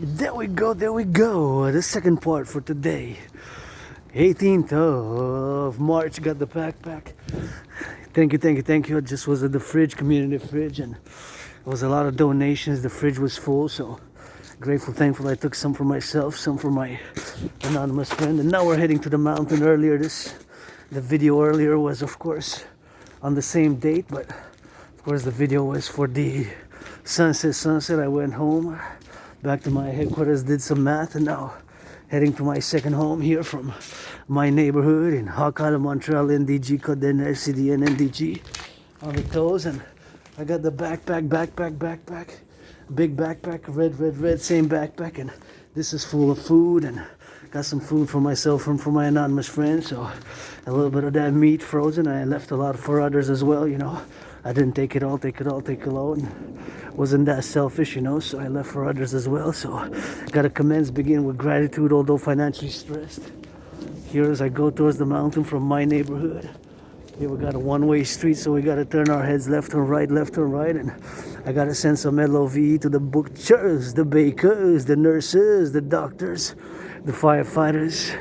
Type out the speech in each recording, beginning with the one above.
There we go, there we go. The second part for today. 18th of March, got the backpack. Thank you. I just was at the fridge, community fridge, and there was a lot of donations. The fridge was full, so grateful, thankful. I took some for myself, some for my anonymous friend, and now we're heading to the mountain. The video earlier was, of course, on the same date, but of course the video was for the sunset. I went home, back to my headquarters, did some math, and now heading to my second home here from my neighborhood in Hakala, Montreal, NDG, Codener, CDN, NDG, on the toes. And I got the backpack, big backpack, red, same backpack, and this is full of food, and got some food for myself and for my anonymous friend, so a little bit of that meat frozen. I left a lot for others as well, I didn't take it all, take alone. Wasn't that selfish, so I left for others as well. So gotta begin with gratitude, although financially stressed. Here as I go towards the mountain from my neighborhood. Here we got a one-way street, so we gotta turn our heads left and right, and I gotta send some LOV to the butchers, the bakers, the nurses, the doctors, the firefighters,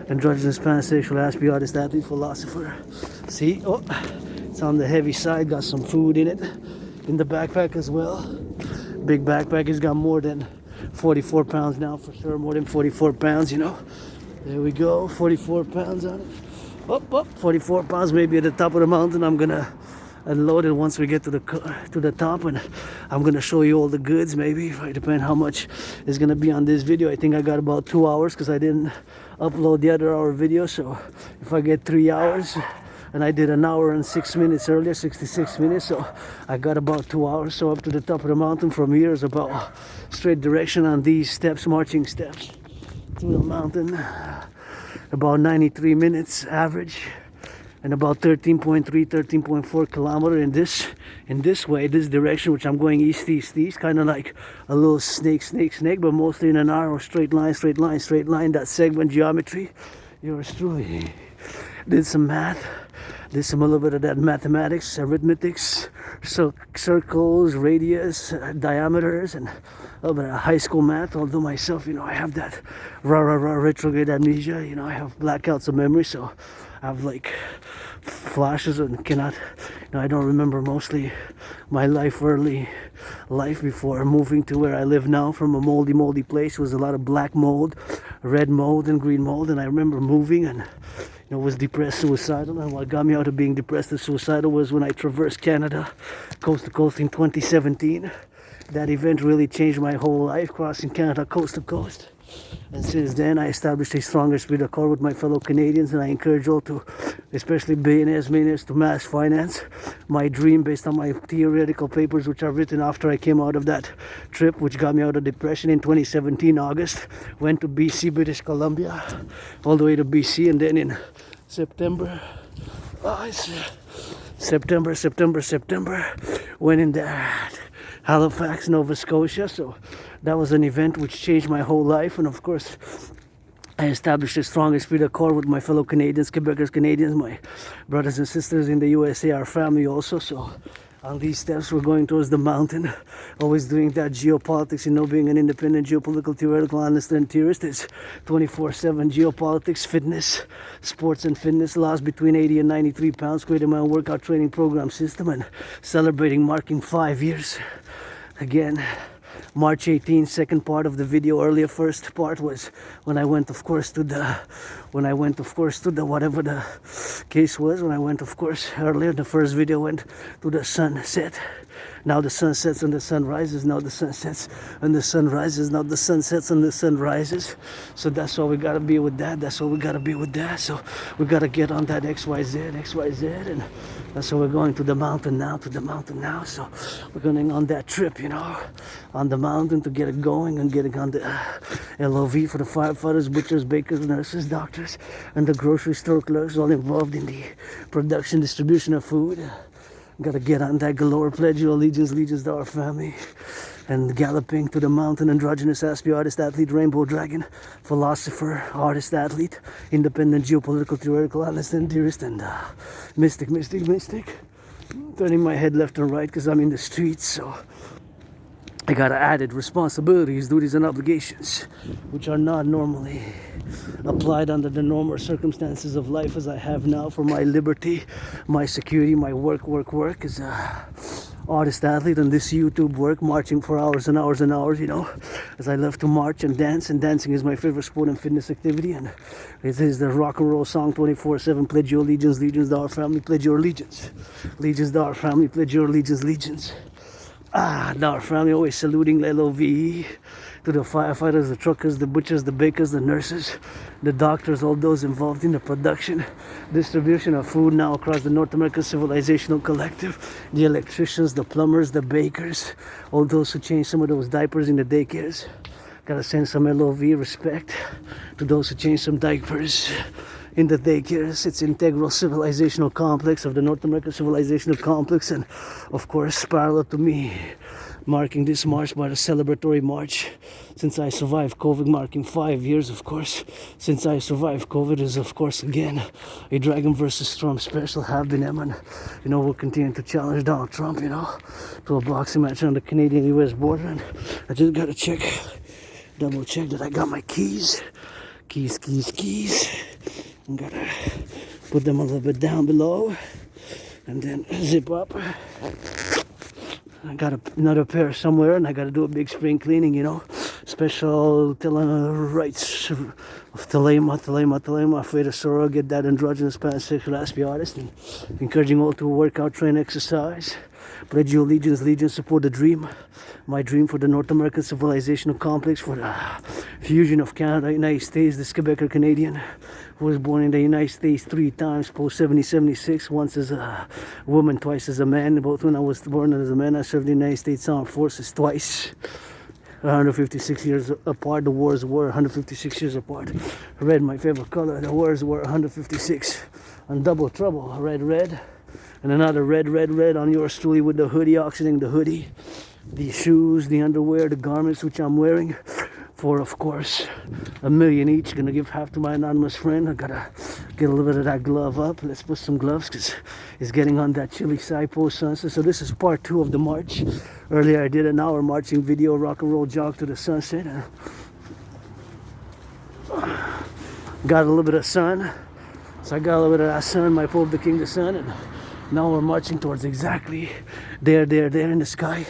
androgynous, pansexual, aspie, artist, athlete, philosopher. See, it's on the heavy side, got some food in it, in the backpack as well. Big backpack, it's got more than 44 pounds now, for sure, more than 44 pounds, There we go, 44 pounds on it. Up, 44 pounds, maybe at the top of the mountain. I'm gonna unload it once we get to the top, and I'm gonna show you all the goods, maybe, right, depending how much is gonna be on this video. I think I got about 2 hours because I didn't upload the other hour video, so if I get 3 hours, and I did an hour and 6 minutes earlier, 66 minutes, so I got about 2 hours. So up to the top of the mountain from here is about straight direction on these steps, marching steps through the mountain, about 93 minutes average, and about 13.4 kilometer in this way, this direction, which I'm going east, kind of like a little snake, but mostly in an arrow, straight line, that segment geometry. Yours truly did some math, did some a little bit of that mathematics, arithmetics, circles, radius, diameters, and a little bit of high school math. Although myself, I have that retrograde amnesia. I have blackouts of memory, so I have like flashes and cannot. I don't remember mostly my early life before moving to where I live now. From a moldy place, it was a lot of black mold, red mold, and green mold. And I remember moving and was depressed, suicidal, and what got me out of being depressed and suicidal was when I traversed Canada coast to coast in 2017. That event really changed my whole life, crossing Canada coast to coast. And since then, I established a stronger spirit of accord with my fellow Canadians, and I encourage all to, especially billionaires, millionaires, to mass finance my dream based on my theoretical papers, which are written after I came out of that trip, which got me out of depression in 2017, August. Went to BC, British Columbia, all the way to BC, and then in September, went in that Halifax, Nova Scotia. So that was an event which changed my whole life, and of course I established a strong esprit de corps with my fellow Canadians, Quebecers, Canadians, my brothers and sisters in the USA, our family also. So on these steps we're going towards the mountain, always doing that geopolitics, being an independent geopolitical theoretical analyst and theorist. It's 24/7 geopolitics, fitness, sports and fitness, lost between 80 and 93 pounds, created my own workout training program system, and marking 5 years. Again, March 18th, second part of the video. Earlier, first part was when I went, of course, to the whatever the case was. When I went, of course, earlier, the first video went to the sunset. Now the sun sets and the sun rises. Now the sun sets and the sun rises. Now the sun sets and the sun rises. So that's why we gotta be with that. So we gotta get on that XYZ, and that's why we're going to the mountain now. So we're going on that trip, on the mountain to get it going, and getting on the LOV for the firefighters, butchers, bakers, nurses, doctors, and the grocery store clerks, all involved in the production, distribution of food. Gotta get on that galore, pledge your allegiance to our family, and galloping to the mountain, androgynous, aspie, artist, athlete, rainbow dragon, philosopher, artist, athlete, independent, geopolitical, theoretical, analyst, and theorist, and mystic. Turning my head left and right because I'm in the streets, so I got added responsibilities, duties, and obligations, which are not normally applied under the normal circumstances of life as I have now for my liberty, my security, my work as a artist athlete on this YouTube work, marching for hours and hours and hours, you know, as I love to march and dance, and dancing is my favorite sport and fitness activity, and it is the rock and roll song 24/7, pledge your allegiance, legions to our family, pledge your allegiance, legions to our family, pledge your allegiance, legions. Our family, always saluting LoveEvent to the firefighters, the truckers, the butchers, the bakers, the nurses, the doctors, all those involved in the production, distribution of food now across the North American Civilizational Collective, the electricians, the plumbers, the bakers, all those who change some of those diapers in the daycares. Gotta send some LOV respect to those who change some diapers in the daycares. It's integral civilizational complex of the North American Civilizational Complex, and of course parallel to me marking this march by the celebratory march since I survived COVID, marking 5 years, of course, since I survived COVID, is of course again a Dragon versus Trump special. Have been and you know, we'll continue to challenge Donald Trump, you know, to a boxing match on the Canadian-US border. And I just gotta double check that I got my keys. I'm gonna put them a little bit down below and then zip up. I got another pair somewhere, and I gotta do a big spring cleaning, you know. Special rights of Telema, fait, soeur, get that androgynous pansexual aspie artist, and encouraging all to work out, train, exercise. Pledge your allegiance, support the dream. My dream for the North American Civilizational Complex, for the fusion of Canada, United States, this Quebecer Canadian who was born in the United States 3 times, post 70-76, once as a woman, twice as a man. Both when I was born as a man, I served in the United States Armed Forces twice. 156 years apart, the wars were 156 years apart. Red, my favorite color, the wars were 156. On double trouble, red. And another red on yours truly with the hoodie, auctioning the hoodie, the shoes, the underwear, the garments which I'm wearing for, of course, $1 million each. Gonna give half to my anonymous friend. I gotta get a little bit of that glove up. Let's put some gloves because it's getting on that chilly side post sunset. So this is part 2 of the march. Earlier I did an hour marching video, rock and roll jog to the sunset. Got a little bit of sun. So I got a little bit of that sun, my Pope the King the Sun, and now we're marching towards exactly there in the sky.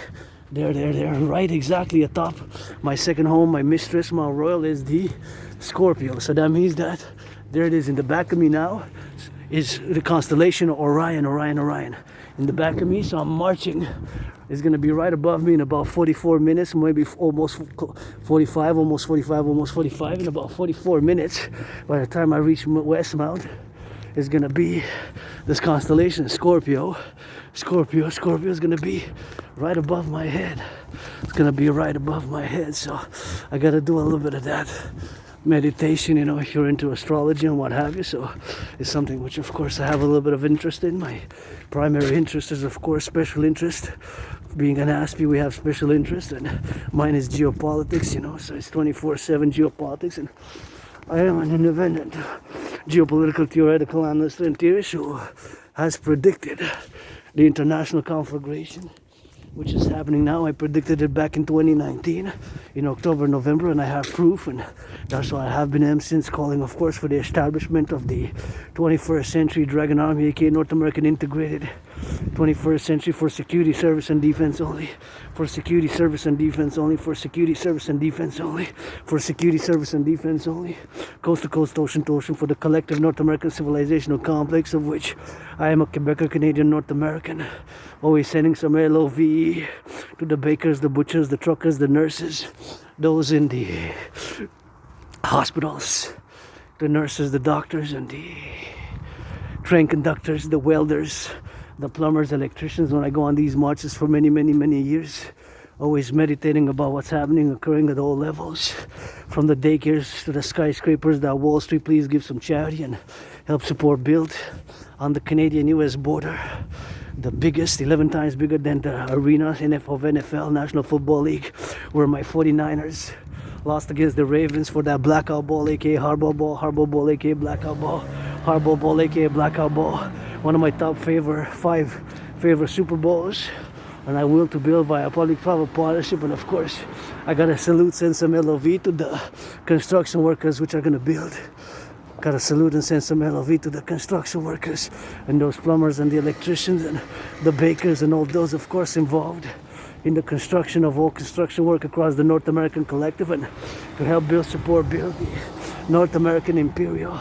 There, and right exactly atop my second home, my mistress, Mount Royal, is the Scorpio. So that means that there it is in the back of me now is the constellation of Orion. In the back of me, so I'm marching. It's gonna be right above me in about 44 minutes, maybe almost 45, in about 44 minutes. By the time I reach Westmount, is gonna be this constellation Scorpio is gonna be right above my head. It's gonna be right above my head, so I gotta do a little bit of that meditation, you know, if you're into astrology and what have you. So it's something which of course I have a little bit of interest in. My primary interest is of course special interest. Being an aspie, we have special interest, and mine is geopolitics, you know, so it's 24/7 geopolitics, and I am an independent geopolitical theoretical analyst and theorist who has predicted the international conflagration, which is happening now. I predicted it back in 2019 in October, November, and I have proof, and that's why I have been since calling, of course, for the establishment of the 21st century Dragon Army, aka North American Integrated 21st century, for security, service, and defense only. For security, service, and defense only. For security, service, and defense only. For security, service, and defense only. Coast to coast, ocean to ocean, for the collective North American civilizational complex, of which I am a Quebecer Canadian North American. Always sending some LOV to the bakers, the butchers, the truckers, the nurses, those in the hospitals, the nurses, the doctors, and the train conductors, the welders, the plumbers, electricians. When I go on these marches for many years, always meditating about what's occurring at all levels, from the daycares to the skyscrapers that Wall Street please give some charity and help support build on the Canadian-US border. The biggest, 11 times bigger than the arena of NFL, National Football League, where my 49ers lost against the Ravens for that blackout ball, aka hardball ball, aka blackout ball, hardball ball, aka blackout ball. One of my top 5 favorite Super Bowls and I will to build via public-private partnership. And of course, I gotta send some LOV to the construction workers which are gonna build. Gotta salute and send some LOV to the construction workers and those plumbers and the electricians and the bakers and all those, of course, involved in the construction of all construction work across the North American Collective, and to help support build the North American Imperial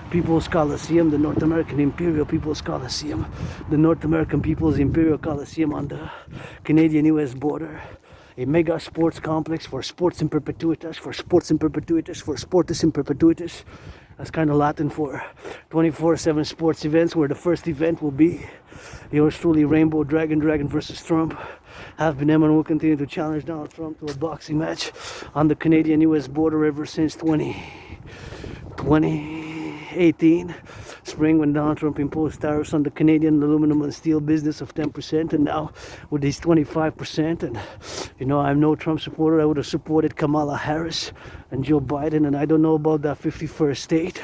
People's Coliseum, the North American Imperial People's Coliseum, the North American People's Imperial Coliseum on the Canadian-US border. A mega sports complex for sports in perpetuitas, for sports in perpetuitas, for sportus in perpetuitas. That's kind of Latin for 24/7 sports events, where the first event will be yours truly, Rainbow Dragon versus Trump. Have been and will continue to challenge Donald Trump to a boxing match on the Canadian-US border ever since 2018 spring, when Donald Trump imposed tariffs on the Canadian aluminum and steel business of 10%, and now with these 25%. And you know, I'm no Trump supporter. I would have supported Kamala Harris and Joe Biden, and I don't know about that 51st state,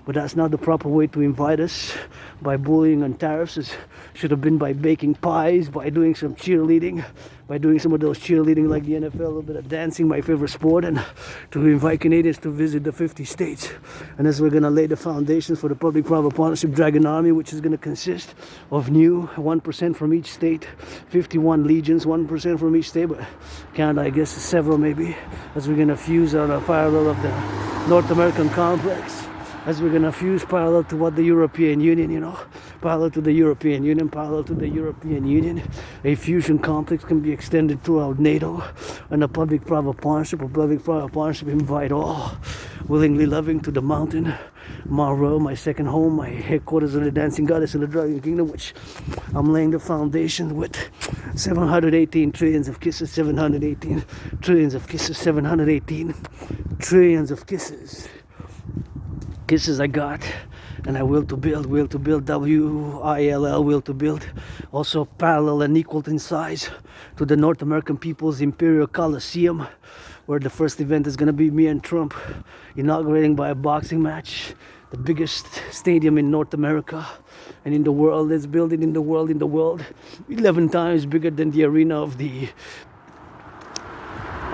but that's not the proper way to invite us, by bullying on tariffs. It should have been by baking pies, by doing some cheerleading, by doing some of those cheerleading like the NFL, a little bit of dancing, my favorite sport, and to invite Canadians to visit the 50 states. And as we're going to lay the foundations for the public-private partnership Dragon Army, which is going to consist of new 1% from each state, 51 legions, 1% from each state, but Canada, I guess, is several maybe, as we're going to fuse on a parallel of the North American complex, as we're going to fuse parallel to what the European Union, you know, parallel to the European Union, parallel to the European Union. A fusion complex can be extended throughout NATO, and a public-private partnership, invite all willingly loving to the mountain, Monroe, my second home, my headquarters of the dancing goddess in the Dragon Kingdom, which I'm laying the foundation with 718 trillions of kisses, 718 trillions of kisses, 718 trillions of kisses. Kisses I got, and I will to build, WILL, will to build, also parallel and equal in size to the North American People's Imperial Coliseum, where the first event is going to be me and Trump inaugurating by a boxing match, the biggest stadium in North America and in the world. Let's build it in the world, 11 times bigger than the arena of the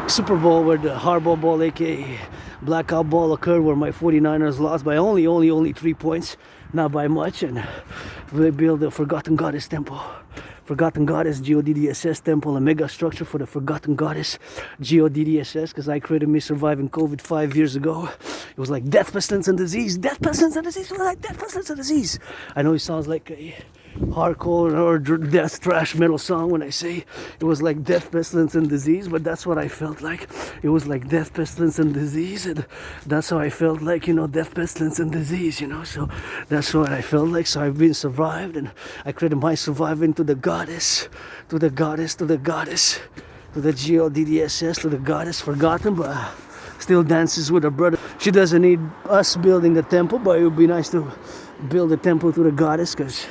Super Bowl, where the Hardball Ball, aka Blackout Ball, occurred, where my 49ers lost by only 3 points, not by much. And we build the Forgotten Goddess Temple, Forgotten Goddess GODDSS Temple, a mega structure for the Forgotten Goddess GODDSS, because I created me surviving COVID 5 years ago. It was like death, pestilence, and disease. Death, pestilence, and disease. It was like death, pestilence, and disease. I know it sounds like a hardcore or death thrash metal song when I say it was like death, pestilence, and disease, but that's what I felt like. It was like death, pestilence, and disease, and that's how I felt like, you know, death, pestilence, and disease, you know. So that's what I felt like. So I've been survived, and I created my surviving to the goddess, to the goddess, to the goddess, to the GODDSS, to the goddess forgotten, but still dances with her brother. She doesn't need us building the temple, but it would be nice to build a temple to the goddess, because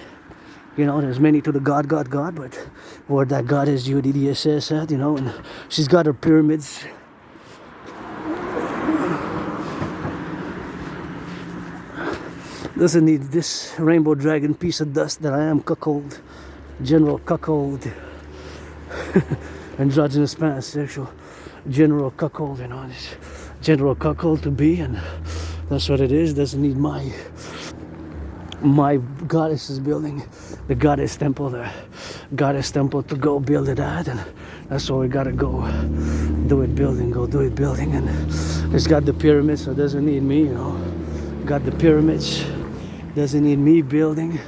you know, there's many to the God, but where that God is GODDSS at, you know, and she's got her pyramids. Doesn't need this rainbow dragon piece of dust that I am cuckold, general cuckold, androgynous pansexual, general cuckold, you know, this general cuckold to be, and that's what it is. Doesn't need my goddess is building the goddess temple to go build it at, and that's why we gotta go do it building, and it's got the pyramids, so it doesn't need me, you know. Got the pyramids, doesn't need me building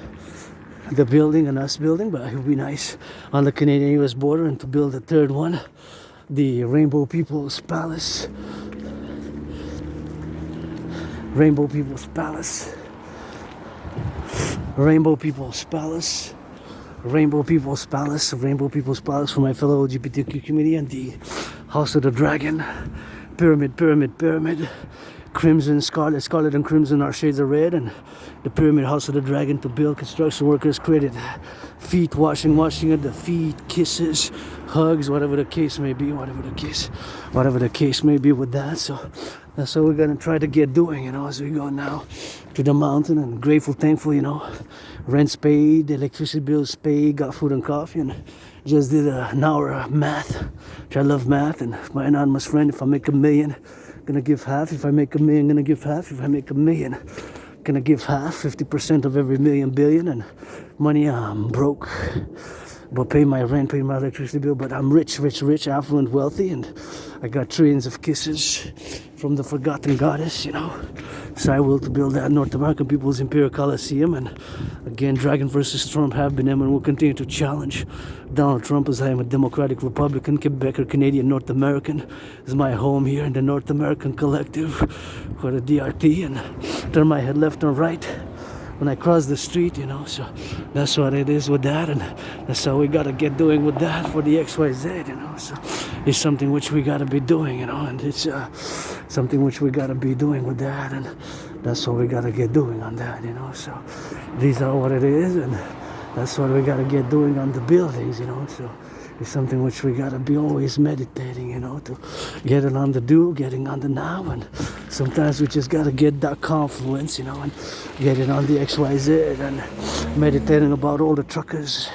the building and us building, but it would be nice on the Canadian-US border, and to build a third one, the Rainbow People's Palace, Rainbow People's Palace, Rainbow People's Palace, Rainbow People's Palace, Rainbow People's Palace for my fellow LGBTQ community, and the House of the Dragon, pyramid, crimson, scarlet and crimson are shades of red, and the pyramid House of the Dragon to build. Construction workers created feet washing of the feet, kisses, hugs, whatever the case may be with that. So That's what we're gonna try to get doing, as we go now to the mountain, and grateful, thankful, rent's paid, electricity bills paid, got food and coffee, and just did an hour of math, which I love math. And my anonymous friend, if I make $1 million, gonna give half. If I make $1 million, gonna give half. If I make $1 million, gonna give half, 50% of every million billion. And money, I'm broke, but pay my rent, pay my electricity bill, but I'm rich, affluent, wealthy, and I got trillions of kisses from the forgotten goddess, So I will to build that North American People's Imperial Coliseum. And again, Dragon versus Trump have been and will continue to challenge Donald Trump, as I am a Democratic Republican, Quebecer, Canadian, North American. This is my home here in the North American Collective for the DRT, and turn my head left and right when I cross the street, so that's what it is with that, and that's how we gotta get doing with that for the XYZ, so it's something which we gotta be doing, and it's something which we gotta be doing with that, and that's what we gotta get doing on that, so these are what it is, and that's what we gotta get doing on the buildings, so it's something which we gotta be always meditating, to get it on the do, getting on the now, and sometimes we just gotta get that confluence, and get it on the XYZ, and meditating about all the truckers,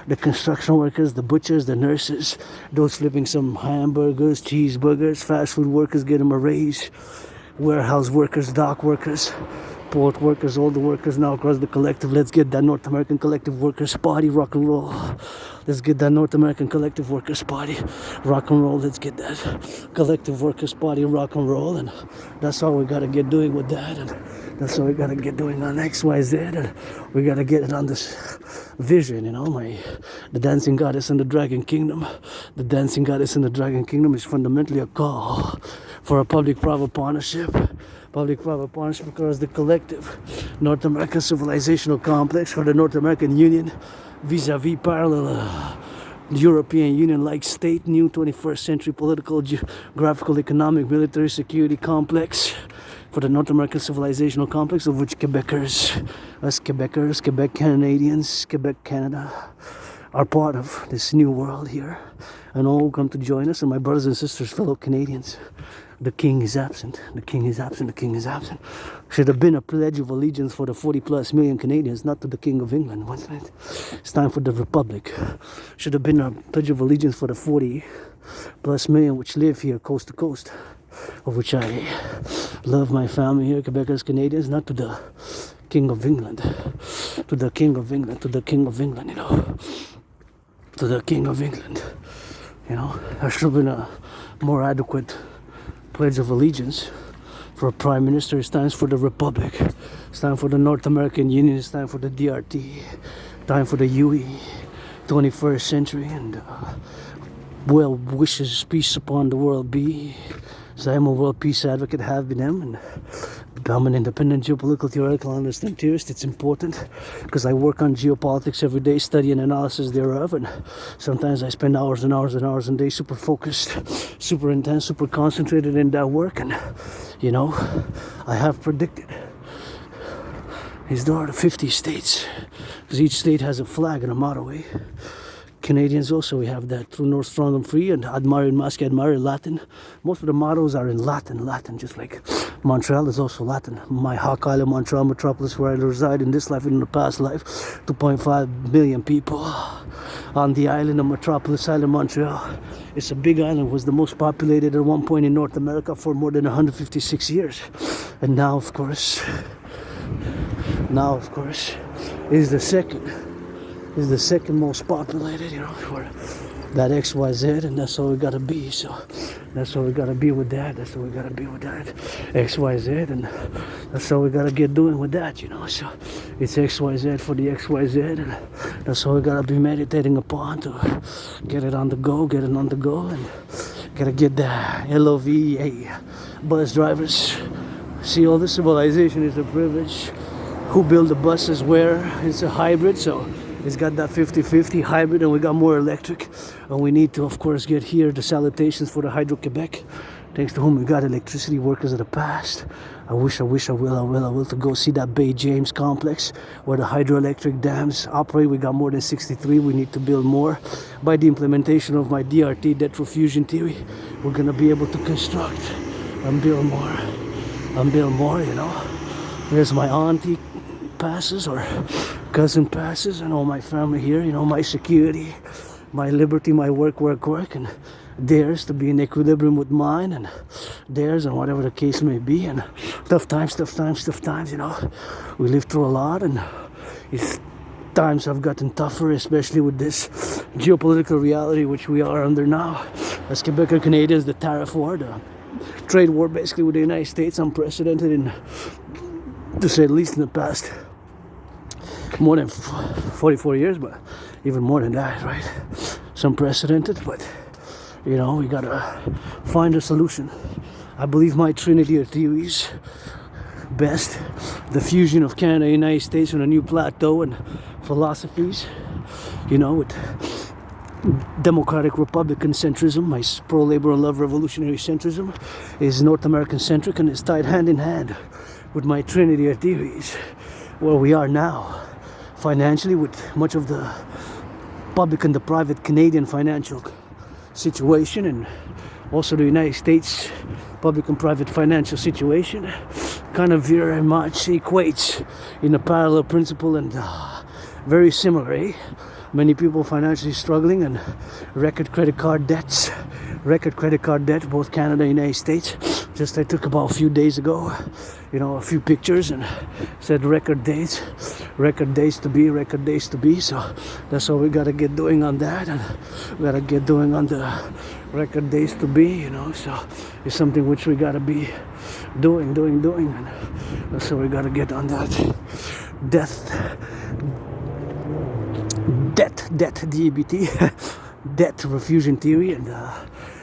the construction workers, the butchers, the nurses, those flipping some hamburgers, cheeseburgers, fast food workers, get them a raise, warehouse workers, dock workers, port workers, all the workers now across the collective. Let's get that North American Collective Workers Party rock and roll. Let's get that North American Collective Workers Party rock and roll. Let's get that Collective Workers Party rock and roll, and that's all we gotta get doing with that, and that's what we gotta get doing on XYZ, and we gotta get it on this vision, the dancing goddess and the dragon kingdom. The dancing goddess and the dragon kingdom is fundamentally a call for a public-private partnership. Public-private partnership across the collective North American civilizational complex for the North American Union, vis-a-vis parallel European Union-like state, new 21st century political, geographical, economic, military, security complex for the North American civilizational complex, of which Quebecers, us Quebecers, Quebec Canadians, Quebec Canada, are part of this new world here, and all who come to join us, and my brothers and sisters, fellow Canadians. The king is absent, the king is absent, the king is absent. Should have been a pledge of allegiance for the 40 plus million Canadians, not to the King of England, wasn't it? It's time for the Republic. Should have been a pledge of allegiance for the 40 plus million which live here coast to coast, of which I love my family here, Quebecers, Canadians, not to the King of England, to the King of England, to the King of England, to the King of England, There should have been a more adequate pledge of allegiance for a prime minister. It's time for the Republic. It's time for the North American Union. It's time for the DRT. Time for the UE, 21st century, and well wishes, peace upon the world be. So I'm a world peace advocate, have been them, and I'm an independent geopolitical theoretical understand theorist. It's important because I work on geopolitics every day, study and analysis thereof, and sometimes I spend hours and hours and hours a day super focused, super intense, super concentrated in that work. And I have predicted there are the 50 states, because each state has a flag and a motto. Canadians also, we have that, true north, strong and free, and admire in Musky, admire in Latin. Most of the mottos are in Latin, just like Montreal is also Latin. My Hawk Island, Montreal metropolis, where I reside in this life and in the past life, 2.5 million people on the island of Metropolis Island, Montreal. It's a big island, was the most populated at one point in North America for more than 156 years. And now, of course, is the second most populated, for that XYZ, and that's all we gotta be. So that's what we gotta be with that. That's what we gotta be with that XYZ, and that's all we gotta get doing with that. So it's XYZ for the XYZ, and that's all we gotta be meditating upon to get it on the go, and gotta get that LoveEvent. Bus drivers, see, all this civilization is a privilege. Who build the buses where? It's a hybrid, so it's got that 50-50 hybrid, and we got more electric, and we need to, of course, get here the salutations for the Hydro-Quebec, thanks to whom we got electricity workers of the past. I will to go see that Bay James complex where the hydroelectric dams operate. We got more than 63. We need to build more. By the implementation of my DRT, debt fusion theory, we're going to be able to construct I'm Bill Moore. I'm Bill Moore, you know. There's my auntie passes or cousin passes and all my family here, you know, my security, my liberty, my work, and theirs to be in equilibrium with mine and theirs and whatever the case may be. And tough times, you know. We lived through a lot and it's times have gotten tougher, especially with this geopolitical reality which we are under now. As Quebec Canadians, the tariff war, the trade war basically with the United States, unprecedented in, to say the least, in the past more than 44 years, but even more than that, right? It's unprecedented, but you know, we gotta find a solution. I believe my trinity of theories best, the fusion of Canada and United States on a new plateau and philosophies, you know, with democratic republican centrism, my pro-labor and love revolutionary centrism is North American centric and is tied hand in hand with my trinity of theories, where we are now financially with much of the public and the private Canadian financial situation, and also the United States public and private financial situation kind of very much equates in a parallel principle and very similar, eh? Many people financially struggling and record credit card debt, both Canada and United States. Just I took about a few days ago, you know, a few pictures and said record days to be. So that's what we gotta get doing on that, and we gotta get doing on the record days to be, you know. So it's something which we gotta be doing, and that's what we gotta get on that. Debt, DEBT, debt refusion theory, and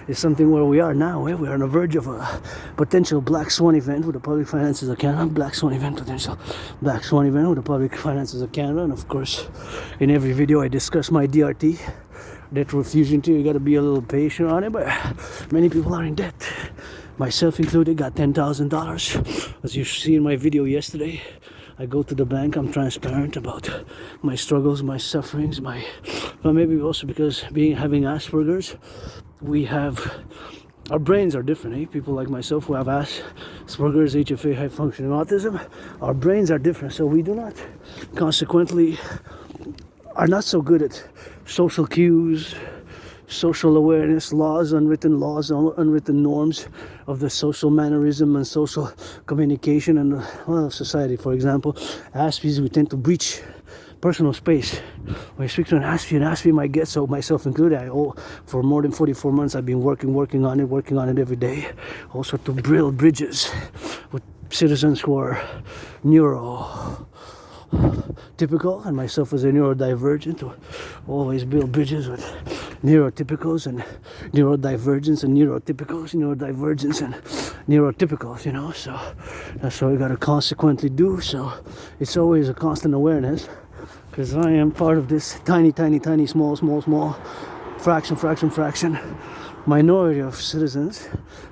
it's something where we are now. We're on the verge of a potential black swan event with the public finances of Canada. Potential black swan event with the public finances of Canada, and of course, in every video I discuss my DRT, debt refusion theory. You got to be a little patient on it, but many people are in debt, myself included. Got $10,000, as you see in my video yesterday. I go to the bank, I'm transparent about my struggles, my sufferings, but maybe also because having Asperger's, our brains are different, eh? People like myself who have Asperger's, HFA, high functioning autism, our brains are different, so we do not, consequently, are not so good at social cues, social awareness, unwritten laws, unwritten norms of the social mannerism and social communication and society. For example, Aspies, we tend to breach personal space. When I speak to an Aspie might get, so myself included, for more than 44 months I've been working on it every day, also to build bridges with citizens who are neurotypical, and myself as a neurodivergent, to always build bridges with neurotypicals and neurodivergence and neurodivergence and neurotypicals, you know. So that's what we got to consequently do. So it's always a constant awareness, because I am part of this tiny, small fraction minority of citizens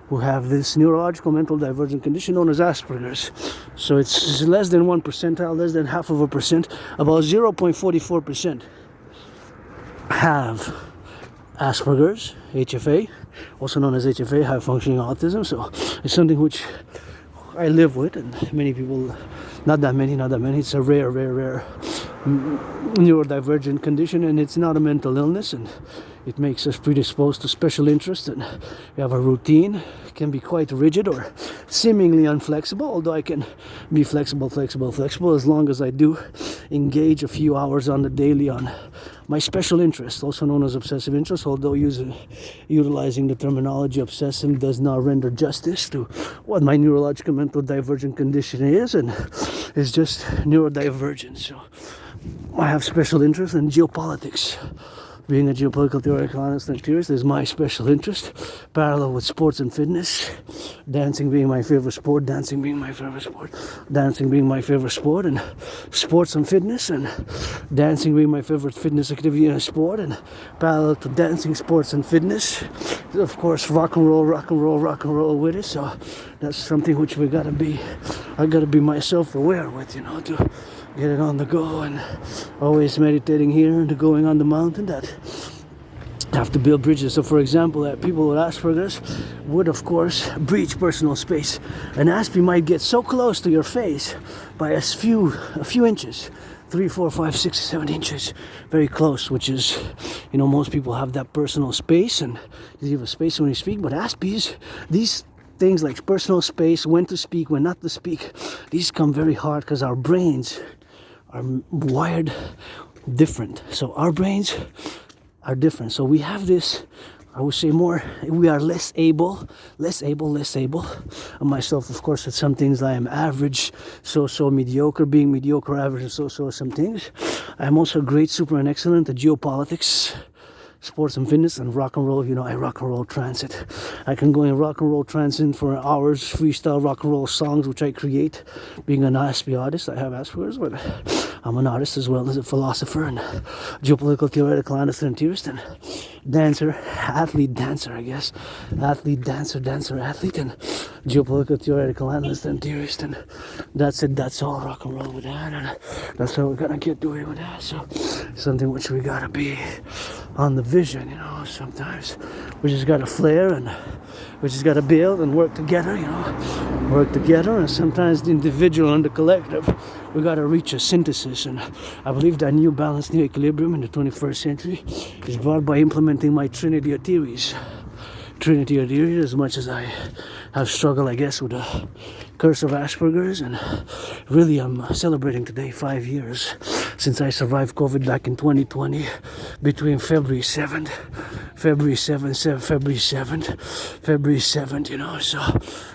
who have this neurological mental divergent condition known as Asperger's. So it's less than 1%, less than half of a percent, about 0.44% have Asperger's, HFA, also known as HFA, high functioning autism. So it's something which I live with, and many people, not that many, it's a rare neurodivergent condition, and it's not a mental illness, and it makes us predisposed to special interest, and we have a routine. It can be quite rigid or seemingly unflexible, although I can be flexible as long as I do engage a few hours on the daily on my special interest, also known as obsessive interest, although utilizing the terminology obsessive does not render justice to what my neurological mental divergent condition is, and it's just neurodivergence. So I have special interest in geopolitics. Being a geopolitical theoretical analyst and theorist is my special interest, parallel with sports and fitness, dancing being my favorite sport, and sports and fitness, and dancing being my favorite fitness activity and sport, and parallel to dancing, sports and fitness, of course, rock and roll with it. So that's something which I gotta be myself aware with, you know, to get it on the go, and always meditating here and going on the mountain. That have to build bridges. So for example, people with Asperger's would of course breach personal space. An Aspie might get so close to your face by a few inches, 3, 4, 5, 6, 7 inches, very close, which is, you know, most people have that personal space and you have a space when you speak, but Aspies, these things like personal space, when to speak, when not to speak, these come very hard because our brains are wired different. So our brains are different. So we have this, I would say we are less able. And myself, of course, at some things I am average, so mediocre, being mediocre, average, and so some things. I am also great, super, and excellent at geopolitics, sports and fitness, and rock and roll. You know, I rock and roll transit. I can go in rock and roll transit for hours, freestyle rock and roll songs, which I create. Being an Aspie artist, I have Asperger's, but I'm an artist as well as a philosopher and geopolitical theoretical analyst and theorist and dancer, athlete, I guess. Athlete, dancer, athlete, and geopolitical theoretical analyst and theorist, and that's it. That's all rock and roll with that, and that's how we're gonna get doing with that. So something which we gotta be on the vision, you know. Sometimes we just gotta flare and we just gotta build and work together, you know. Work together, and sometimes the individual and the collective, we gotta reach a synthesis. And I believe that new balance, new equilibrium in the 21st century is brought by implementing my Trinity of theories. Trinity of theories, as much as I have struggled, I guess, with the curse of Asperger's, and really I'm celebrating today 5 years since I survived COVID back in 2020, between February 7th, you know, so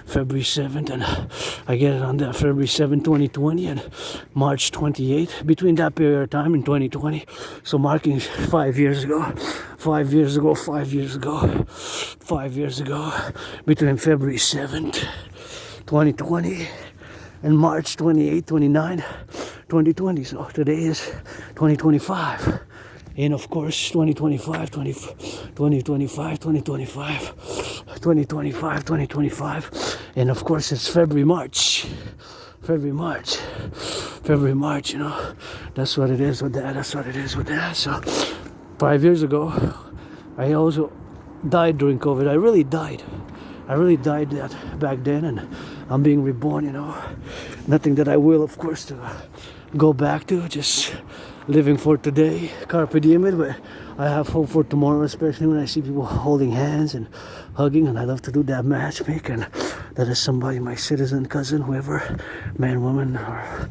February 7th, and I get it on that February 7th, 2020, and March 28th, between that period of time in 2020, so marking 5 years ago, between February 7th, 2020, and March 28th, 29th, 2020, so today is 2025. And of course, 2025, and of course it's February, March, you know, that's what it is with that, so 5 years ago, I also died during COVID. I really died that back then, and I'm being reborn, you know, nothing that I will, of course, to go back to, just living for today, carpe diem it, but I have hope for tomorrow, especially when I see people holding hands and hugging, and I love to do that matchmake, and that is somebody, my citizen, cousin, whoever, man, woman, or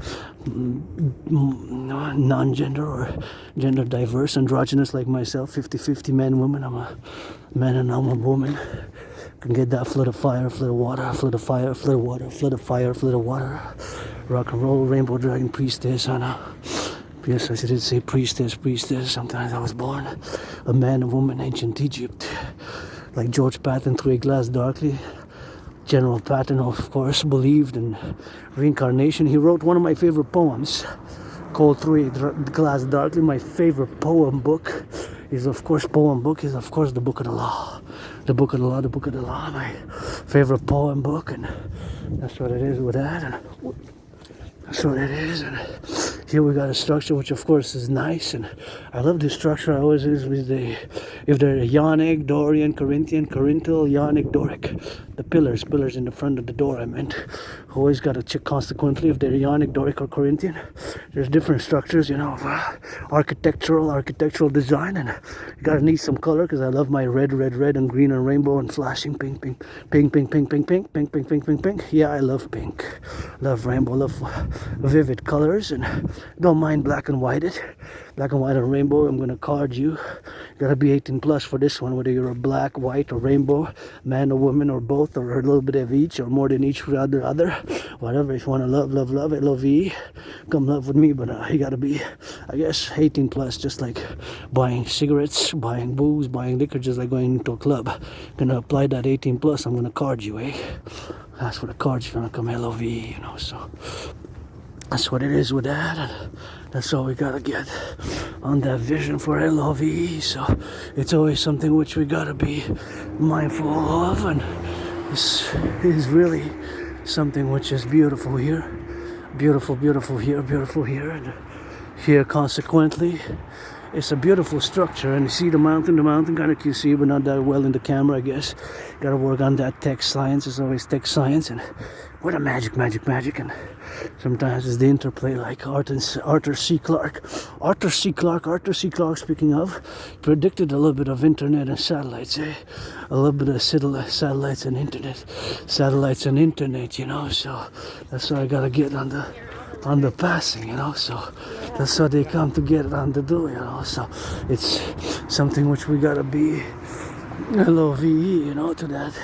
non-gender or gender diverse, androgynous like myself, 50-50 man, woman, I'm a man and I'm a woman, can get that flood of fire, flood of water, flood of fire, flood of water, flood of fire, flood of water, rock and roll, rainbow dragon, priestess, Anna. Yes, I did say priestess. Sometimes I was born a man, a woman, ancient Egypt. Like George Patton through a glass darkly. General Patton, of course, believed in reincarnation. He wrote one of my favorite poems called Through a Glass Darkly. My favorite book is of course the Book of the Law. The Book of the Law, my favorite poem book, and that's what it is with that. And that's what it is, and here we got a structure which of course is nice, and I love this structure. I always use if they're Ionic, Dorian, Corinthian, Corinthal, Ionic, Doric, the pillars in the front of the door, I meant. Always got to check consequently if they're Ionic, Doric, or Corinthian. There's different structures, you know, of architectural design, and you gotta need some color because I love my red, and green, and rainbow, and flashing pink. Yeah, I love pink, love rainbow, love vivid colors, and don't mind black and white and rainbow. I'm gonna card you. You gotta be 18 plus for this one, whether you're a black, white, or rainbow, man or woman, or both, or a little bit of each, or more than each for the other, whatever. If you want to love it, love-e, come love with me, but you gotta be, I guess, 18 plus, just like buying cigarettes, buying booze, buying liquor, just like going into a club. Gonna apply that 18 plus, I'm gonna card you, Ask for the cards if you wanna come LoveE, you know, so that's what it is with that, and that's all we gotta get on that vision for LoveE. So it's always something which we gotta be mindful of, and this is really something which is beautiful here, beautiful here, and here consequently it's a beautiful structure, and you see the mountain kind of, you see, but not that well in the camera, I guess. Gotta work on that tech science. It's always tech science, and what a magic, and sometimes it's the interplay, like Arthur C. Clarke, speaking of, predicted a little bit of internet and satellites, a little bit of satellites and internet, you know, so that's why I gotta get on the passing, you know, so that's how they come to get on the do, you know, so it's something which we gotta be LoveEvent, you know, to that.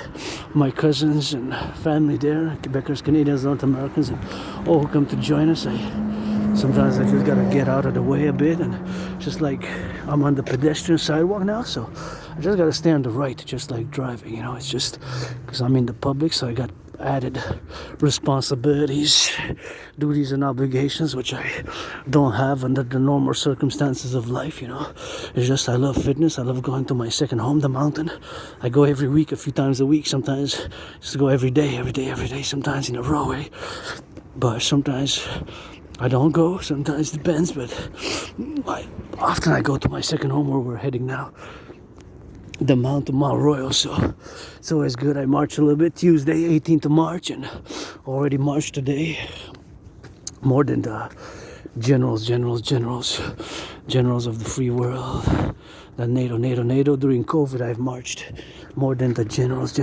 My cousins and family there, Quebecers, Canadians, North Americans, and all who come to join us, sometimes I just gotta get out of the way a bit, and just like I'm on the pedestrian sidewalk now, so I just gotta stay on the right, just like driving, you know. It's just because I'm in the public, so I got added responsibilities, duties, and obligations which I don't have under the normal circumstances of life, you know. It's just I love fitness. I love going to my second home, the mountain. I go every week, a few times a week, sometimes just go every day, sometimes in a row, but sometimes I don't go, sometimes depends, but often I go to my second home where we're heading now, the mountain, Mount Royal, so it's always good. I march a little bit, Tuesday 18th of March, and already marched today, more than the generals of the free world, the NATO. During COVID I've marched more than the generals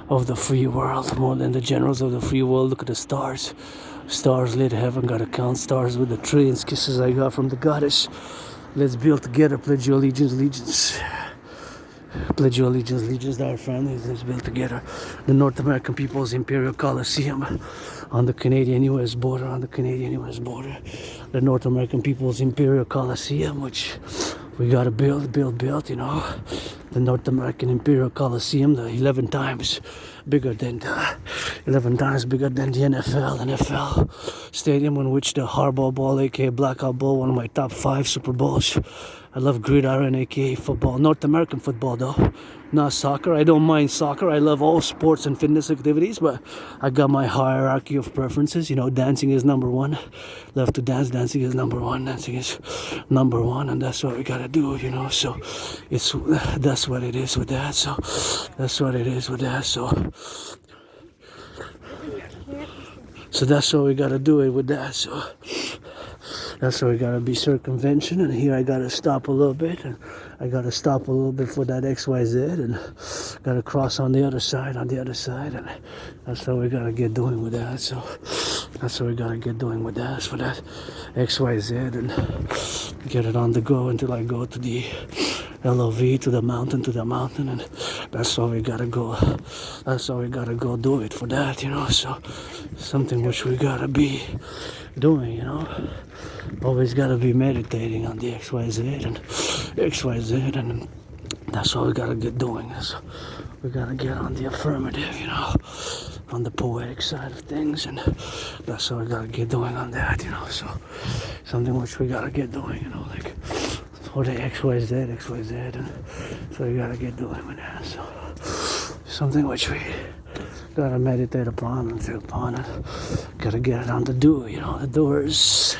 of the free world, more than the generals of the free world. Look at the stars lit heaven, gotta count stars with the trillions kisses I got from the goddess. Let's build together, pledge your allegiance. Pledge your allegiance to our families. Let's build together. The North American People's Imperial Coliseum on the Canadian-US border, The North American People's Imperial Coliseum, which we gotta build, you know. The North American Imperial Coliseum, the 11 times bigger than the NFL stadium, in which the Hardball Bowl, aka Blackout Bowl, one of my top 5 Super Bowls. I love gridiron, aka football, North American football though, not soccer. I don't mind soccer. I love all sports and fitness activities, but I got my hierarchy of preferences. You know, dancing is number one. Love to dance. Dancing is number one, and that's what we gotta do. You know, so that's what it is with that. So that's what we gotta do it with that. So that's why we gotta be circumvention, and here I gotta stop a little bit, and I gotta stop a little bit for that XYZ, and gotta cross on the other side, and that's what we gotta get doing with that. So that's what we gotta get doing with that, for that XYZ, and get it on the go until I go to the LOV, to the mountain, and that's why we gotta go. That's why we gotta go do it for that, you know. So something which we gotta be doing, you know. Always gotta be meditating on the XYZ, and that's what we gotta get doing. So we gotta get on the affirmative, you know, on the poetic side of things, and that's what we gotta get doing on that, you know. So something which we gotta get doing, you know, like for the XYZ, and so we gotta get doing with that. So something which we gotta meditate upon and think upon it. Gotta get it on the do, you know. The doors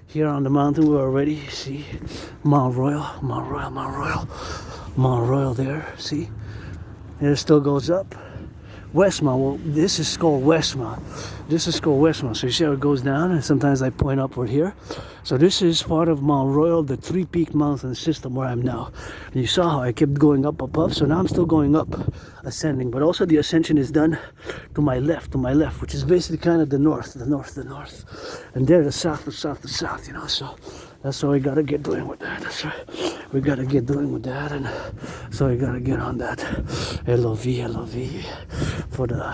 here on the mountain, we already see Mount Royal there. See, it still goes up. Westmount. Well, this is called Westmount. So you see how it goes down, and sometimes I point upward here. So this is part of Mount Royal, the 3-peak mountain system where I'm now. And you saw how I kept going up. So now I'm still going up, ascending. But also the ascension is done to my left, which is basically kind of the north. And there the south, you know. So that's what we gotta get doing with that. That's right. We gotta get doing with that, and so we gotta get on that LOV for the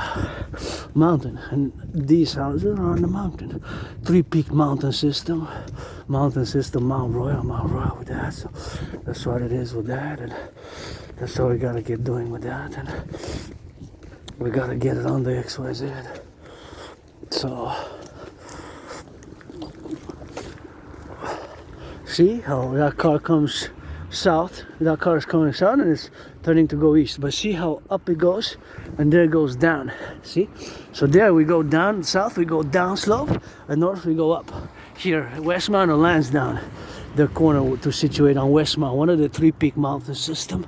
mountain. And these houses are on the mountain. 3-peak mountain system, Mount Royal with that. So that's what it is with that, and that's what we gotta get doing with that, and we gotta get it on the XYZ. So see how that car comes south, that car is coming south and it's turning to go east, but see how up it goes, and there it goes down. See, so there we go down south, we go down slope, and north we go up. Here Westmount or Lansdowne, the corner to situate on Westmount, one of the three peak mountain system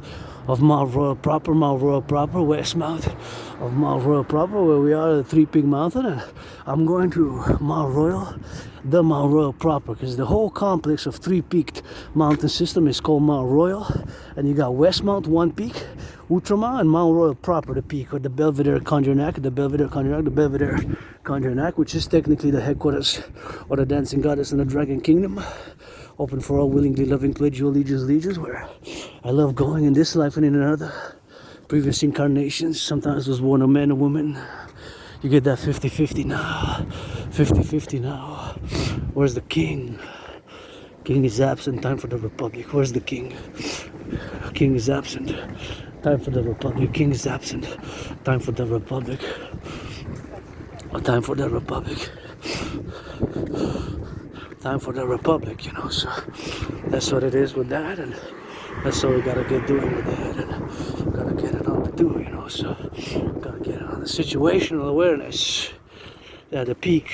of Mount Royal proper, Westmount of Mount Royal proper, where we are at the three peak mountain, and I'm going to Mount Royal proper, because the whole complex of three peaked mountain system is called Mount Royal, and you got Westmount, one peak, Outremer, and Mount Royal proper, the peak, or the Belvedere Conjurac, which is technically the headquarters or the dancing goddess in the dragon kingdom, open for all willingly loving pledge your allegiance, where I love going in this life and in another. Previous incarnations, sometimes was born a man or woman. You get that 50-50 now. 50-50 now. Where's the king? King is absent, time for the republic. Where's the king? King is absent, time for the republic. King is absent, time for the republic. Time for the republic. Time for the republic, you know. So that's what it is with that, and that's what we gotta get doing with that, and gotta get it on the do, you know. So gotta get it on the situational awareness. Yeah, the peak,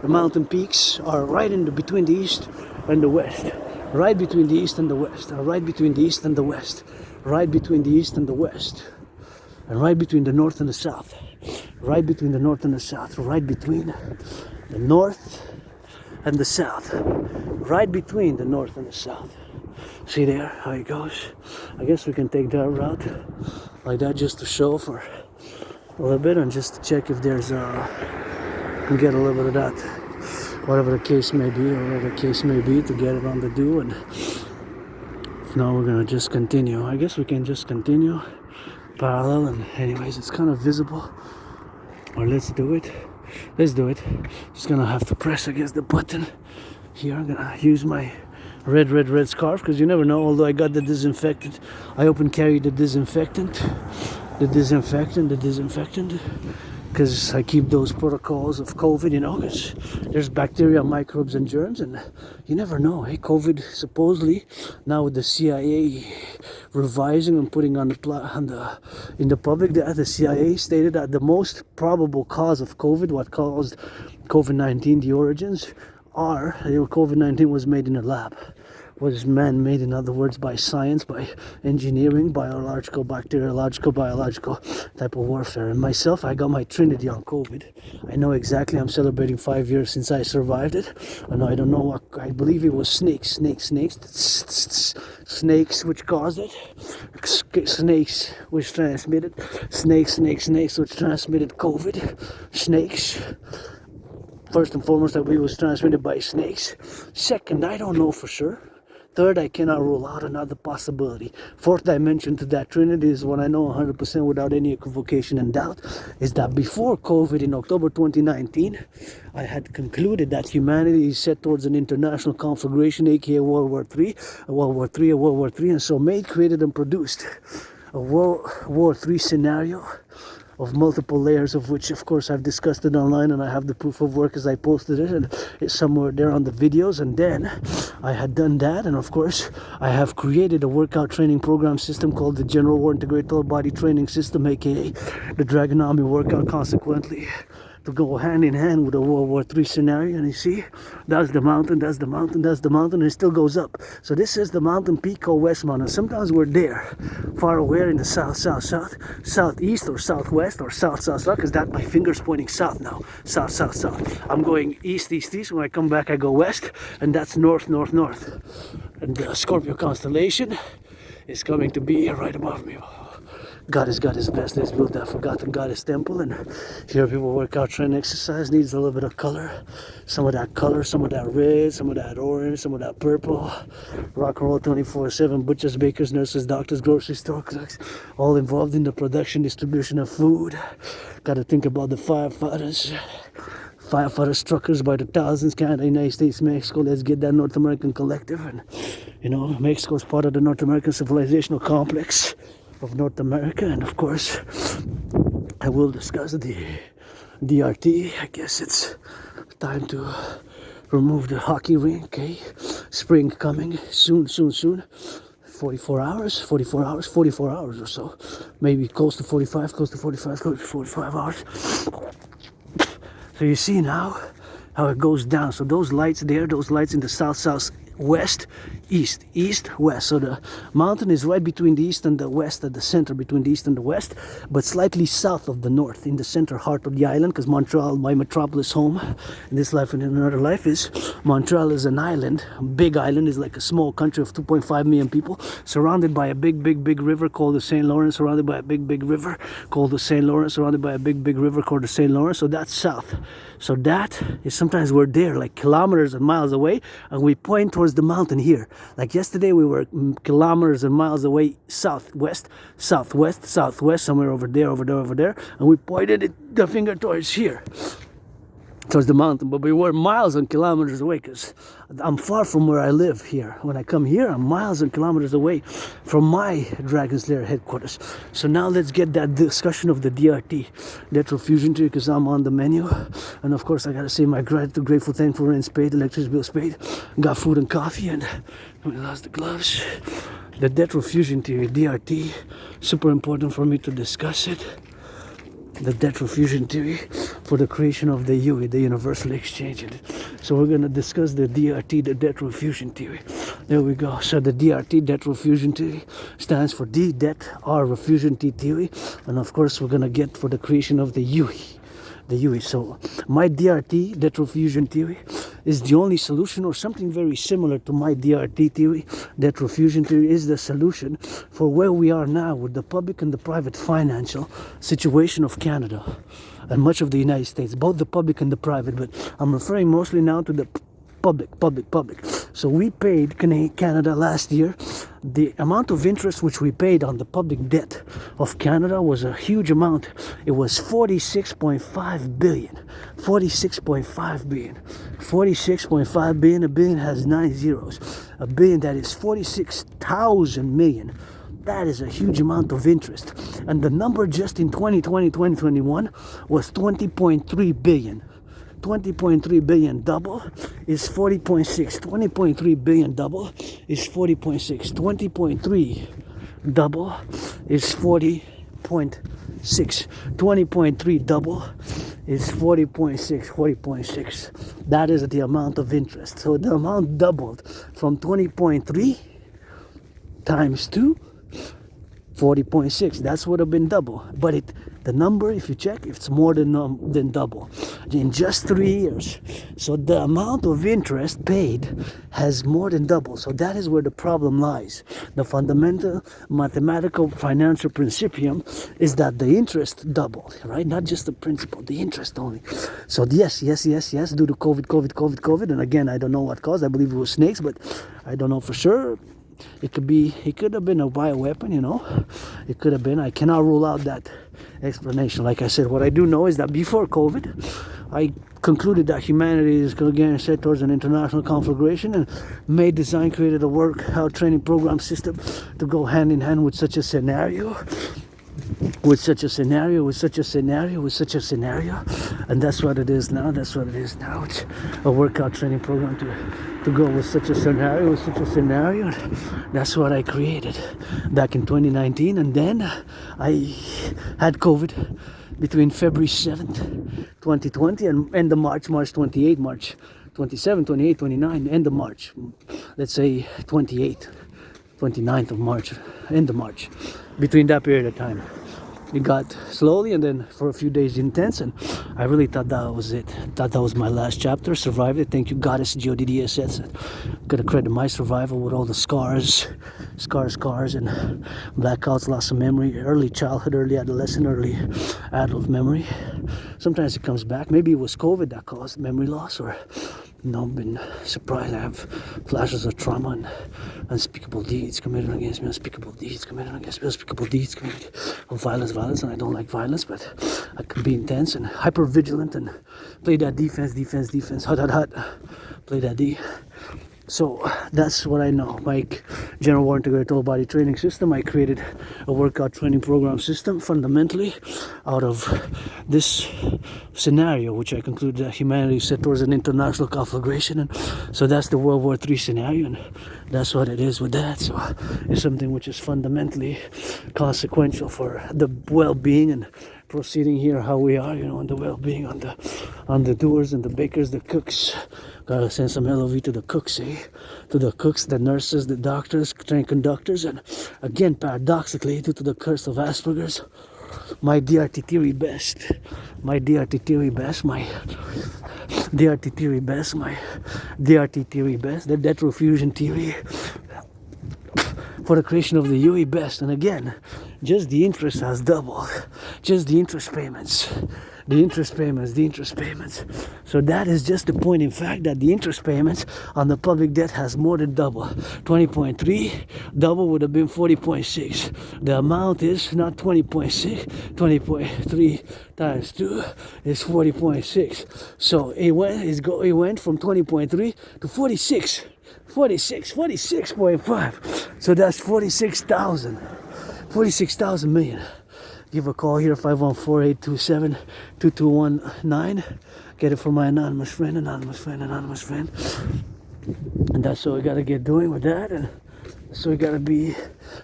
the mountain peaks are right in between the east and the west, right between the east and the west, right between the east and the west, right between the east and the west, and right between the north and the south, right between the north and the south, right between the north and the south, right between the north and the south. See there how it goes? I guess we can take that route like that just to show for a little bit, and just to check if there's can get a little bit of that, whatever the case may be, to get it on the do. And if not, we're gonna just continue. I guess we can just continue parallel, and anyways, it's kind of visible. Or let's do it. Just gonna have to press against the button here. I'm gonna use my red scarf, because you never know. Although I got the disinfectant, I open carry the disinfectant, because I keep those protocols of COVID, you know, because there's bacteria, microbes, and germs, and you never know. Hey, COVID supposedly now with the CIA revising and putting in the public that the CIA stated that the most probable cause of COVID, what caused COVID-19, the origins are COVID-19 was made in a lab. Was man-made, in other words, by science, by engineering, biological, bacteriological, biological type of warfare. And myself, I got my Trinity on COVID. I know exactly. I'm celebrating 5 years since I survived it. And I don't know what, I believe it was snakes, which caused it. Snakes, which transmitted. Snakes, which transmitted COVID. Snakes. First and foremost, that we was transmitted by snakes. Second, I don't know for sure. Third, I cannot rule out another possibility. Fourth dimension to that Trinity is what I know 100% without any equivocation and doubt, is that before COVID in October 2019, I had concluded that humanity is set towards an international conflagration, aka World War III, and so made, created, and produced a World War III scenario of multiple layers, of which of course I've discussed it online, and I have the proof of work as I posted it, and it's somewhere there on the videos. And then I had done that, and of course I have created a workout training program system called the General War Integrated Total Body Training System, aka the Dragon Army workout, consequently to go hand in hand with a World War III scenario. And you see, that's the mountain, and it still goes up. So this is the mountain peak called Westmount, and sometimes we're there, far away in the southeast, or southwest, or south, because that my finger's pointing south now, south. I'm going east. When I come back, I go west, and that's north. And the Scorpio constellation is coming to be right above me. God has got his best. Let's build that forgotten goddess temple, and here people work out, train, exercise. Needs a little bit of color, some of that red, some of that orange, some of that purple. Rock and roll 24/7. Butchers, bakers, nurses, doctors, grocery store clerks, all involved in the production, distribution of food. Got to think about the firefighters, truckers by the thousands, Canada, United States, Mexico. Let's get that North American collective, and you know, Mexico's part of the North American civilizational complex of North America. And of course I will discuss the DRT. I guess it's time to remove the hockey rink. Okay, spring coming soon. 44 hours or so, maybe close to 45 hours. So you see now, how it goes down. So those lights there, those lights in the south, southwest, east, west. So the mountain is right between the east and the west, at the center between the east and the west, but slightly south of the north, in the center heart of the island, because Montreal, my metropolis home in this life and in another life, is Montreal is an island. A big island, is like a small country of 2.5 million people, surrounded by a big river called the St. Lawrence, surrounded by a big river called the St. Lawrence, surrounded by a big river called the St. Lawrence. So that's south. So that is, sometimes we're there like kilometers and miles away, and we point towards the mountain here. Like yesterday we were kilometers and miles away, southwest, somewhere over there, and we pointed the finger towards here, towards the mountain. But we were miles and kilometers away, because I'm far from where I live here. When I come here, I'm miles and kilometers away from my Dragon's Lair headquarters. So now let's get that discussion of the DRT, refusion tree, because I'm on the menu. And of course I gotta say my gratitude, grateful, thankful, rent paid, electricity bills paid, got food and coffee, and I lost the gloves. The refusion theory, DRT, super important for me to discuss it. The refusion theory for the creation of the UE, the universal exchange. So we're going to discuss the DRT, the refusion theory. There we go. So the DRT, refusion theory, stands for D, debt, R, refusion T theory. And of course we're going to get for the creation of the UE. The UE. So my DRT, refusion theory, is the only solution, or something very similar to my DRT theory. Refusion theory is the solution for where we are now with the public and the private financial situation of Canada and much of the United States, both the public and the private, but I'm referring mostly now to the public. So we paid Canada last year, the amount of interest which we paid on the public debt of Canada was a huge amount. It was 46.5 billion. 46.5 billion. 46.5 billion. A billion has 9 zeros. A billion, that is 46,000 million. That is a huge amount of interest. And the number just in 2020, 2021 was 20.3 billion. 20.3 billion double is 40.6. 20.3 billion double is 40.6. 20.3 double is 40.6. 20.3 double is 40.6. 40.6. That is the amount of interest. So the amount doubled from 20.3 times 2, 40.6. That's would have been double. But the number, if you check, it's more than double in just 3 years. So the amount of interest paid has more than double. So that is where the problem lies. The fundamental mathematical financial principium is that the interest doubled, right? Not just the principal, the interest only. So yes, due to COVID. And again, I don't know what caused. I believe it was snakes, but I don't know for sure. It could have been a bioweapon, It could have been. I cannot rule out that explanation. Like I said, what I do know is that before COVID, I concluded that humanity is again set towards an international conflagration, and created a workout training program system to go hand in hand with such a scenario. With such a scenario, and that's what it is now. It's a workout training program to go with such a scenario. That's what I created back in 2019, and then I had COVID between February 7th, 2020 and end of March 28, March 27, 28, 29, end of March. Let's say 28th, 29th of March, end of March. Between that period of time, it got slowly, and then for a few days intense, and I really thought that was it. Thought that was my last chapter. Survived it. Thank you, Goddess GODDSS. Gotta credit my survival with all the scars and blackouts, loss of memory, early childhood, early adolescent, early adult memory. Sometimes it comes back. Maybe it was COVID that caused memory loss, or I've been surprised. I have flashes of trauma and unspeakable deeds committed against me, unspeakable deeds committed of violence, and I don't like violence, but I can be intense and hyper vigilant and play that defense, hot, play that D. So that's what I know. My General War Integrated Total Body Training System, I created a workout training program system fundamentally out of this scenario, which I concluded that humanity is set towards an international conflagration. And so that's the World War III scenario, and that's what it is with that. So it's something which is fundamentally consequential for the well-being and proceeding here how we are, on the well-being, on the doers and the bakers, the cooks. Gotta send some LOV to the cooks, to the cooks, the nurses, the doctors, train conductors, and again, paradoxically, due to the curse of Asperger's, my DRT theory best, my DRT theory best, my DRT theory best, my DRT theory best, the debt fusion theory for the creation of the UE best. And again, just the interest has doubled, just the interest payments. So that is just the point, in fact, that the interest payments on the public debt has more than double. 20.3, double would have been 40.6. The amount is not 20.6, 20.3 times 2 is 40.6. So it went from 20.3 to 46.5. So that's 46,000 million. Give a call here, 514-827-2219. Get it from my anonymous friend. And that's what we gotta get doing with that. And so we gotta be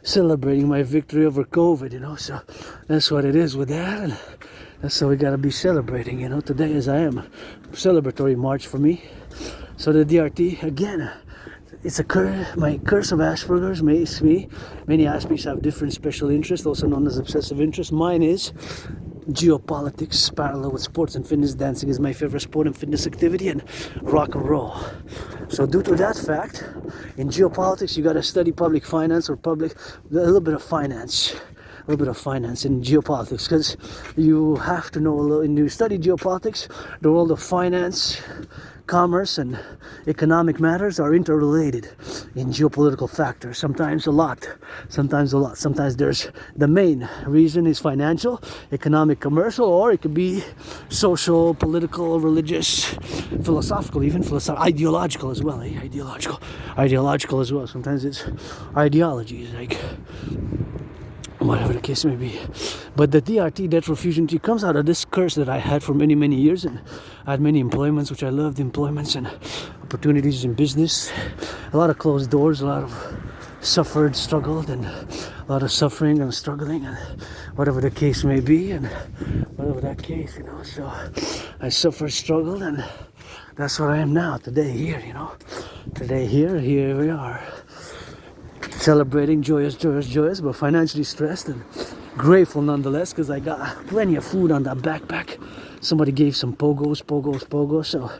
celebrating my victory over COVID, So that's what it is with that. And that's what we gotta be celebrating, Today, as I am, celebratory march for me. So the DRT, again, it's my curse of Asperger's makes me. Many aspects have different special interests, also known as obsessive interests. Mine is geopolitics, parallel with sports and fitness. Dancing is my favorite sport and fitness activity, and rock and roll. So due to that fact, in geopolitics, you got to study public finance or a little bit of finance in geopolitics, because you have to know when you study geopolitics, the world of finance, commerce, and economic matters are interrelated in geopolitical factors. Sometimes a lot. Sometimes there's the main reason is financial, economic, commercial, or it could be social, political, religious, philosophical, even ideological as well. Ideological as well. Sometimes it's ideologies, like whatever the case may be. But the DRT, debt fusion, comes out of this curse that I had for many, many years, and I had many employments, which I loved, employments and opportunities in business. A lot of closed doors, a lot of struggled, and a lot of suffering and struggling, and whatever the case may be, and whatever that case, So I suffered, struggled, and that's what I am now, today here, Today here we are. Celebrating, joyous, but financially stressed and grateful nonetheless, because I got plenty of food on that backpack. Somebody gave some pogos, so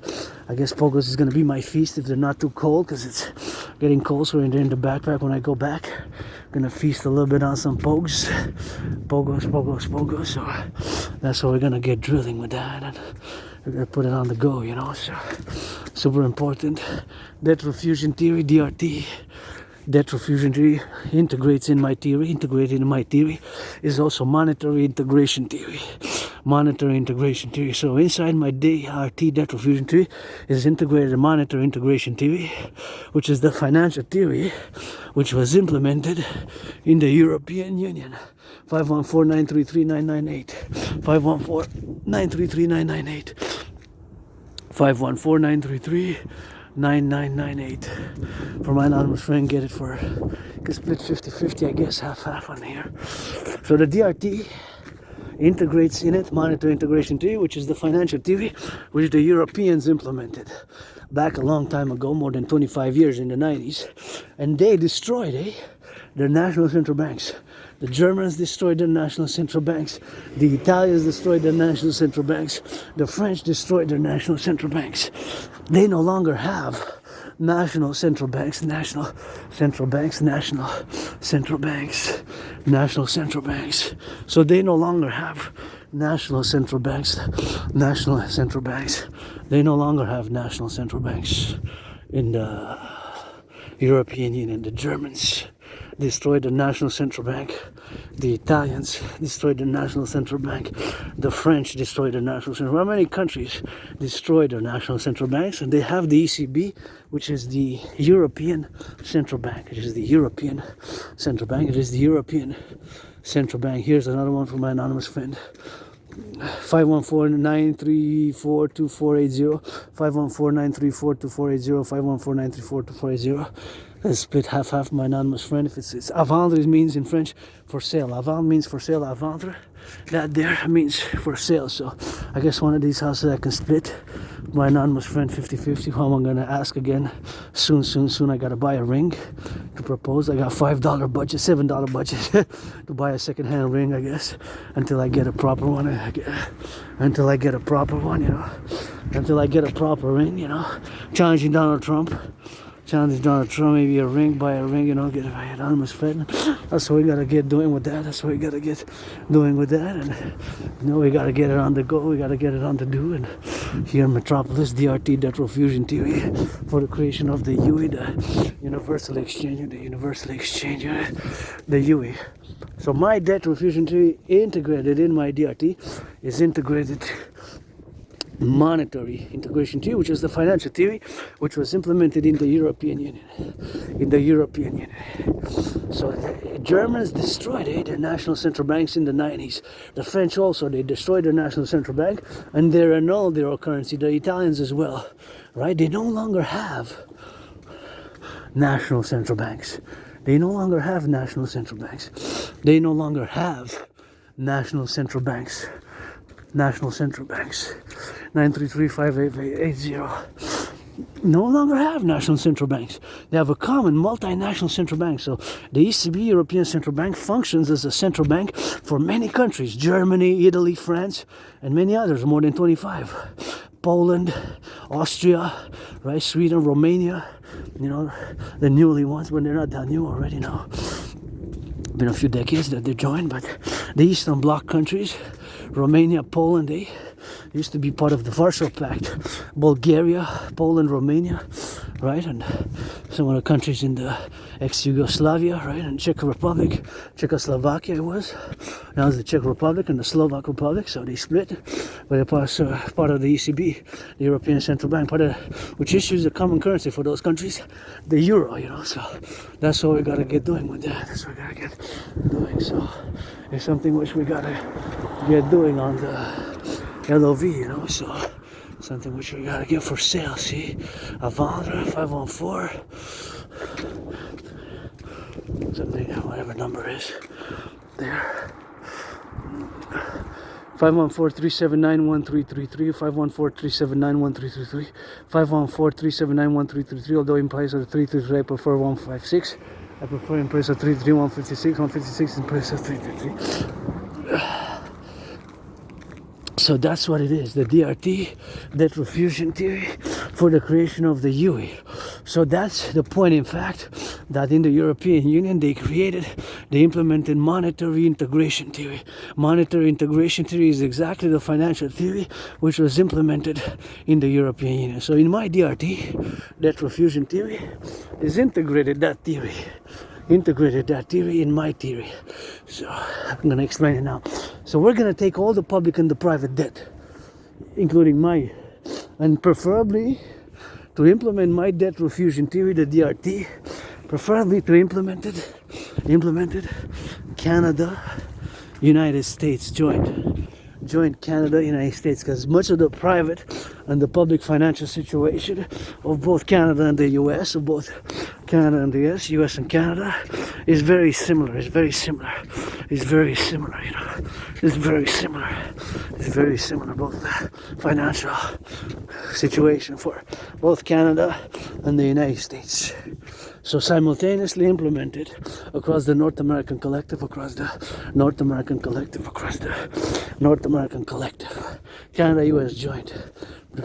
I guess pogos is going to be my feast if they're not too cold, because it's getting cold, so they're in the backpack when I go back. I'm going to feast a little bit on some pogos, so that's what we're going to get drilling with that, and we're going to put it on the go, so super important. Debt fusion theory, DRT. Debt fusion theory integrated in my theory is also monetary integration theory. So inside my DRT, debt fusion theory, is integrated monetary integration theory, which is the financial theory which was implemented in the European Union. 514-933-998. 514-933-998. 514-933-9998. For my anonymous friend, get it for, can split 50-50, I guess, half on here. So the DRT integrates in it monetary integration theory, which is the financial theory which the Europeans implemented back a long time ago, more than 25 years, in the 90s, and they destroyed their national central banks. The Germans destroyed their national central banks. The Italians destroyed their national central banks. The French destroyed their national central banks. They no longer have national central banks. So they no longer have national central banks. They no longer have national central banks in the European Union. The Germans destroyed the national central bank. The Italians destroyed the national central bank. The French destroyed the national central bank. Many countries destroyed their national central banks, and they have the ECB, which is the European Central Bank. It is the European Central Bank. Here's another one from my anonymous friend. 514-934-2480. 514-934-2480. 514-934-2480. Let's split half my anonymous friend. If it's à vendre, it means in French for sale. À vendre means for sale. À vendre that there means for sale. So I guess one of these houses I can split. My anonymous friend 50-50, who I'm gonna ask again soon. I gotta buy a ring to propose. I got $5 budget, $7 budget to buy a second-hand ring, I guess, until I get a proper one. Until I get a proper one, until I get a proper ring, challenging Donald Trump, maybe a ring, buy a ring, get an anonymous friend. That's what we gotta get doing with that. And we gotta get it on the go. We gotta get it on the do. And here in Metropolis, DRT, Debt Fusion Theory, for the creation of the UE, the Universal Exchange, the UE. So my debt fusion theory integrated in my DRT is integrated monetary integration theory, which is the financial theory, which was implemented in the European Union. So the Germans destroyed their national central banks in the 90s. The French also, they destroyed their national central bank, and they annulled their currency. The Italians as well, right? They no longer have national central banks. They no longer have national central banks. National central banks. 933-588-80. No longer have national central banks. They have a common multinational central bank. So the ECB, European Central Bank, functions as a central bank for many countries: Germany, Italy, France, and many others, more than 25. Poland, Austria, right? Sweden, Romania, the newly ones, when they're not that new already now. Been a few decades that they joined, but the Eastern Bloc countries, Romania, Poland, they used to be part of the Warsaw Pact. Bulgaria, Poland, Romania, right? And some of the countries in the ex-Yugoslavia, right? And Czech Republic, Czechoslovakia it was. Now it's the Czech Republic and the Slovak Republic, so they split. But they're part of the ECB, the European Central Bank, which issues a common currency for those countries, the euro, So that's what we gotta get doing with that. So it's something which we gotta get doing on the LoveEvent, So something which we gotta get for sale. See, a vendre 514. Something, whatever number is there. 514-379-1333, 514-379-1333, 514-379-1333, although in price of 333 I prefer 156. I prefer in price of 333 156, 156 in price of 333. So that's what it is, the DRT, debt fusion theory, for the creation of the UE. So that's the point, in fact, that in the European Union they implemented monetary integration theory. Monetary integration theory is exactly the financial theory which was implemented in the European Union. So in my DRT, debt fusion theory, is integrated that theory in my theory. So I'm going to explain it now. So we're going to take all the public and the private debt, including and preferably to implement my debt fusion theory, the DRT, preferably to implement it Canada, United States joint Canada, United States, because much of the private and the public financial situation of both Canada and the US, of both Canada and the US and Canada, is very similar. It's very similar. Both the financial situation for both Canada and the United States. So simultaneously implemented across the North American Collective, Canada, US joint.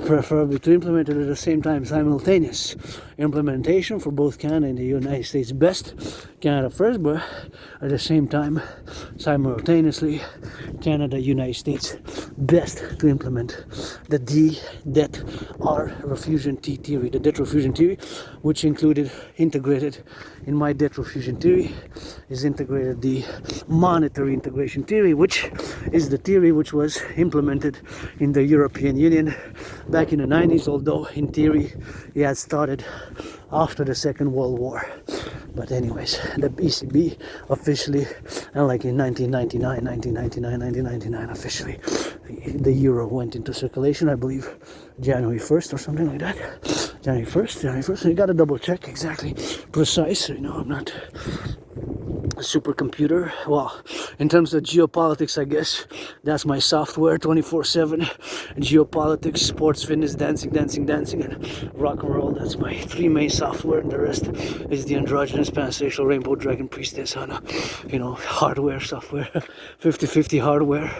Preferably to implement it at the same time, simultaneous implementation for both Canada and the United States. Best Canada first, but at the same time, simultaneously, Canada, United States best to implement the debt fusion theory, the debt fusion theory, which integrated in my debt fusion theory, is integrated the monetary integration theory, which is the theory which was implemented in the European Union back in the 90s, although in theory it had started after the Second World War. But anyways, the ECB officially, and like in 1999 officially, the euro went into circulation, I believe January 1st or something like that. January 1st, so you gotta double check exactly precise, I'm not supercomputer. Well, in terms of geopolitics, I guess that's my software 24/7. Geopolitics, sports, fitness, dancing, and rock and roll. That's my 3 main software, and the rest is the androgynous, pansexual, rainbow dragon, priestess, Hana. Hardware, software, 50-50 hardware.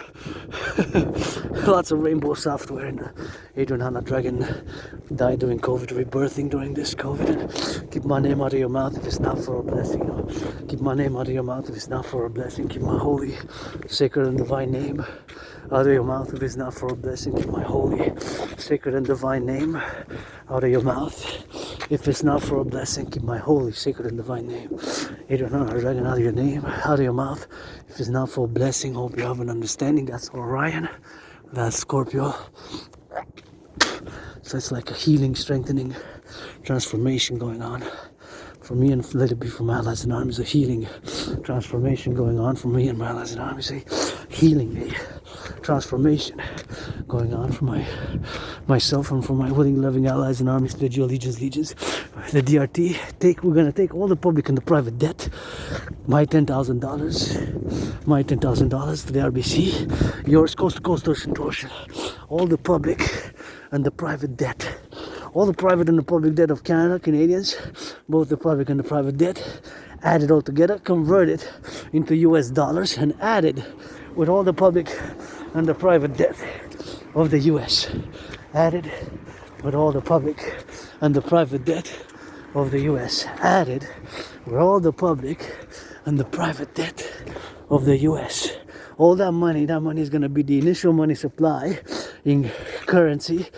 Lots of rainbow software. And Adrian Hana Dragon died during COVID, rebirthing during this COVID. And keep my name out of your mouth if it's not for a blessing. Keep my name out of your mouth if it's not for a blessing. Keep my holy, sacred, and divine name out of your mouth if it's not for a blessing. Keep my holy, sacred, and divine name out of your mouth if it's not for a blessing. Keep my holy, sacred, and divine name, Adrian Hana Dragon, out of your name, out of your mouth if it's not for a blessing. Hope you have an understanding. That's Orion. That's Scorpio. So it's like a healing, strengthening, transformation going on for me, and let it be for my allies and armies. A healing, transformation going on for me and my allies and armies. A healing, a transformation going on for myself and for my willing, loving allies and armies. The allegiance, the DRT. We're gonna take all the public and the private debt. My $10,000. My $10,000 to the RBC. Yours, coast to coast, ocean to ocean. All the public and the private debt. All the private and the public debt of Canada, Canadians, both the public and the private debt, added all together, converted into US dollars, and added with all the public and the private debt of the US. Added with all the public and the private debt of the US. Added with all the public and the private debt of the US. All that money is going to be the initial money supply in currency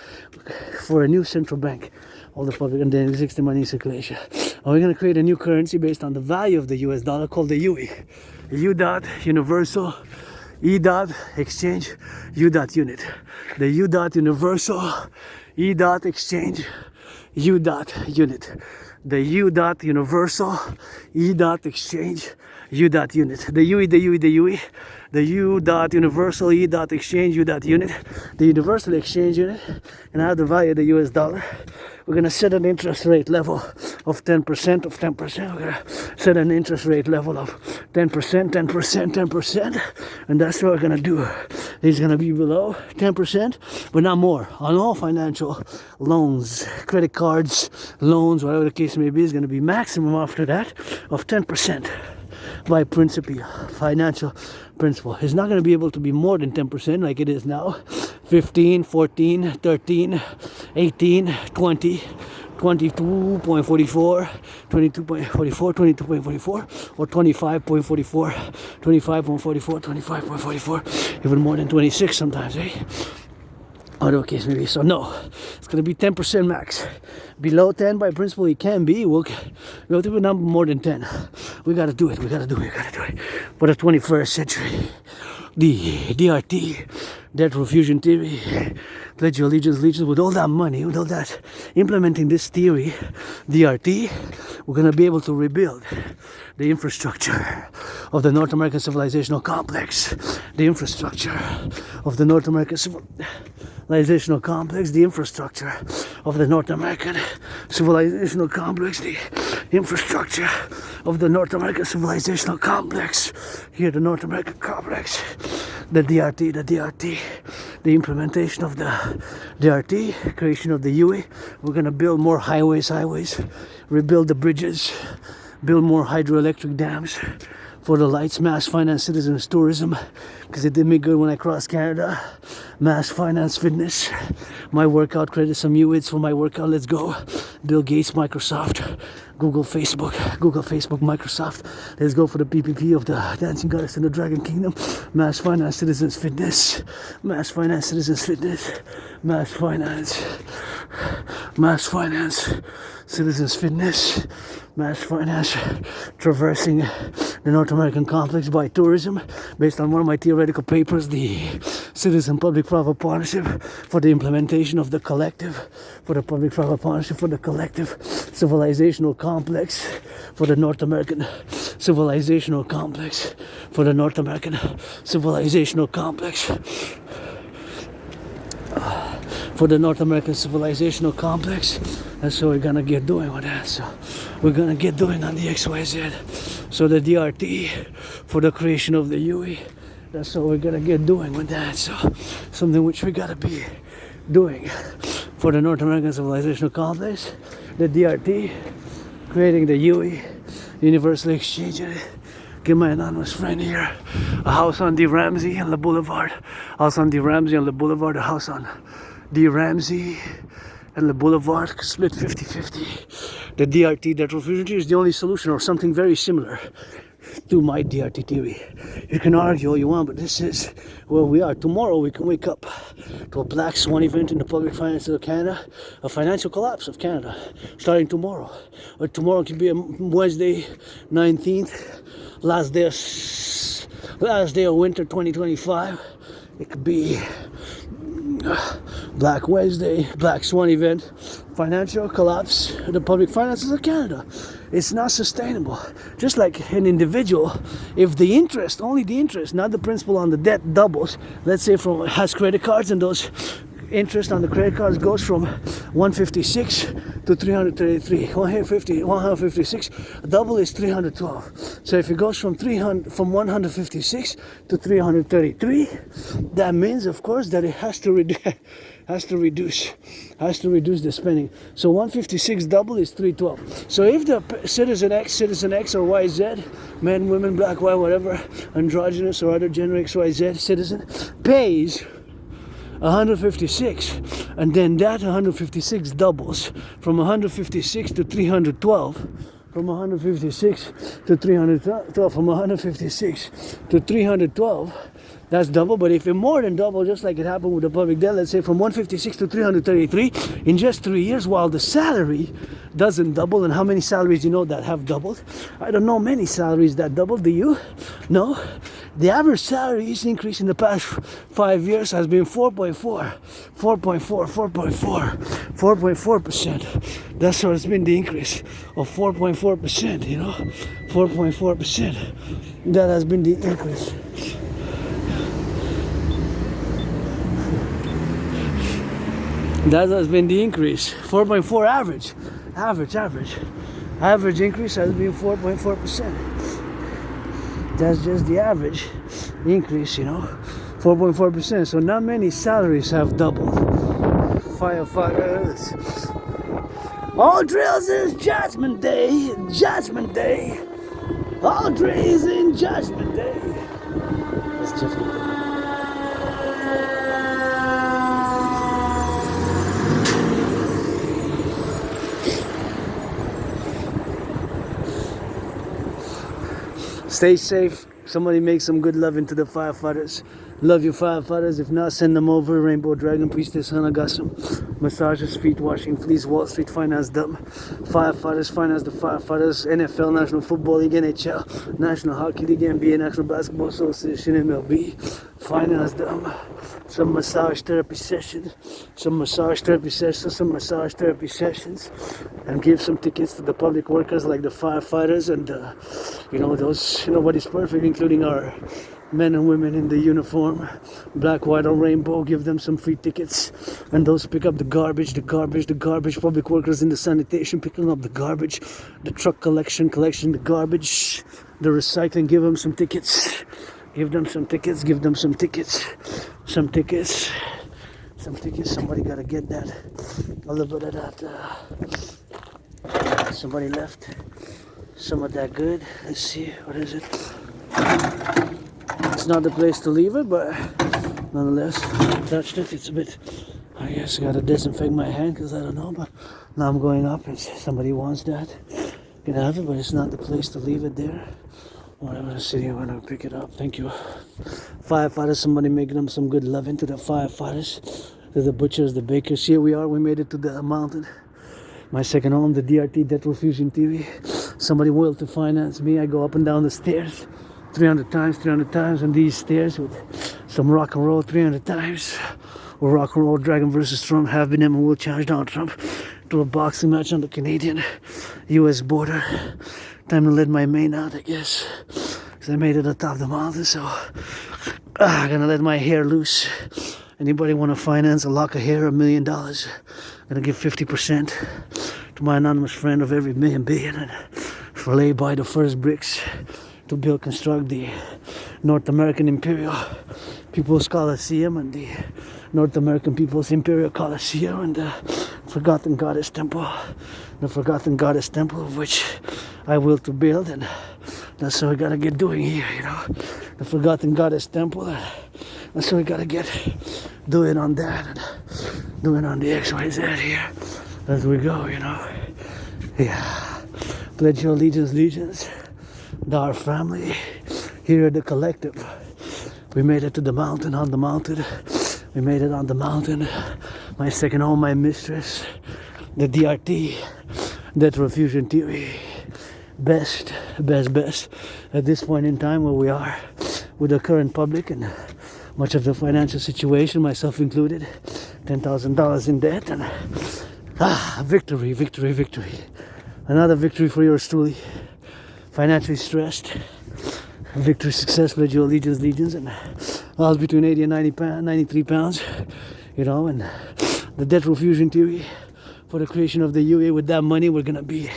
for a new central bank. All the public and the existing money in circulation. And we're going to create a new currency based on the value of the US dollar called the UE. U dot universal, E dot exchange, U dot unit. The U dot universal, E dot exchange, U dot unit. The U dot universal, E dot exchange, U dot unit. The UE, the UE, the UE. The U dot universal, E dot exchange, U dot unit. The universal exchange unit. And add the value of the US dollar. We're going to set an interest rate level of 10% of 10%. We're going to set an interest rate level of 10%, 10%, 10%. And that's what we're going to do. It's going to be below 10%, but not more. On all financial loans, credit cards, loans, whatever the case may be, is going to be maximum after that of 10%. By principle, financial principle. It's not going to be able to be more than 10% like it is now. 15, 14, 13, 18, 20, 22.44, 22.44, 22.44, or 25.44, 25.44, 25.44, even more than 26 sometimes, eh? Other case maybe. So no, it's going to be 10% max. Below 10 by principle it can be. We'll have to be number more than 10. We got to do it. We got to do it. For the 21st century. The DRT, debt refusion theory, pledge your allegiance, with all that money, with all that, implementing this theory, DRT, we're going to be able to rebuild the infrastructure of the North American civilizational complex, the infrastructure of the North American civilizational complex, the infrastructure of the North American civilizational complex, the infrastructure of the North American civilizational complex, here the North American complex, the DRT, the implementation of the DRT, creation of the UE. We're going to build more highways, rebuild the bridges, build more hydroelectric dams for the lights, mass finance citizens tourism, because it did me good when I crossed Canada. Mass finance fitness, my workout credits, some UIDs for my workout. Let's go. Bill Gates, Microsoft, Google, Facebook, Microsoft. Let's go for the PPP of the Dancing Goddess in the Dragon Kingdom. Mass finance citizens fitness, mass finance citizens fitness, mass finance citizens fitness, mass finance, traversing the North American complex by tourism, based on one of my theoretical papers, the Citizen Public-Private Partnership for the implementation of the collective, for the Public-Private Partnership for the collective civilizational complex, for the North American civilizational complex, for the North American civilizational complex, for the North American civilizational complex. That's what we're gonna get doing with that. So we're gonna get doing on the XYZ. So the DRT for the creation of the UE. That's what we're gonna get doing with that. So something which we gotta be doing for the North American civilizational complex. The DRT, creating the UE, universally exchanging it. Give my anonymous friend here a house on D. Ramsey on the Boulevard. House on D. Ramsey on the Boulevard. A house on D. Ramsey and the Boulevard, split 50-50. The DRT, Detrol fusion theory, is the only solution, or something very similar to my DRT theory. You can argue all you want, but this is where we are. Tomorrow we can wake up to a black swan event in the public finances of Canada, a financial collapse of Canada, starting tomorrow. Or tomorrow can be a Wednesday, 19th, last day of winter 2025. It could be Black Wednesday, Black Swan event, financial collapse of the public finances of Canada. It's not sustainable. Just like an individual, if the interest, only the interest, not the principal on the debt doubles, let's say has credit cards and those interest on the credit cards goes from 156 to 333. 156, double is 312. So if it goes from 156 to 333, that means, of course, that it has to reduce the spending. So 156 double is 312. So if the citizen X or YZ, men, women, black, white, whatever, androgynous or other gender XYZ citizen pays 156, and then that 156 doubles from 156 to 312, from 156 to 312, from 156 to 312. That's double, but if it's more than double, just like it happened with the public debt, let's say from 156 to 333 in just 3 years, while the salary doesn't double. And how many salaries you know that have doubled? I don't know many salaries that doubled. Do you? No. The average salaries increase in the past 5 years has been 4.4%. That's what it's been, the increase of 4.4%, 4.4%. That has been the increase. That has been the increase. 4.4 average. Average increase has been 4.4%. That's just the average increase, 4.4%. So not many salaries have doubled. Firefighters. All drills is Judgment Day. All drills in Judgment Day. It's Judgment Day. Stay safe. Somebody make some good love into the firefighters. Love you, firefighters. If not, send them over. Rainbow Dragon, Priestess, Hanagasum. Massages, feet washing, fleas, Wall Street, finance them. Firefighters, finance the firefighters. NFL, National Football League, NHL, National Hockey League, NBA, National Basketball Association, MLB. Finance them. Some massage therapy sessions. And give some tickets to the public workers like the firefighters and those, nobody's perfect, including our men and women in the uniform, black, white, or rainbow. Give them some free tickets. And those pick up the garbage, public workers in the sanitation picking up the garbage, the truck collection the garbage, the recycling. Give them some tickets. Somebody gotta get that. A little bit of that. Somebody left some of that good. Let's see, what is it? It's not the place to leave it, but nonetheless, I touched it. It's a bit, I guess I gotta disinfect my hand because I don't know, but now I'm going up and somebody wants that. You can have it, but it's not the place to leave it there. Whatever the city, I'm gonna pick it up. Thank you. Firefighters, somebody making them some good love into the firefighters, to the butchers, the bakers. Here we are, we made it to the mountain. My second home, the DRT, Detrol fusion theory. Somebody will to finance me. I go up and down the stairs 300 times, and these stairs with some rock and roll 300 times. Or rock and roll, Dragon versus Trump, have been and will challenge Donald Trump to a boxing match on the Canadian-US border. Time to let my mane out, I guess, because I made it atop the mountain, so I'm gonna let my hair loose. Anybody want to finance a lock of hair, $1 million? Gonna give 50% to my anonymous friend of every million billion, and for lay by the first bricks to construct the North American Imperial People's Coliseum and the North American People's Imperial Coliseum and the Forgotten Goddess Temple, of which I will to build, and that's what we gotta get doing here, the Forgotten Goddess Temple. That's what we gotta get doing on that and doing on the XYZ here as we go, Yeah. Pledge your allegiance, our family here at the Collective. We made it to the mountain, on the mountain. We made it on the mountain. My second home, my mistress, the DRT, debt refusion theory. Best at this point in time where we are with the current public and much of the financial situation, myself included, $10,000 in debt, and victory. Another victory for yours truly. Financially stressed. Victory, success, pledge your allegiance, and I was between 80 and 93 pounds, and the debt refusion theory for the creation of the UA. With that money, we're gonna be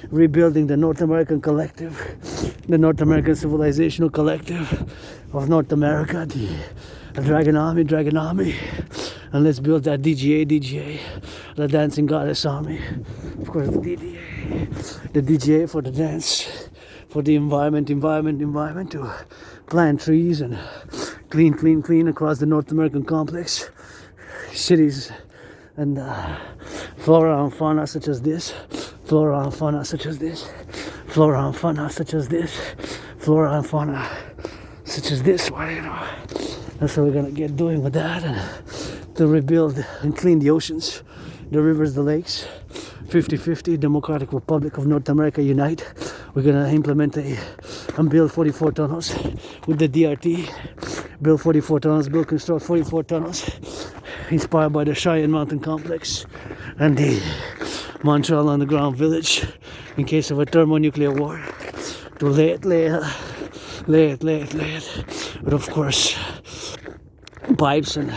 rebuilding the North American Collective, the North American Civilizational Collective of North America, the Dragon Army, and let's build that DGA, the Dancing Goddess Army. Of course, the DGA for the dance, for the environment to plant trees and clean across the North American complex, cities and flora and fauna such as this, flora and fauna such as this, Why, that's what we're gonna get doing with that, and to rebuild and clean the oceans, the rivers, the lakes. 50-50, Democratic Republic of North America unite. We're gonna implement and build 44 tunnels with the DRT. Construct 44 tunnels inspired by the Cheyenne Mountain Complex and the Montreal Underground Village in case of a thermonuclear war. To lay it. But of course, pipes, and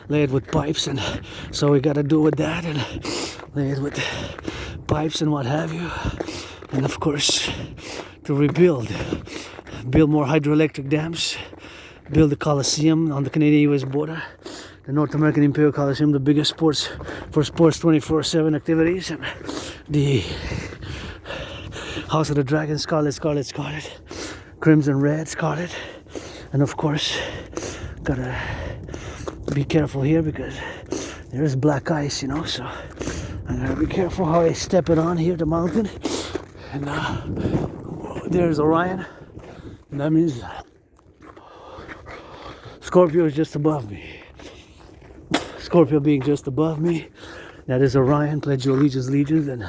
lay it with pipes, and so we gotta do with that, and lay it with pipes and what have you. And of course, to build more hydroelectric dams, build the Coliseum on the Canadian-US border, the North American Imperial Coliseum, the biggest sports 24/7 activities, and the House of the Dragon, Scarlet, Crimson Red, Scarlet, and of course, gotta be careful here because there is black ice, so I gotta be careful how I step it on here, the mountain. And there's Orion, and that means Scorpio is just above me. Scorpio being just above me, that is Orion. Pledge your allegiance, and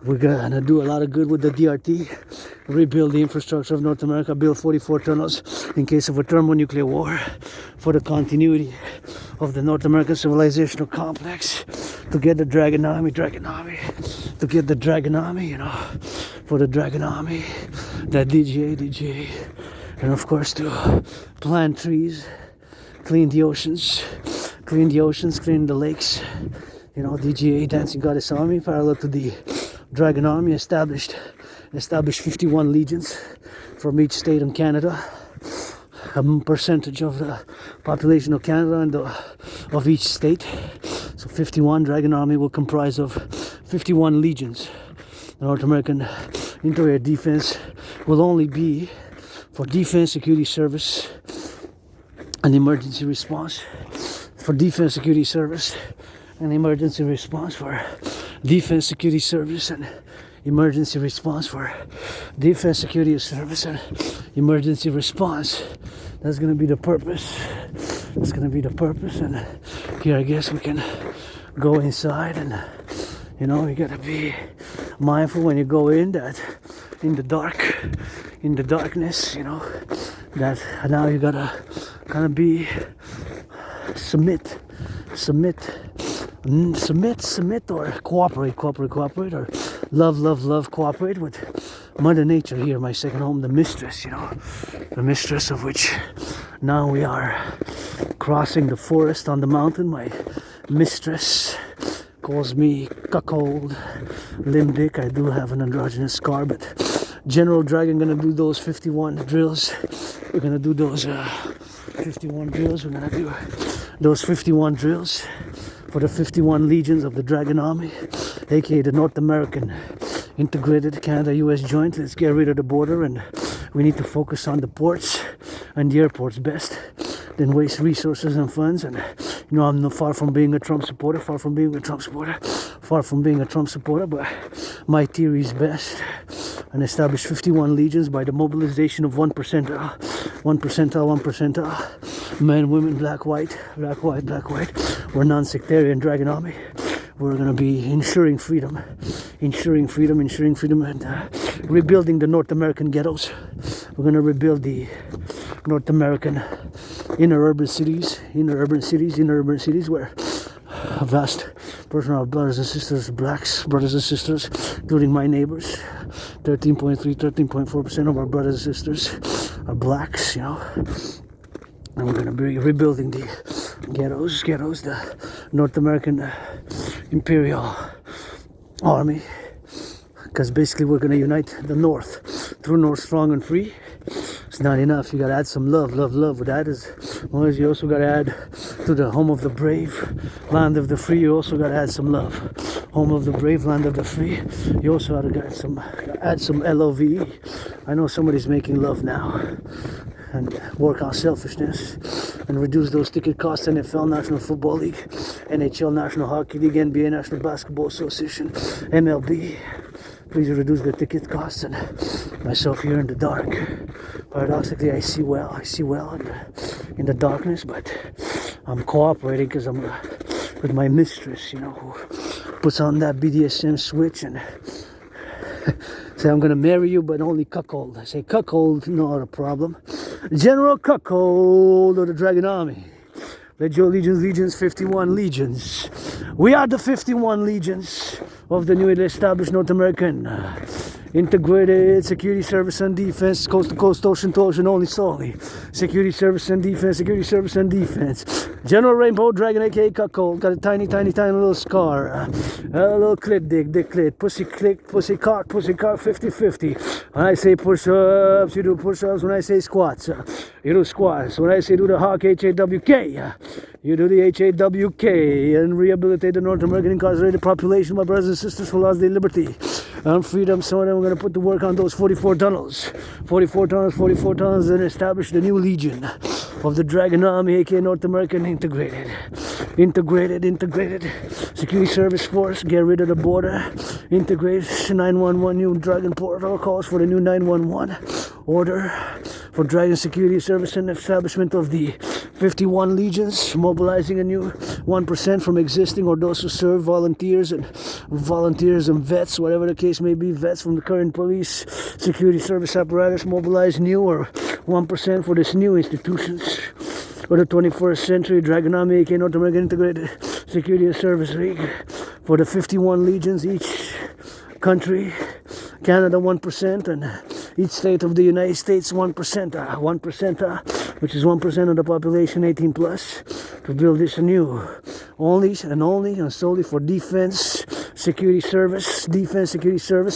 we're gonna do a lot of good with the DRT. Rebuild the infrastructure of North America, build 44 tunnels in case of a thermonuclear war for the continuity of the North American Civilizational Complex, to get the Dragon Army, to get the Dragon Army, for the Dragon Army, that DGA, and of course to plant trees, clean the oceans, clean the lakes, DGA, Dancing Goddess Army, parallel to the Dragon Army, established 51 legions from each state in Canada, a percentage of the population of Canada and of each state. So 51 Dragon Army will comprise of 51 legions. The North American Interior Defense will only be for defense, security service, and emergency response. For defense, security service, and emergency response. For defense, security service, and emergency response. For defense, security service, and emergency response. That's going to be the purpose. And here I guess we can go inside, and you got to be mindful when you go in that in the darkness, that now you got to kind of be submit or cooperate or love, cooperate with Mother Nature here, my second home, the mistress, the mistress of which now we are crossing the forest on the mountain. My mistress calls me cuckold, limbic. I do have an androgynous scar, but General Dragon gonna do those 51 drills. We're gonna do those 51 drills. We're gonna do those 51 drills for the 51 legions of the Dragon Army, aka the North American integrated Canada-US joint. Let's get rid of the border, and we need to focus on the ports and the airports best than waste resources and funds. And you know, I'm not far from being a Trump supporter, but my theory is best and establish 51 legions by the mobilization of 1%, men, women, black, white. We're non-sectarian Dragon Army. We're going to be ensuring freedom, and rebuilding the North American ghettos. We're going to rebuild the North American inner urban cities where a vast portion of our brothers and sisters, blacks, brothers and sisters, including my neighbors, 13.4% of our brothers and sisters are blacks, you know. And we're going to be rebuilding the ghettos, the North American Imperial Army, because basically we're going to unite the North through North Strong and Free. It's not enough. You got to add some love with that. As well as you also got to add to the home of the brave, land of the free. You also got to add some love. Home of the brave, land of the free. You also got to add some LOVE. I know somebody's making love now, and work on selfishness and reduce those ticket costs. NFL, National Football League, NHL, National Hockey League, NBA, National Basketball Association, MLB. Please reduce the ticket costs. And myself here in the dark, paradoxically, I see well in the darkness, but I'm cooperating because I'm with my mistress, you know, who puts on that BDSM switch and say, I'm gonna marry you, but only cuckold. I say, cuckold, not a problem. General Cuckold of the Dragon Army. Let your legions, 51 legions. We are the 51 legions of the newly established North American integrated security service and defense, coast to coast, ocean to ocean, only solely. Security service and defense. General Rainbow Dragon, aka Cuckold, got a tiny little scar. A little clit dick clit, pussy click, pussy cock, 50-50. When I say push-ups, you do push-ups. When I say squats, you do squats. When I say do the hawk, HAWK, you do the HAWK, and rehabilitate the North American incarcerated population, my brothers and sisters, who lost their liberty and freedom. Some of them are going to put to work on those 44 tunnels, and establish the new legion of the Dragon Army, aka North American integrated security service force. Get rid of the border, integrate 911 new Dragon protocols for the new 911 order for Dragon security service and establishment of the 51 legions, mobilizing a new 1% from existing or those who serve, volunteers and vets, whatever the case may be, vets from the current police security service apparatus, mobilize new or 1% for this new institutions for the 21st century Dragon Army, aka North American Integrated Security Service League, for the 51 legions, each country, Canada 1%, and each state of the United States 1%, which is 1% of the population 18 plus, to build this anew, only and solely for defense security service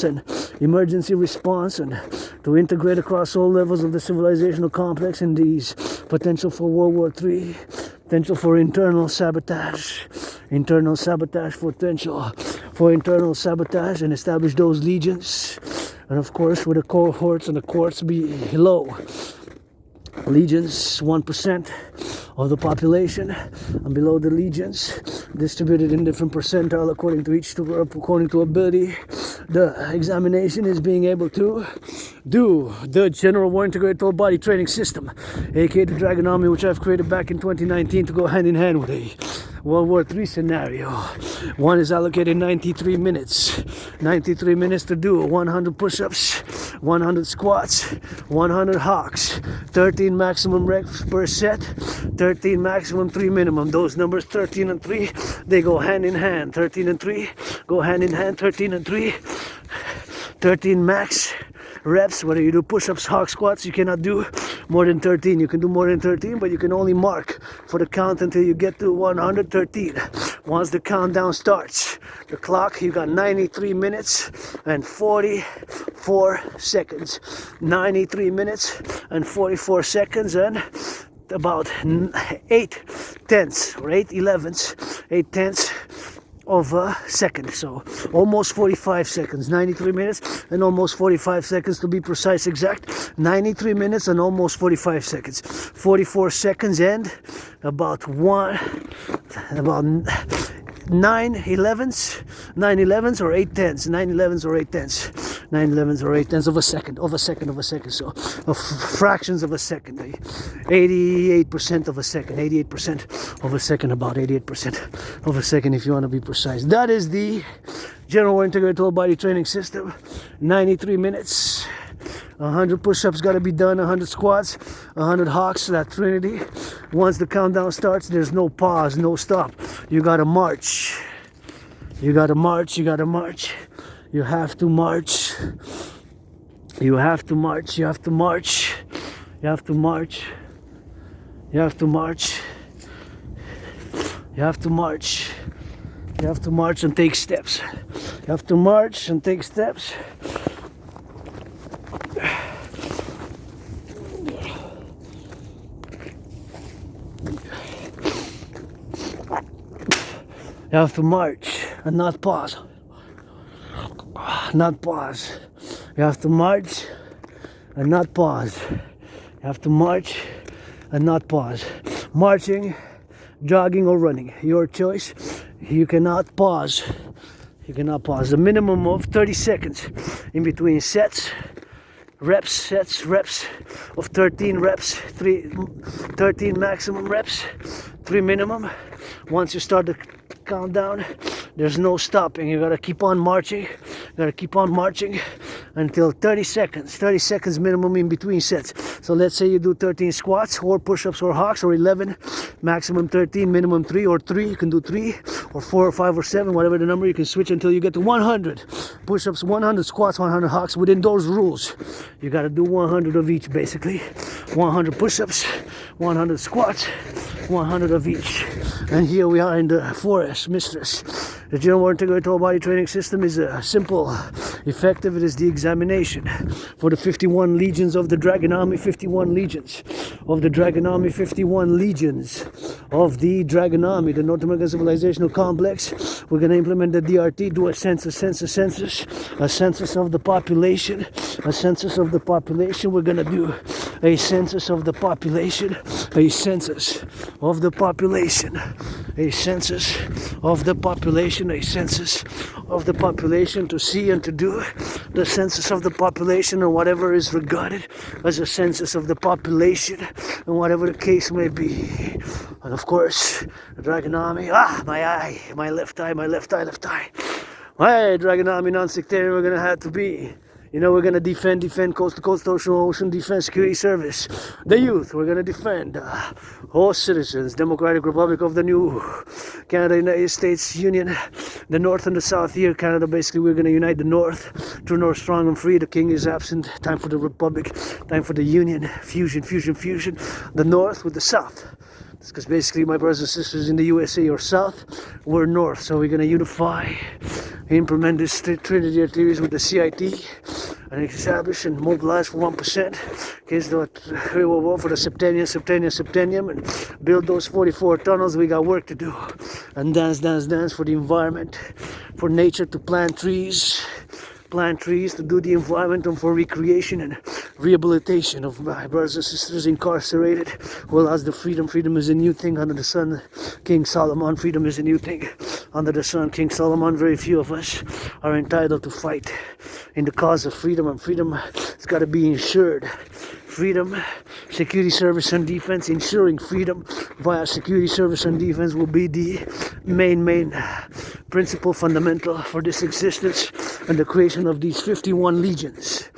and emergency response, and to integrate across all levels of the civilizational complex in these potential for World War III, potential for internal sabotage, and establish those legions. And of course, with the cohorts and the courts below, legions 1% of the population, and below the legions distributed in different percentile according to ability. The examination is being able to do the General War Integrated Total Body Training System, aka the Dragon Army, which I've created back in 2019 to go hand in hand with a World War III scenario. One is allocated 93 minutes to do 100 push-ups, 100 squats, 100 hawks, 13 maximum reps per set, 13 maximum, 3 minimum. Those numbers 13 and 3, they go hand in hand. 13 and 3 go hand in hand. 13 and 3, 13 max reps, whether you do push-ups, hawk squats. You cannot do more than 13. You can do more than 13, but you can only mark for the count until you get to 113. Once the countdown starts, the clock, you got 93 minutes and 44 seconds. 93 minutes and 44 seconds and about 8 tenths or 8 elevenths, 8 tenths of a second. So almost 45 seconds. 93 minutes and almost 45 seconds to be precise, exact. 93 minutes and almost 45 seconds. 44 seconds and about 9 elevenths or 8 tenths. 9 elevenths or 8 tenths. 9 elevenths or 8 tenths of a second. So fractions of a second. 88% of a second. 88% of a second. About 88% of a second if you want to be precise. That is the general integrated whole body training system. 93 minutes. 100 push-ups got to be done, 100 squats, 100 hawks, that trinity. Once the countdown starts, there's no pause, no stop. You got to march. You got to march, you got to march. You have to march. You have to march, you have to march. You have to march. You have to march. You have to march. You have to march and take steps. You have to march and take steps. You have to march and not pause. Not pause. You have to march and not pause. You have to march and not pause. Marching, jogging or running, your choice. You cannot pause. You cannot pause. A minimum of 30 seconds in between sets. Reps of 13 reps, 13 maximum reps, 3 minimum. Once you start the countdown, there's no stopping. You gotta keep on marching. You gotta keep on marching until 30 seconds minimum in between sets. So let's say you do 13 squats or push-ups or hawks or 11, maximum 13, minimum 3 or 3. You can do 3 or 4 or 5 or 7, whatever the number. You can switch until you get to 100 push-ups, 100 squats, 100 hawks. Within those rules, you got to do 100 of each, basically. 100 push-ups, 100 squats, 100 of each. And here we are in the forest, mistress. The general integrated whole body training system is simple, effective. It is the examination for the 51 legions of the Dragon Army, 51 legions of the Dragon Army, 51 legions of the Dragon Army, the North American Civilizational Complex. We're going to implement the DRT, do a census of the population, a census of the population. We're going to do a census of the population, a census of the population, a census of the population, a census of the population, to see and to do the census of the population, or whatever is regarded as a census of the population, and whatever the case may be. And of course, the Dragon Army, my eye, my left eye. My Dragon Army non-sectarian, we're gonna have to be. You know, we're going to defend coast to coast, ocean defense, security service. The youth, we're going to defend all citizens, Democratic Republic of the New Canada, United States Union, the North and the South here. Canada, basically, we're going to unite the North. True North, strong and free. The King is absent. Time for the Republic. Time for the Union. Fusion. The North with the South. Because basically my brothers and sisters in the USA are South, we're North. So we're going to unify, implement this Trinity theories with the CIT, and establish and mobilize for 1%. Case the for the septennium, and build those 44 tunnels. We got work to do. And dance for the environment, for nature, to plant trees, to do the environment, and for recreation and rehabilitation of my brothers and sisters incarcerated, who lost the freedom. Freedom is a new thing under the sun. King Solomon, freedom is a new thing under the sun. King Solomon, very few of us are entitled to fight in the cause of freedom, and freedom has got to be ensured. Freedom, security service and defense, ensuring freedom via security service and defense will be the main principle, fundamental for this existence and the creation of these 51 legions.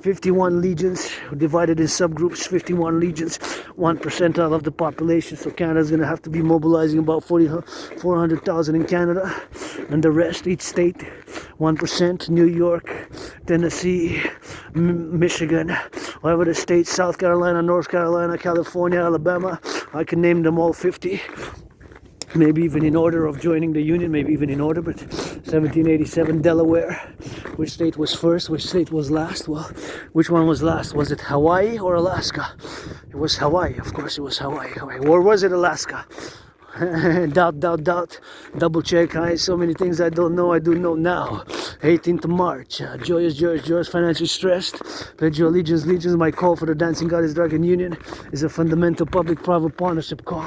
51 legions divided in subgroups, 51 legions, 1% of the population. So Canada's going to have to be mobilizing about 400,000 in Canada, and the rest, each state, 1%, New York, Tennessee, Michigan, whatever the states, South Carolina, North Carolina, California, Alabama. I can name them all 50. Maybe even in order of joining the union, maybe even in order, but 1787 Delaware. Which state was first, which state was last? Well, which one was last? Was it Hawaii or Alaska? It was Hawaii, of course it was Hawaii. Or was it Alaska? doubt. Double check. So many things I don't know, I do know now. 18th March. Joyous, financially stressed. Pledge your allegiance. My call for the Dancing Goddess Dragon Union is a fundamental public-private partnership call.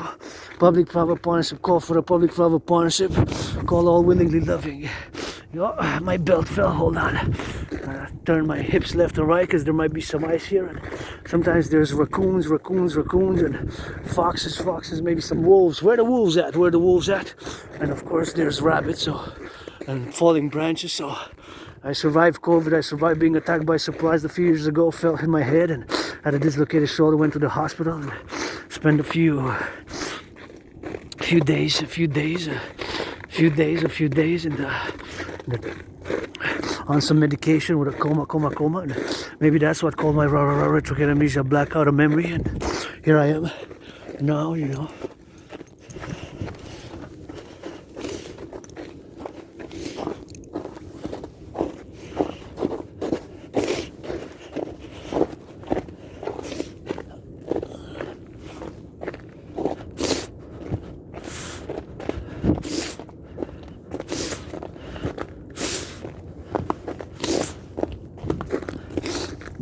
Public-private partnership call for a public-private partnership. Call all willingly loving. My belt fell, hold on. Turn my hips left and right because there might be some ice here. And sometimes there's raccoons, and foxes, maybe some wolves. Where the wolves at? And of course there's rabbits, and falling branches. So I survived COVID, I survived being attacked by surprise a few years ago, fell hit my head and had a dislocated shoulder, went to the hospital and spent a few days on some medication with a coma, and maybe that's what called my retrograde amnesia, blackout of memory, and here I am now,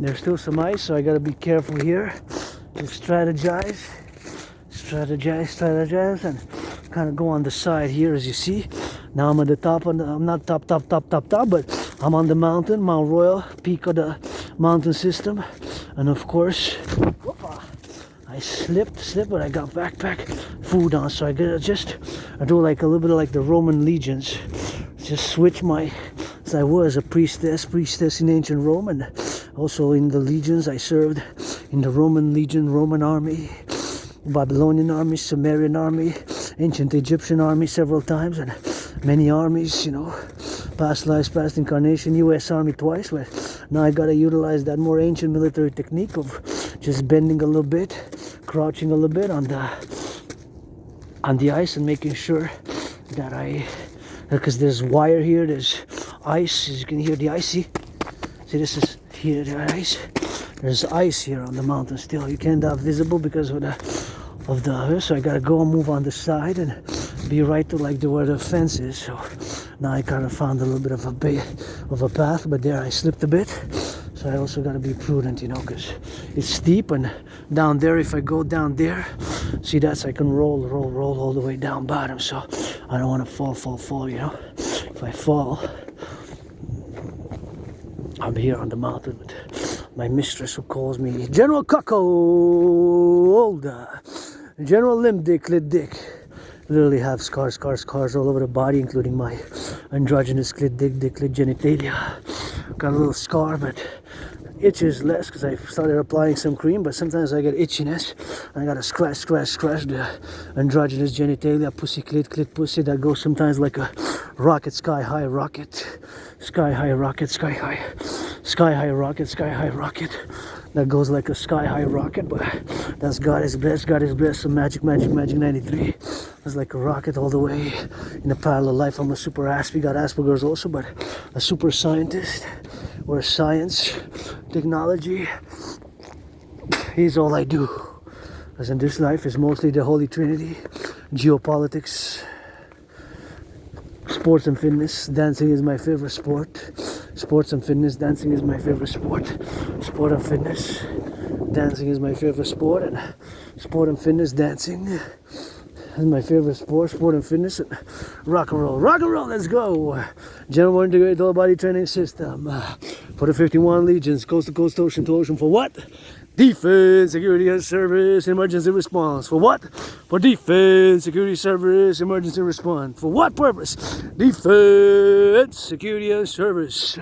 There's still some ice, so I gotta be careful here. Just strategize, and kind of go on the side here, as you see. Now I'm at the top, I'm not top, but I'm on the mountain, Mount Royal, peak of the mountain system. And of course, I slipped, but I got backpack, food on, so I do like a little bit of like the Roman legions. Just switch as I was a priestess in ancient Rome, and also in the legions I served in the Roman legion, Roman army, Babylonian army, Sumerian army, ancient Egyptian army several times, and many armies, past lives, past incarnation, US army twice, but now I gotta utilize that more ancient military technique of just bending a little bit, crouching a little bit on the ice and making sure that because there's wire here, there's ice, as you can hear the ice, see this is here, the ice, there's ice here on the mountain still, you can't have visible because of the so I gotta go and move on the side and be right to like where the fence is. So now I kind of found a little bit of a path, but there I slipped a bit, so I also gotta be prudent, because it's steep, and down there, if I go down there, see that's I can roll all the way down bottom, so I don't want to fall, if I fall I'm here on the mountain with my mistress, who calls me General Cuckold, General Limp Dick, Lit Dick. Literally have scars all over the body, including my androgynous clit genitalia. Got a little scar, but itches less because I started applying some cream, but sometimes I get itchiness. I gotta scratch the androgynous genitalia, pussy, clit pussy, that goes sometimes like a rocket, sky high rocket. That goes like a sky high rocket, but that's God is blessed, some magic 93. It's like a rocket all the way in a parallel life. I'm a super Aspi, got Asperger's also, but a super scientist, where science, technology is all I do. Because in this life is mostly the Holy Trinity, geopolitics, sports and fitness. Dancing is my favorite sport. Sports and fitness, dancing is my favorite sport. Sport and fitness, dancing is my favorite sport, and sport and fitness, dancing is my favorite sport. Sport and fitness, and rock and roll, let's go. General Integrated Whole Body Training System for the 51 legions, coast to coast, ocean to ocean. For what? Defense, security and service, emergency response. For what? For defense, security, service, emergency response. For what purpose? Defense, security and service,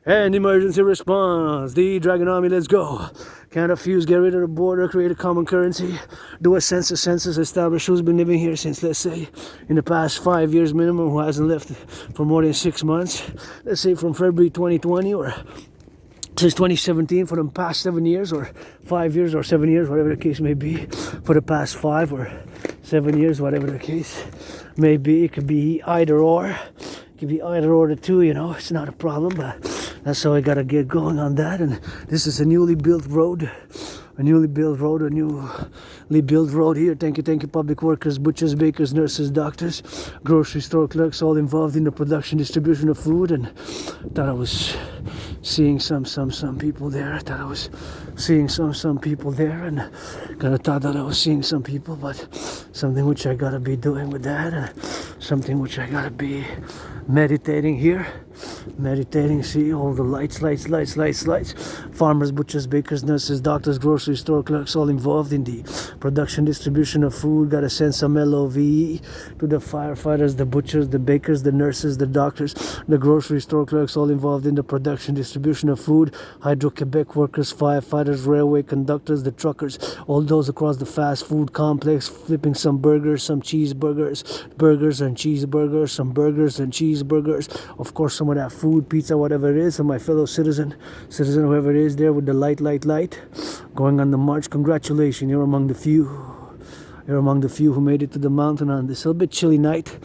and emergency response. The Dragon Army, let's go. Canada fuse, get rid of the border, create a common currency, do a census, establish who's been living here since, let's say, in the past 5 years minimum, who hasn't left for more than 6 months. Let's say from February 2020 or since 2017 for the past 7 years or 5 years or 7 years, whatever the case may be, for the past 5 or 7 years, whatever the case may be. It could be either or. It could be either or the two, it's not a problem, but that's how I gotta get going on that. And this is a newly built road. A newly built road here. Thank you, public workers, butchers, bakers, nurses, doctors, grocery store clerks, all involved in the production, distribution of food. And thought I was seeing some people there. I thought I was seeing some people there, and kind of thought that I was seeing some people, but something which I gotta be doing with that, and something which I gotta be meditating here. Meditating, see all the lights. Farmers, butchers, bakers, nurses, doctors, grocery store clerks, all involved in the production, distribution of food. Gotta send some LOVE to the firefighters, the butchers, the bakers, the nurses, the doctors, the grocery store clerks, all involved in the production, distribution of food. Hydro-Quebec workers, firefighters, railway conductors, the truckers, all those across the fast food complex, flipping some burgers, some cheeseburgers, burgers and cheeseburgers, some burgers and cheeseburgers. Of course, some of that food, pizza, whatever it is, and my fellow citizen, whoever it is there with the light, going on the march. Congratulations, you're among the few. You're among the few who made it to the mountain on this a little bit chilly night.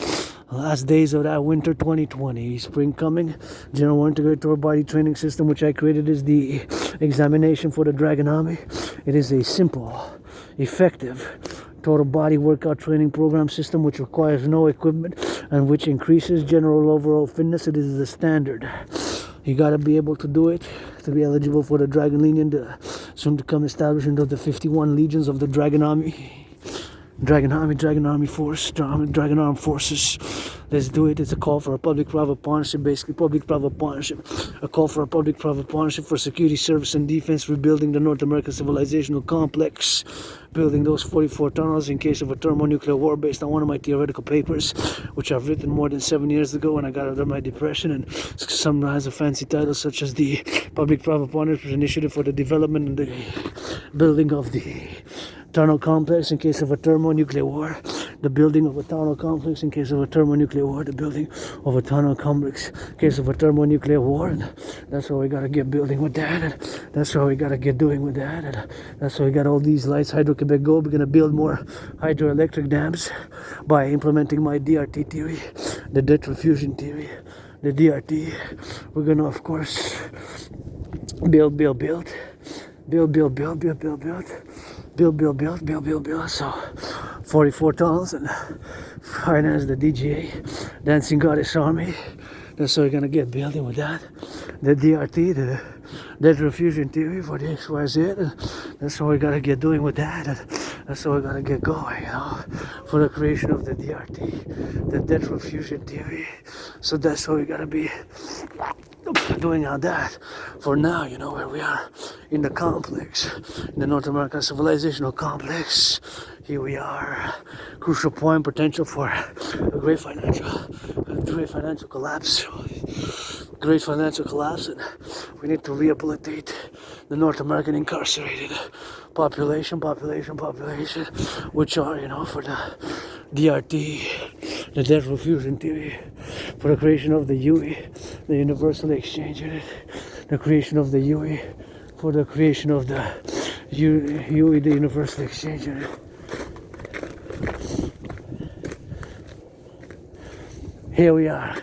Last days of that winter 2020. Spring coming. General Integrated Body Training System, which I created, is the examination for the Dragon Army. It is a simple, effective, total body workout training program system which requires no equipment and which increases general overall fitness. It is the standard. You got to be able to do it to be eligible for the Dragon Legion, the soon to come establishment of the 51 legions of the Dragon Army. Dragon Army Force, Dragon Armed Forces. Let's do it. It's a call for a public-private partnership, basically public-private partnership. A call for a public-private partnership for security, service, and defense, rebuilding the North American civilizational complex, building those 44 tunnels in case of a thermonuclear war based on one of my theoretical papers, which I've written more than 7 years ago when I got out of my depression, and some has a fancy title such as the Public-Private Partnership Initiative for the Development and the Building of the Tunnel Complex in case of a thermonuclear war, the building of a tunnel complex in case of a thermonuclear war, the building of a tunnel complex in case of a thermonuclear war, and that's how we gotta get building with that, and that's how we gotta get doing with that, and that's how we got all these lights. Hydro-Quebec Go, we're gonna build more hydroelectric dams by implementing my DRT theory, the debt fusion theory, the DRT. We're gonna, of course, build. So 44 tunnels and finance the DGA, Dancing Goddess Army. That's how we're gonna get building with that. The DRT, the Dead Fusion Theory for the XYZ. And that's how we gotta get doing with that. And that's how we gotta get going, for the creation of the DRT, the Dead Fusion Theory. So that's how we gotta be doing on that for now, where we are in the complex, in the North American civilizational complex. Here we are, crucial point, potential for a great financial collapse. And we need to rehabilitate the North American incarcerated population, which are, for the DRT, the Debt Fusion Theory, for the creation of the UE, the Universal Exchange Unit, the creation of the UE, for the creation of the UE, the Universal Exchange Unit. Here we are.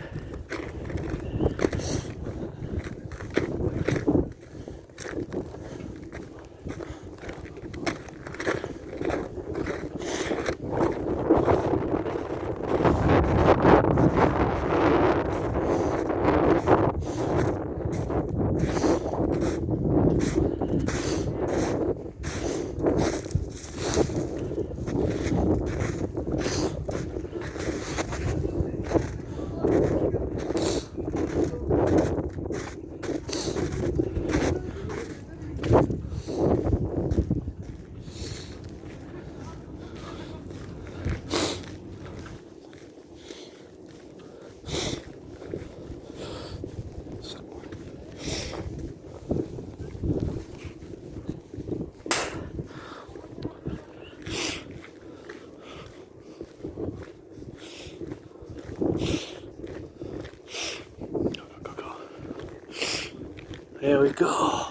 There we go.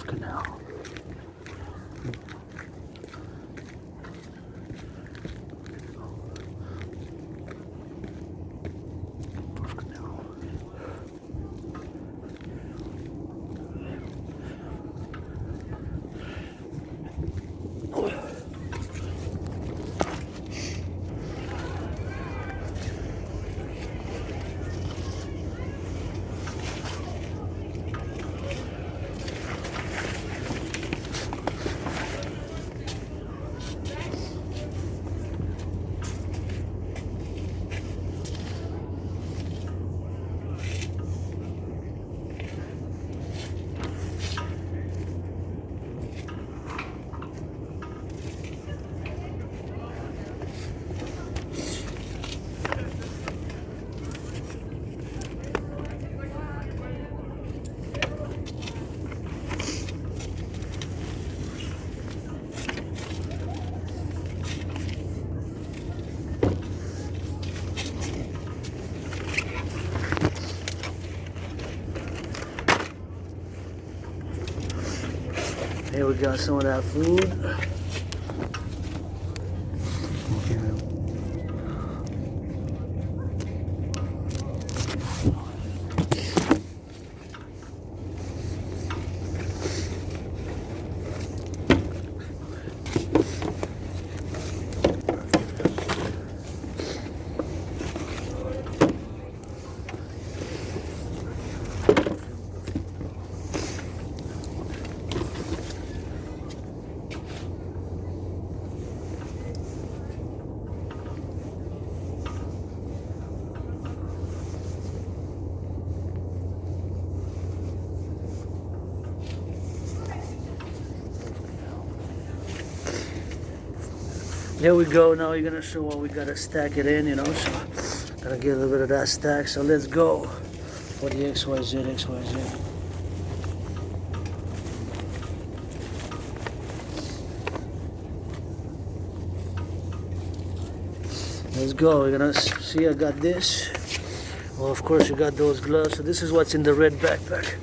Canal. Here we got some of that food. There we go. Now you're gonna show what we gotta stack it in, you know. So gotta get a little bit of that stack. So let's go for the XYZ. Let's go. We're gonna see. I got this. Well, of course you got those gloves. So this is what's in the red backpack.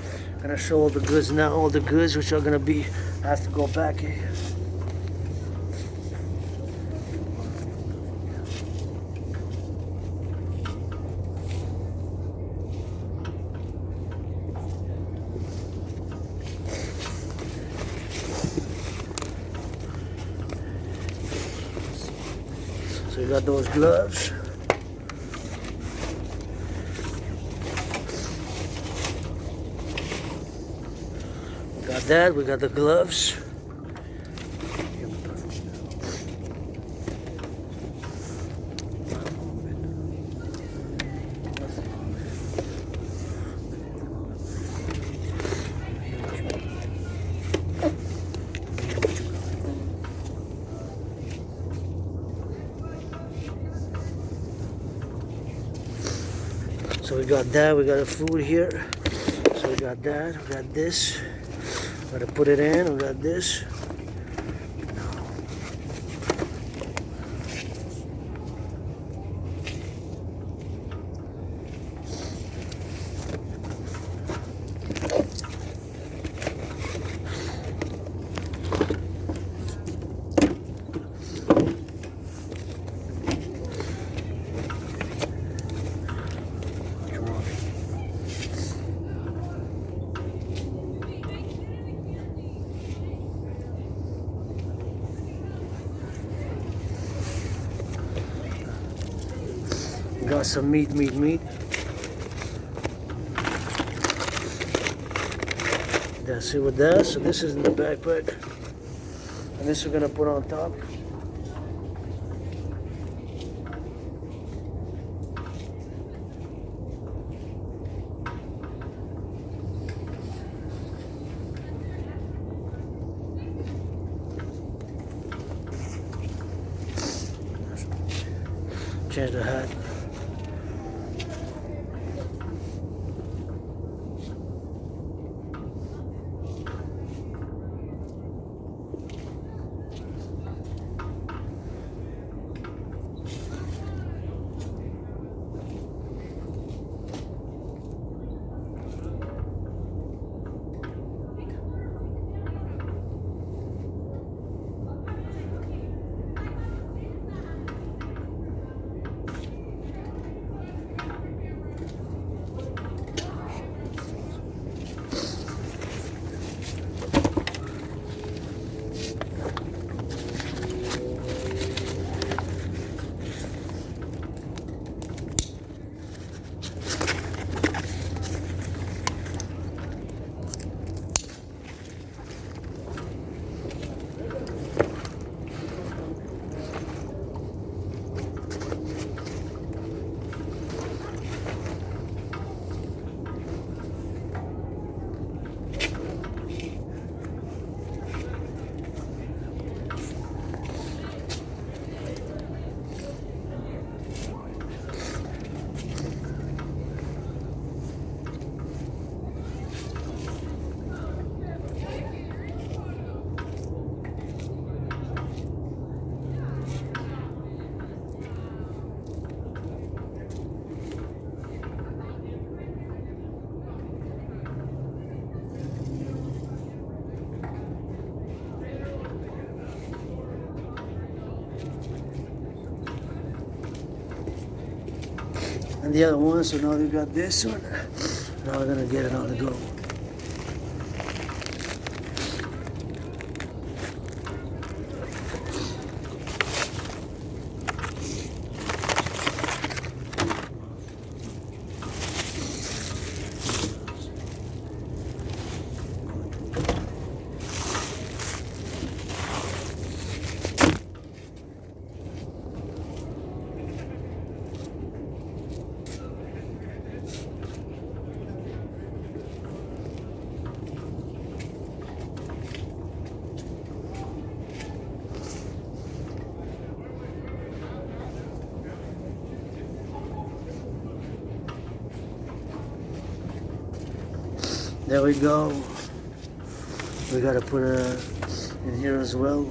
Gonna show all the goods now. All the goods which are gonna be. I have to go back here. So you got those gloves. Got that, we got the gloves. So we got that, we got the food here. So we got that, we got this. Gotta put it in, we got this. got some meat. That's it with that. So this is in the backpack. And this we're gonna put on top. Change the hat. And the other one, so now we got this one. Now we're gonna get it on the go. There we go. We gotta put it in here as well.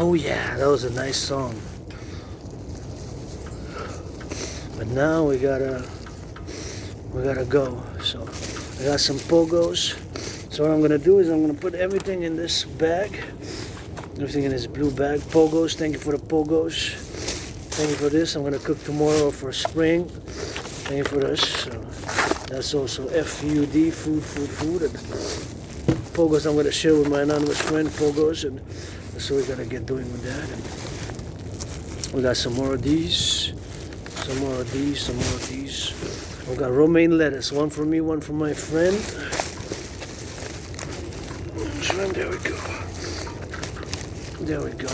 Oh yeah, that was a nice song. But now we gotta go. So I got some pogos. So what I'm gonna do is I'm gonna put everything in this bag. Everything in this blue bag. Pogos, thank you for the pogos. Thank you for this. I'm gonna cook tomorrow for spring. Thank you for this. So that's also FUD, food. And pogos I'm gonna share with my anonymous friend, pogos, and that's what we gotta get doing with that. And we got some more of these, some more of these. We got romaine lettuce, one for me, one for my friend. There we go. There we go.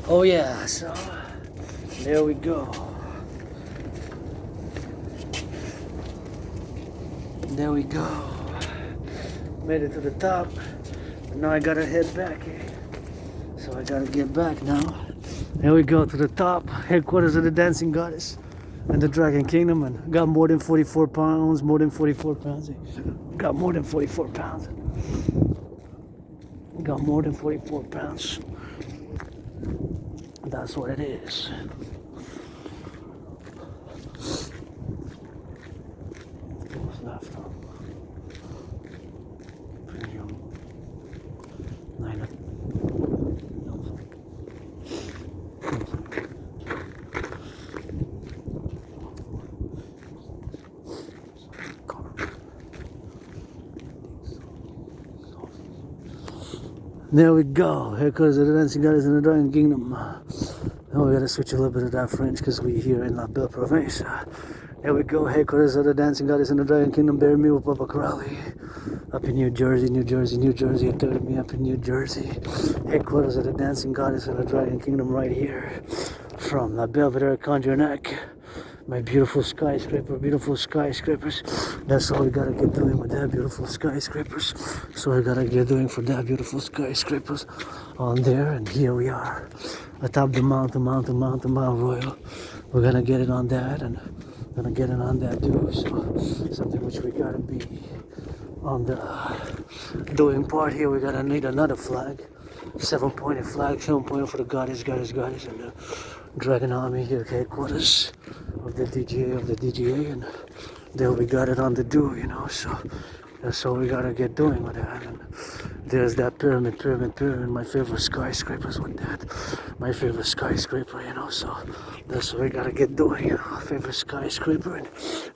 Oh yeah, so there we go. There we go. Made it to the top. But now I gotta head back. So I gotta get back now. There we go to the top. Headquarters of the Dancing Goddess and the Dragon Kingdom. And got more than 44 pounds. More than 44 pounds. Got more than 44 pounds. Got more than 44 pounds. That's what it is. What's left? Premium. 9. There we go. Here goes the Dancing Goddess in the Dragon Kingdom. Now we gotta switch a little bit of that French because we here in La Belle Province. There we go. Headquarters of the Dancing Goddess in the Dragon Kingdom. Bear me with Papa Crowley. Up in New Jersey. A third of me up in New Jersey. Headquarters of the Dancing Goddess in the Dragon Kingdom right here. From La Belvedere Conjurac. My beautiful skyscrapers. That's all we gotta get doing with that beautiful skyscrapers. So we gotta get doing for that beautiful skyscrapers on there. And here we are atop the Mount Royal. We're gonna get it on that and gonna get it on that too. So something which we gotta be on the doing part here. We gotta need another flag. 7-pointed flag, 7-pointed for the goddess and the Dragon Army here headquarters of the DGA, and there we got it on the do, you know, so that's all we gotta get doing with that. And there's that pyramid, my favorite skyscrapers with that. My favorite skyscraper, you know, so that's what we gotta get doing, you know, favorite skyscraper. And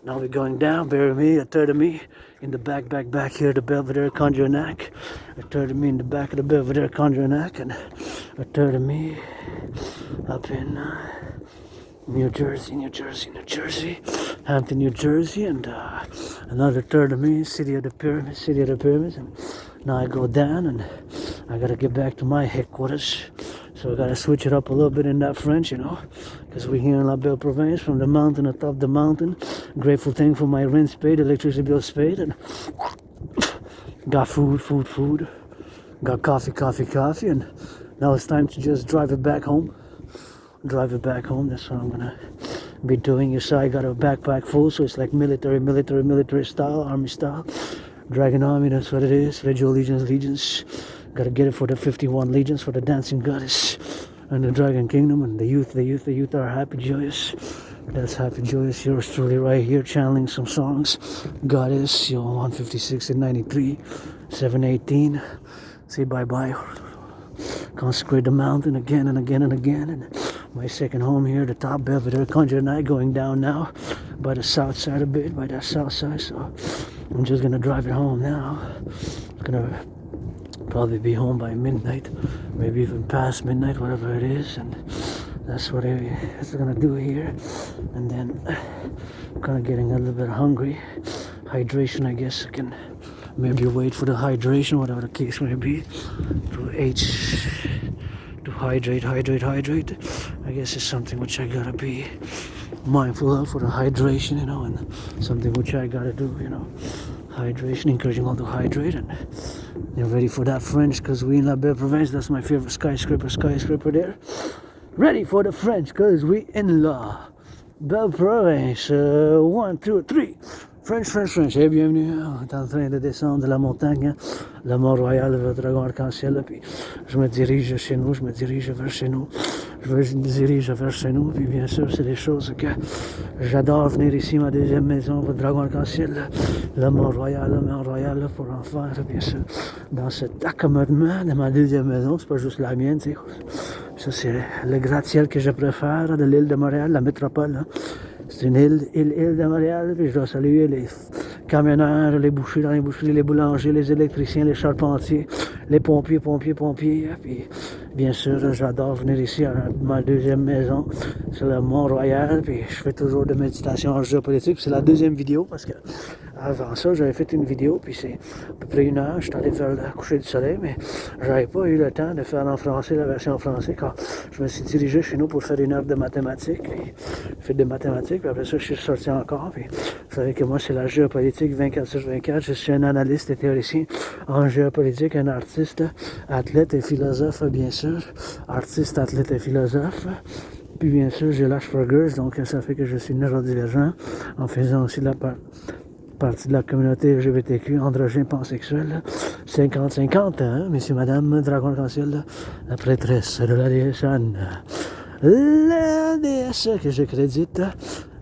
now we're going down, bury me, a third of me in the back here, the Belvedere Conjurac. A third of me in the back of the Belvedere Conjurac, and a third of me up in New Jersey, Hampton, New Jersey, and another third of me, City of the Pyramids, and now I go down and I gotta get back to my headquarters, so I gotta switch it up a little bit in that French, you know, because we're here in La Belle Province, from the mountain, atop the mountain. Grateful thing for my rent paid, electricity bill paid, and got food, got coffee, and now it's time to just drive it back home. That's what I'm gonna be doing. You saw I got a backpack full, so it's like military style, army style. Dragon Army, that's what it is. Reggio Legions. Gotta get it for the 51 legions, for the Dancing Goddess and the Dragon Kingdom, and the youth are happy, joyous. That's happy, joyous. Yours truly right here, channeling some songs. Goddess, 156 and 93, 718. Say bye-bye. Consecrate the mountain again and again. And my second home here, the top Belvedere Conjurac, going down now by the south side a bit, by that south side. So I'm just gonna drive it home now. I'm gonna probably be home by midnight, maybe even past midnight, whatever it is. And that's what it's gonna do here. And then I'm kind of getting a little bit hungry hydration, I guess I can maybe wait for the hydration, whatever the case may be. To hydrate. I guess it's something which I gotta be mindful of for the hydration, you know, and something which I gotta do, you know. Hydration, encouraging all to hydrate, and you're ready for that French, because we in La Belle Province, that's my favorite skyscraper there. Ready for the French, because we in La Belle Province. 1, 2, 3. French. Et bienvenue. On est en train de descendre de la montagne, le Mont-Royal, le dragon arc-en-ciel. Puis je me dirige vers chez nous. Puis bien sûr, c'est des choses que j'adore venir ici, ma deuxième maison, le dragon arc-en-ciel, le Mont-Royal pour en faire, bien sûr, dans cet accommodement de ma deuxième maison. C'est pas juste la mienne, tu sais. Ça, c'est le gratte-ciel que je préfère de l'île de Montréal, la métropole. Hein. C'est une île de Montréal, puis je dois saluer les camionneurs, les bouchers dans les boucheries, les boulangers, les électriciens, les charpentiers, les pompiers, puis bien sûr, j'adore venir ici à ma deuxième maison, sur le Mont-Royal, puis je fais toujours de méditation en géopolitique, c'est la deuxième vidéo, parce que avant ça, j'avais fait une vidéo, puis c'est à peu près 1 heure, je suis allé faire le coucher du soleil, mais j'avais pas eu le temps de faire en français, la version en français, quand je me suis dirigé chez nous pour faire 1 heure de mathématiques, puis j'ai fait des mathématiques, puis après ça, je suis sorti encore, puis vous savez que moi, c'est la géopolitique 24/24, je suis un analyste et théoricien en géopolitique, un artiste, athlète et philosophe, bien sûr, artiste, athlète et philosophe. Puis bien sûr, j'ai l'Asperger's, donc ça fait que je suis neurodivergent, en faisant aussi la partie de la communauté LGBTQ, androgyne, pansexuel, 50-50, hein, messieurs, madame, dragon arc-en-ciel, la prêtresse de la déesse Anne. La déesse que je crédite.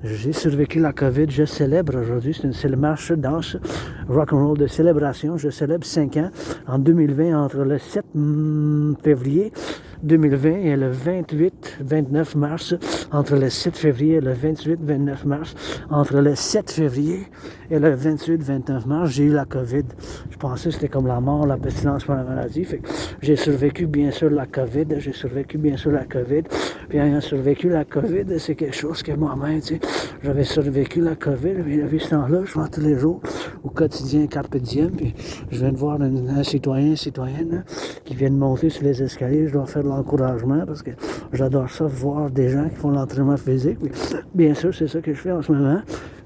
J'ai survécu la COVID, je célèbre aujourd'hui, c'est une marche, danse, rock'n'roll de célébration. Je célèbre 5 ans en 2020, entre le 7 février 2020 et le 28-29 mars, entre le 7 février et le 28-29 mars, entre le 7 février et le 28-29 mars, j'ai eu la COVID. Je pensais que c'était comme la mort, la pestilence par la maladie. Fait que j'ai survécu bien sûr la COVID, Puis ayant survécu la COVID, c'est quelque chose que moi-même, tu sais, j'avais survécu la COVID, mais depuis ce temps-là, je vois tous les jours, au quotidien, carpe diem, puis je viens de voir un citoyenne qui vient de monter sur les escaliers. Je dois faire de l'encouragement parce que j'adore ça, voir des gens qui font l'entraînement physique. Puis, bien sûr, c'est ça que je fais en ce moment.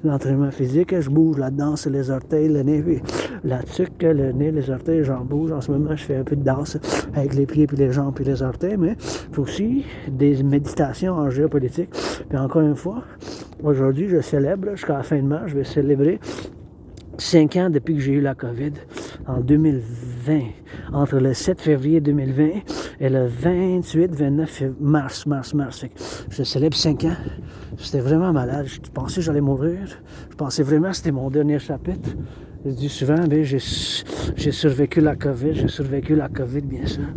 L'entraînement physique, je bouge la danse, les orteils, le nez, puis la tuque, le nez, les orteils, j'en bouge. En ce moment, je fais un peu de danse avec les pieds, puis les jambes, puis les orteils, mais il faut aussi des méditations en géopolitique. Puis encore une fois, aujourd'hui, je célèbre, jusqu'à la fin de mars, je vais célébrer 5 ans depuis que j'ai eu la COVID, en 2020, entre le 7 février 2020 et le 28-29 mars. Je célèbre 5 ans. J'étais vraiment malade. Je pensais que j'allais mourir. Je pensais vraiment que c'était mon dernier chapitre. Je dis souvent, ben, j'ai survécu la COVID, bien sûr.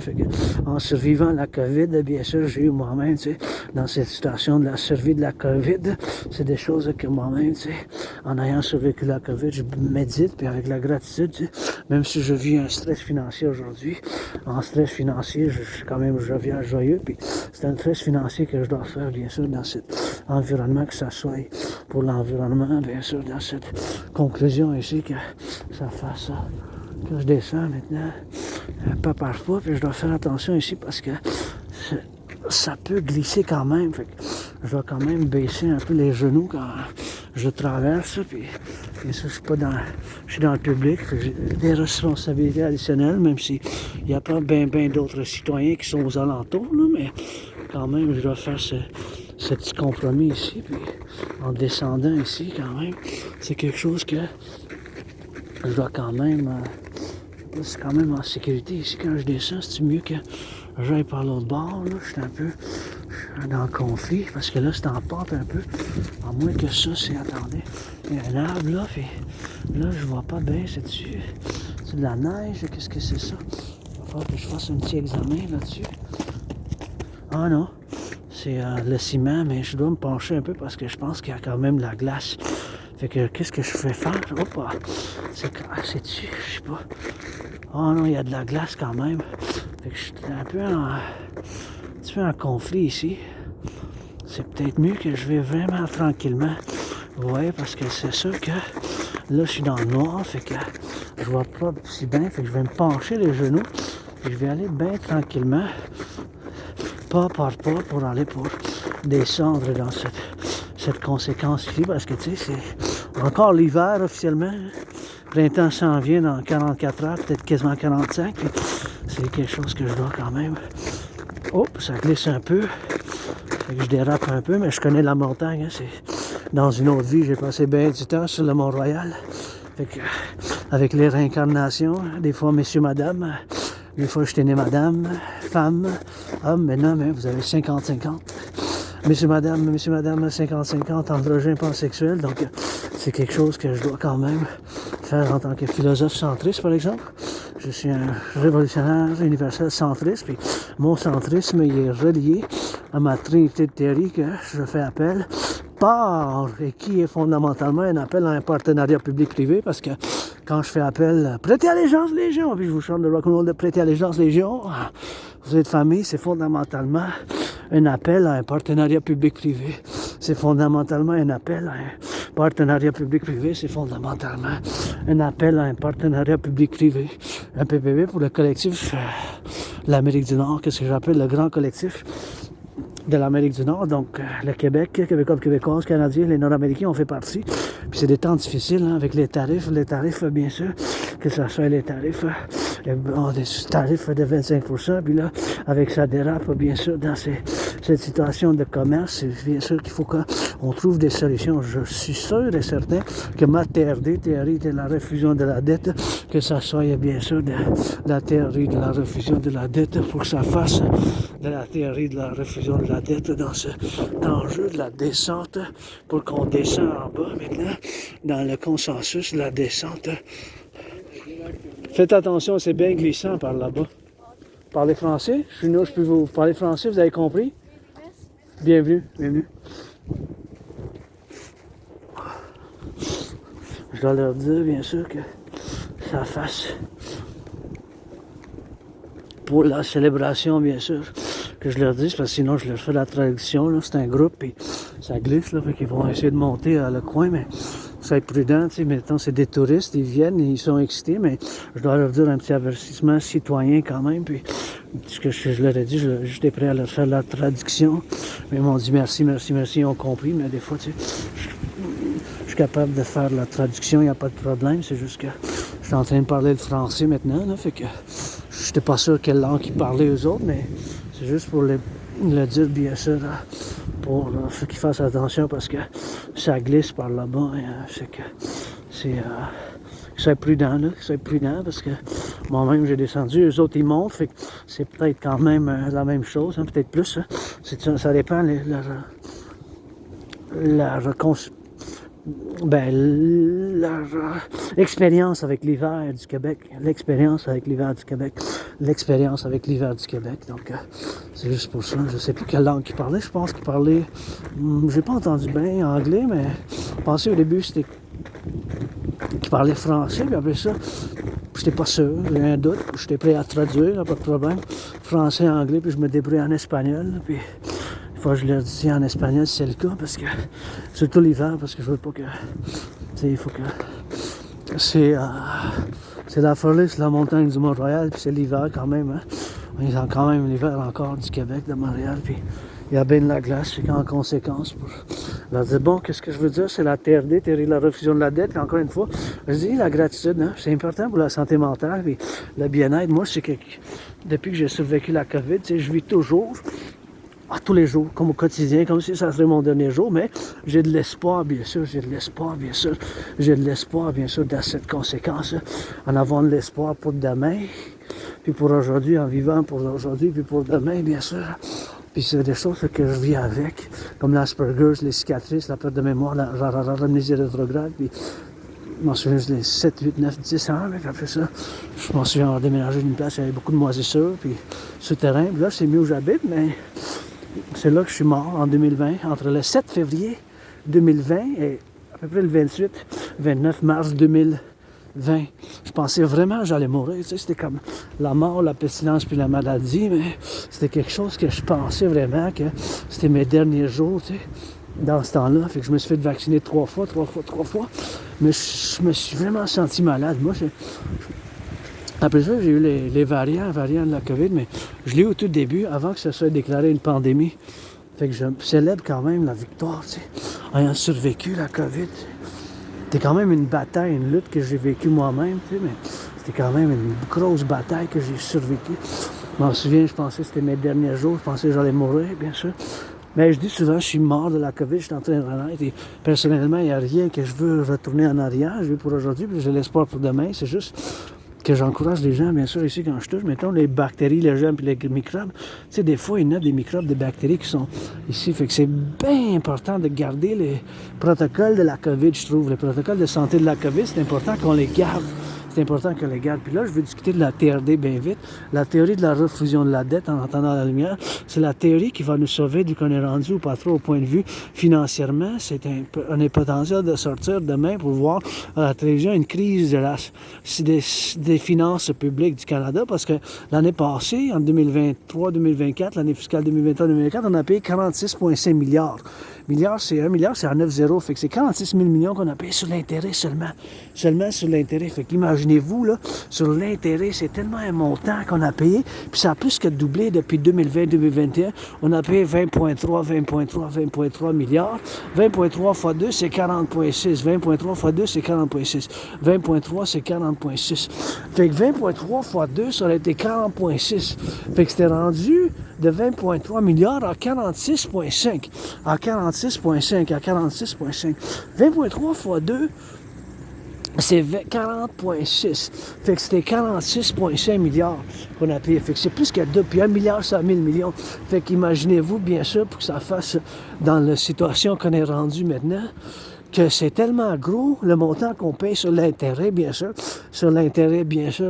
Fait que, en survivant la COVID, bien sûr, j'ai eu moi-même, tu sais, dans cette situation de la survie de la COVID, c'est des choses que moi-même, tu sais, en ayant survécu la COVID, je médite, puis avec la gratitude, tu sais, même si je vis un stress financier aujourd'hui, en stress financier, je suis quand même joyeux, puis c'est un stress financier que je dois faire, bien sûr, dans cet environnement, que ça soit pour l'environnement, bien sûr, dans cette conclusion ici, que ça fasse ça. Que je descends maintenant, pas par pas, puis je dois faire attention ici parce que ça peut glisser quand même. Fait que je dois quand même baisser un peu les genoux quand je traverse. Puis ça, je suis dans le public, j'ai des responsabilités additionnelles, même s'il n'y a pas bien d'autres citoyens qui sont aux alentours, là, mais quand même, je dois faire ce petit compromis ici, puis en descendant ici, quand même, c'est quelque chose que je dois quand même, c'est quand même en sécurité ici quand je descends. C'est mieux que j'aille par l'autre bord, là, je suis dans le conflit, parce que là, c'est en pente un peu, à moins que ça, attendez, il y a un arbre là, puis là, je vois pas bien, c'est de la neige, qu'est-ce que c'est ça? Il va falloir que je fasse un petit examen là-dessus. Ah non, c'est le ciment, mais je dois me pencher un peu parce que je pense qu'il y a quand même de la glace. Fait que, qu'est-ce que je fais faire? Hop, c'est dessus, je sais pas. Oh non, il y a de la glace quand même. Fait que je suis un peu en conflit ici. C'est peut-être mieux que je vais vraiment tranquillement Ouais, parce que c'est sûr que là, je suis dans le noir, fait que je vois pas si bien, fait que je vais me pencher les genoux et je vais aller bien tranquillement, pas par pas, pour aller pour descendre dans cette conséquence-ci, parce que tu sais, c'est encore l'hiver officiellement. Le printemps s'en vient dans 44 heures, peut-être quasiment 45. C'est quelque chose que je dois quand même. Oh, ça glisse un peu. Fait que je dérape un peu, mais je connais la montagne. Hein, c'est dans une autre vie, j'ai passé bien du temps sur le Mont-Royal. Fait que, avec les réincarnations, des fois monsieur, madame, des fois j'étais né madame, femme, homme, maintenant, mais vous avez 50-50. Monsieur, madame, 50-50, androgyne, pansexuel. Donc, c'est quelque chose que je dois quand même faire en tant que philosophe centriste, par exemple. Je suis un révolutionnaire universel centriste, puis mon centrisme il est relié à ma trinité de théorie que je fais appel par et qui est fondamentalement un appel à un partenariat public-privé, parce que quand je fais appel, prêtez allégeance Légion, puis je vous chante le rock'n'roll de prêtez allégeance Légion, vous êtes famille, c'est fondamentalement un appel à un partenariat public-privé. C'est fondamentalement un appel à un partenariat public-privé. C'est fondamentalement un appel à un partenariat public-privé. Un PPP pour le collectif de l'Amérique du Nord, qu'est-ce que j'appelle le grand collectif de l'Amérique du Nord. Donc, le Québec, Québécois, Québécoises, Canadiens, les Nord-Américains, on fait partie. Puis c'est des temps difficiles hein, avec les tarifs. Les tarifs, bien sûr, que ce soit les tarifs, des tarifs de 25%. Puis là, avec ça dérape, bien sûr, dans cette situation de commerce. Bien sûr qu'il faut qu'on trouve des solutions. Je suis sûr et certain que ma TRD, théorie de la refusion de la dette, que ça soit bien sûr de la théorie de la refusion de la dette, pour que ça fasse de la théorie de la refusion de la dette dans cet enjeu de la descente, pour qu'on descende en bas maintenant, dans le consensus de la descente. Faites attention, c'est bien glissant par là-bas. Parlez français? Je peux vous parler français, vous avez compris? Bienvenue, bienvenue. Je dois leur dire, bien sûr, que ça fasse pour la célébration, bien sûr, que je leur dise, parce que sinon je leur fais la traduction, là, c'est un groupe, et ça glisse, là, fait qu'ils vont essayer de monter à le coin, mais faut être prudent, tu sais, maintenant c'est des touristes, ils viennent, ils sont excités, mais je dois leur dire un petit avertissement citoyen quand même, puis ce que je leur ai dit, j'étais prêt à leur faire la traduction, mais ils m'ont dit merci, merci, merci, ils ont compris, mais des fois, tu sais, je suis capable de faire la traduction, il n'y a pas de problème, c'est juste que je suis en train de parler le français maintenant, là, fait que je n'étais pas sûr quelle langue ils parlaient eux autres, mais c'est juste pour le dire bien sûr, pour qu'ils fassent attention parce que ça glisse par là-bas. C'est que c'est prudent, là, c'est prudent parce que moi-même j'ai descendu, eux autres ils montent, fait que c'est peut-être quand même la même chose, hein, peut-être plus. Hein. Ça dépend l'expérience avec l'hiver du Québec, donc c'est juste pour ça, je sais plus quelle langue il parlait, je pense qu'il parlait, j'ai pas entendu bien anglais, mais je pensais au début c'était qu'il parlait français, puis après ça, j'étais pas sûr, j'ai un doute, j'étais prêt à traduire, là, pas de problème, français, anglais, puis je me débrouille en espagnol, puis il faut que je leur dise en espagnol si c'est le cas, parce que, surtout l'hiver, parce que je veux pas que, tu sais, il faut que, c'est la forêt, c'est la montagne du Mont-Royal, puis c'est l'hiver quand même, hein. Ils ont quand même l'hiver encore du Québec, de Montréal, puis il y a bien de la glace, c'est qu'en conséquence, pour leur dire, bon, qu'est-ce que je veux dire, c'est la TRD, théorie de la refusion de la dette, puis encore une fois, je dis la gratitude, hein, c'est important pour la santé mentale, puis le bien-être. Moi, c'est que, depuis que j'ai survécu la COVID, tu sais, je vis toujours, tous les jours, comme au quotidien, comme si ça serait mon dernier jour, mais j'ai de l'espoir, bien sûr, dans cette conséquence, en avoir de l'espoir pour demain, puis pour aujourd'hui, en vivant pour aujourd'hui, puis pour demain, bien sûr. Puis c'est des choses que je vis avec, comme l'Asperger's, les cicatrices, la perte de mémoire, l'amnésie rétrograde, puis je m'en souviens les 7, 8, 9, 10 ans, mais après ça, je m'en souviens avoir déménagé d'une place, il y avait beaucoup de moisissures, puis souterrain, puis là, c'est mieux où j'habite, mais c'est là que je suis mort en 2020, entre le 7 février 2020 et à peu près le 29 mars 2020. Je pensais vraiment que j'allais mourir, tu sais, c'était comme la mort, la pestilence puis la maladie, mais c'était quelque chose que je pensais vraiment que c'était mes derniers jours, tu sais. dans ce temps-là. Fait que je me suis fait vacciner 3 fois. Mais je me suis vraiment senti malade. Moi, après ça, j'ai eu les variants de la COVID, mais je l'ai eu au tout début, avant que ça soit déclaré une pandémie. Fait que je célèbre quand même la victoire, tu sais, ayant survécu la COVID. C'était quand même une bataille, une lutte que j'ai vécue moi-même, tu sais, mais c'était quand même une grosse bataille que j'ai survécue. Je m'en souviens, je pensais que c'était mes derniers jours, je pensais que j'allais mourir, bien sûr. Mais je dis souvent, je suis mort de la COVID, je suis en train de renaître. Et personnellement, il n'y a rien que je veux retourner en arrière. Je veux pour aujourd'hui, puis j'ai l'espoir pour demain. C'est juste que j'encourage les gens, bien sûr, ici, quand je touche, mettons, les bactéries, les germes, puis les microbes. Tu sais, des fois, il y en a des microbes, des bactéries qui sont ici. Fait que c'est bien important de garder les protocoles de la COVID, je trouve. Les protocoles de santé de la COVID, c'est important qu'on les garde. C'est important qu'on les garde. Puis là, je vais discuter de la TRD bien vite. La théorie de la refusion de la dette en attendant la lumière, c'est la théorie qui va nous sauver du qu'on est rendu ou pas trop au point de vue financièrement. On est potentiel de sortir demain pour voir à la télévision une crise des finances publiques du Canada parce que l'année passée, en 2023-2024, l'année fiscale 2023-2024, on a payé 46,5 milliards. C'est 1 milliard, c'est à 9 zéros. Fait que c'est 46 000 millions qu'on a payé sur l'intérêt seulement. Seulement sur l'intérêt. Fait qu'imaginez-vous, là, sur l'intérêt, c'est tellement un montant qu'on a payé. Puis ça a plus que doublé depuis 2020-2021. On a payé 20,3 milliards. 20,3 fois 2, c'est 40,6. 20,3 fois 2, c'est 40,6. 20,3, c'est 40,6. Fait que 20,3 fois 2, ça aurait été 40,6. Fait que c'était rendu de 20,3 milliards à 46,5. À 46,5. 20,3 fois 2, c'est 40,6. Fait que c'était 46,5 milliards qu'on a payé. Fait que c'est plus que 2. Puis 1 milliard, c'est 1000 millions. Fait qu'imaginez-vous, bien sûr, pour que ça fasse dans la situation qu'on est rendu maintenant, que c'est tellement gros, le montant qu'on paye sur l'intérêt, bien sûr,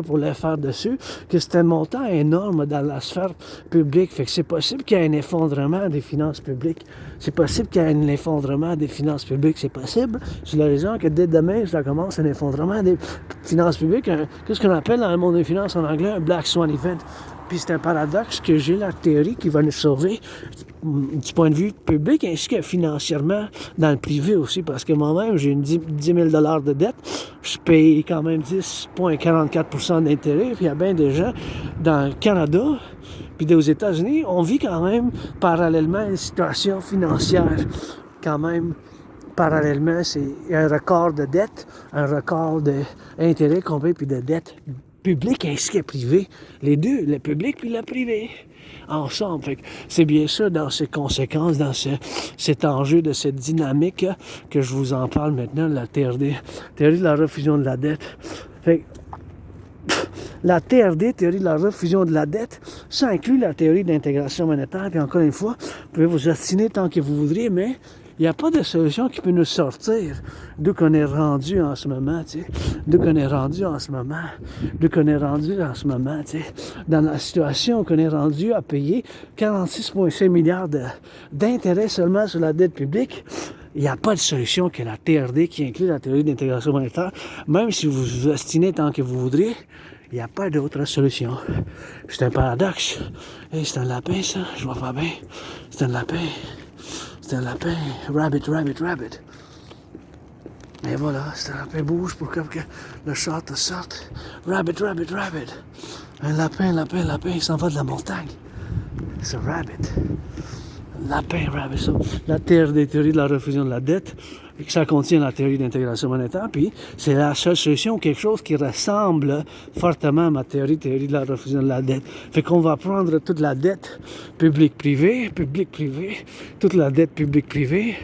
pour le faire dessus, que c'est un montant énorme dans la sphère publique. Fait que c'est possible qu'il y ait un effondrement des finances publiques. C'est possible qu'il y ait un effondrement des finances publiques. C'est possible. C'est la raison que dès demain, ça commence un effondrement des finances publiques. Qu'est-ce qu'on appelle dans le monde des finances en anglais un Black Swan Event. Puis c'est un paradoxe que j'ai la théorie qui va nous sauver du point de vue public ainsi que financièrement dans le privé aussi, parce que moi-même, j'ai 10 000 $ de dette, je paye quand même 10,44 % d'intérêt, puis il y a bien des gens dans le Canada, puis aux États-Unis, on vit quand même parallèlement une situation financière, quand même parallèlement, c'est un record de dette, un record d'intérêt qu'on paye, puis de dette public ainsi que privé. Les deux, le public puis le privé, ensemble. Fait que c'est bien sûr dans ces conséquences, dans cet enjeu de cette dynamique que je vous en parle maintenant, la théorie de la refusion de la dette. Fait que la TRD, théorie de la refusion de la dette, ça inclut la théorie d'intégration monétaire. Puis encore une fois, vous pouvez vous obstiner tant que vous voudriez, mais il n'y a pas de solution qui peut nous sortir d'où qu'on est rendu en ce moment, tu sais. D'où qu'on est rendu en ce moment, tu sais. Dans la situation qu'on est rendu à payer 46,5 milliards d'intérêts seulement sur la dette publique, il n'y a pas de solution que la TRD qui inclut la théorie d'intégration monétaire. Même si vous vous obstinez tant que vous voudriez, il n'y a pas d'autre solution. C'est un paradoxe. Hey, c'est un lapin, ça? Je vois pas bien. C'est un lapin. C'est un lapin. Rabbit. Et voilà, c'est un lapin bouge pour que le chat te sorte. Rabbit. Un lapin, il s'en va de la montagne. C'est un rabbit. Lapin, rabbit. Ça. La théorie de la refusion de la dette, ça contient la théorie d'intégration monétaire, puis c'est la seule solution, quelque chose qui ressemble fortement à ma théorie de la refusion de la dette. Fait qu'on va prendre toute la dette publique-privée, toute la dette publique-privée,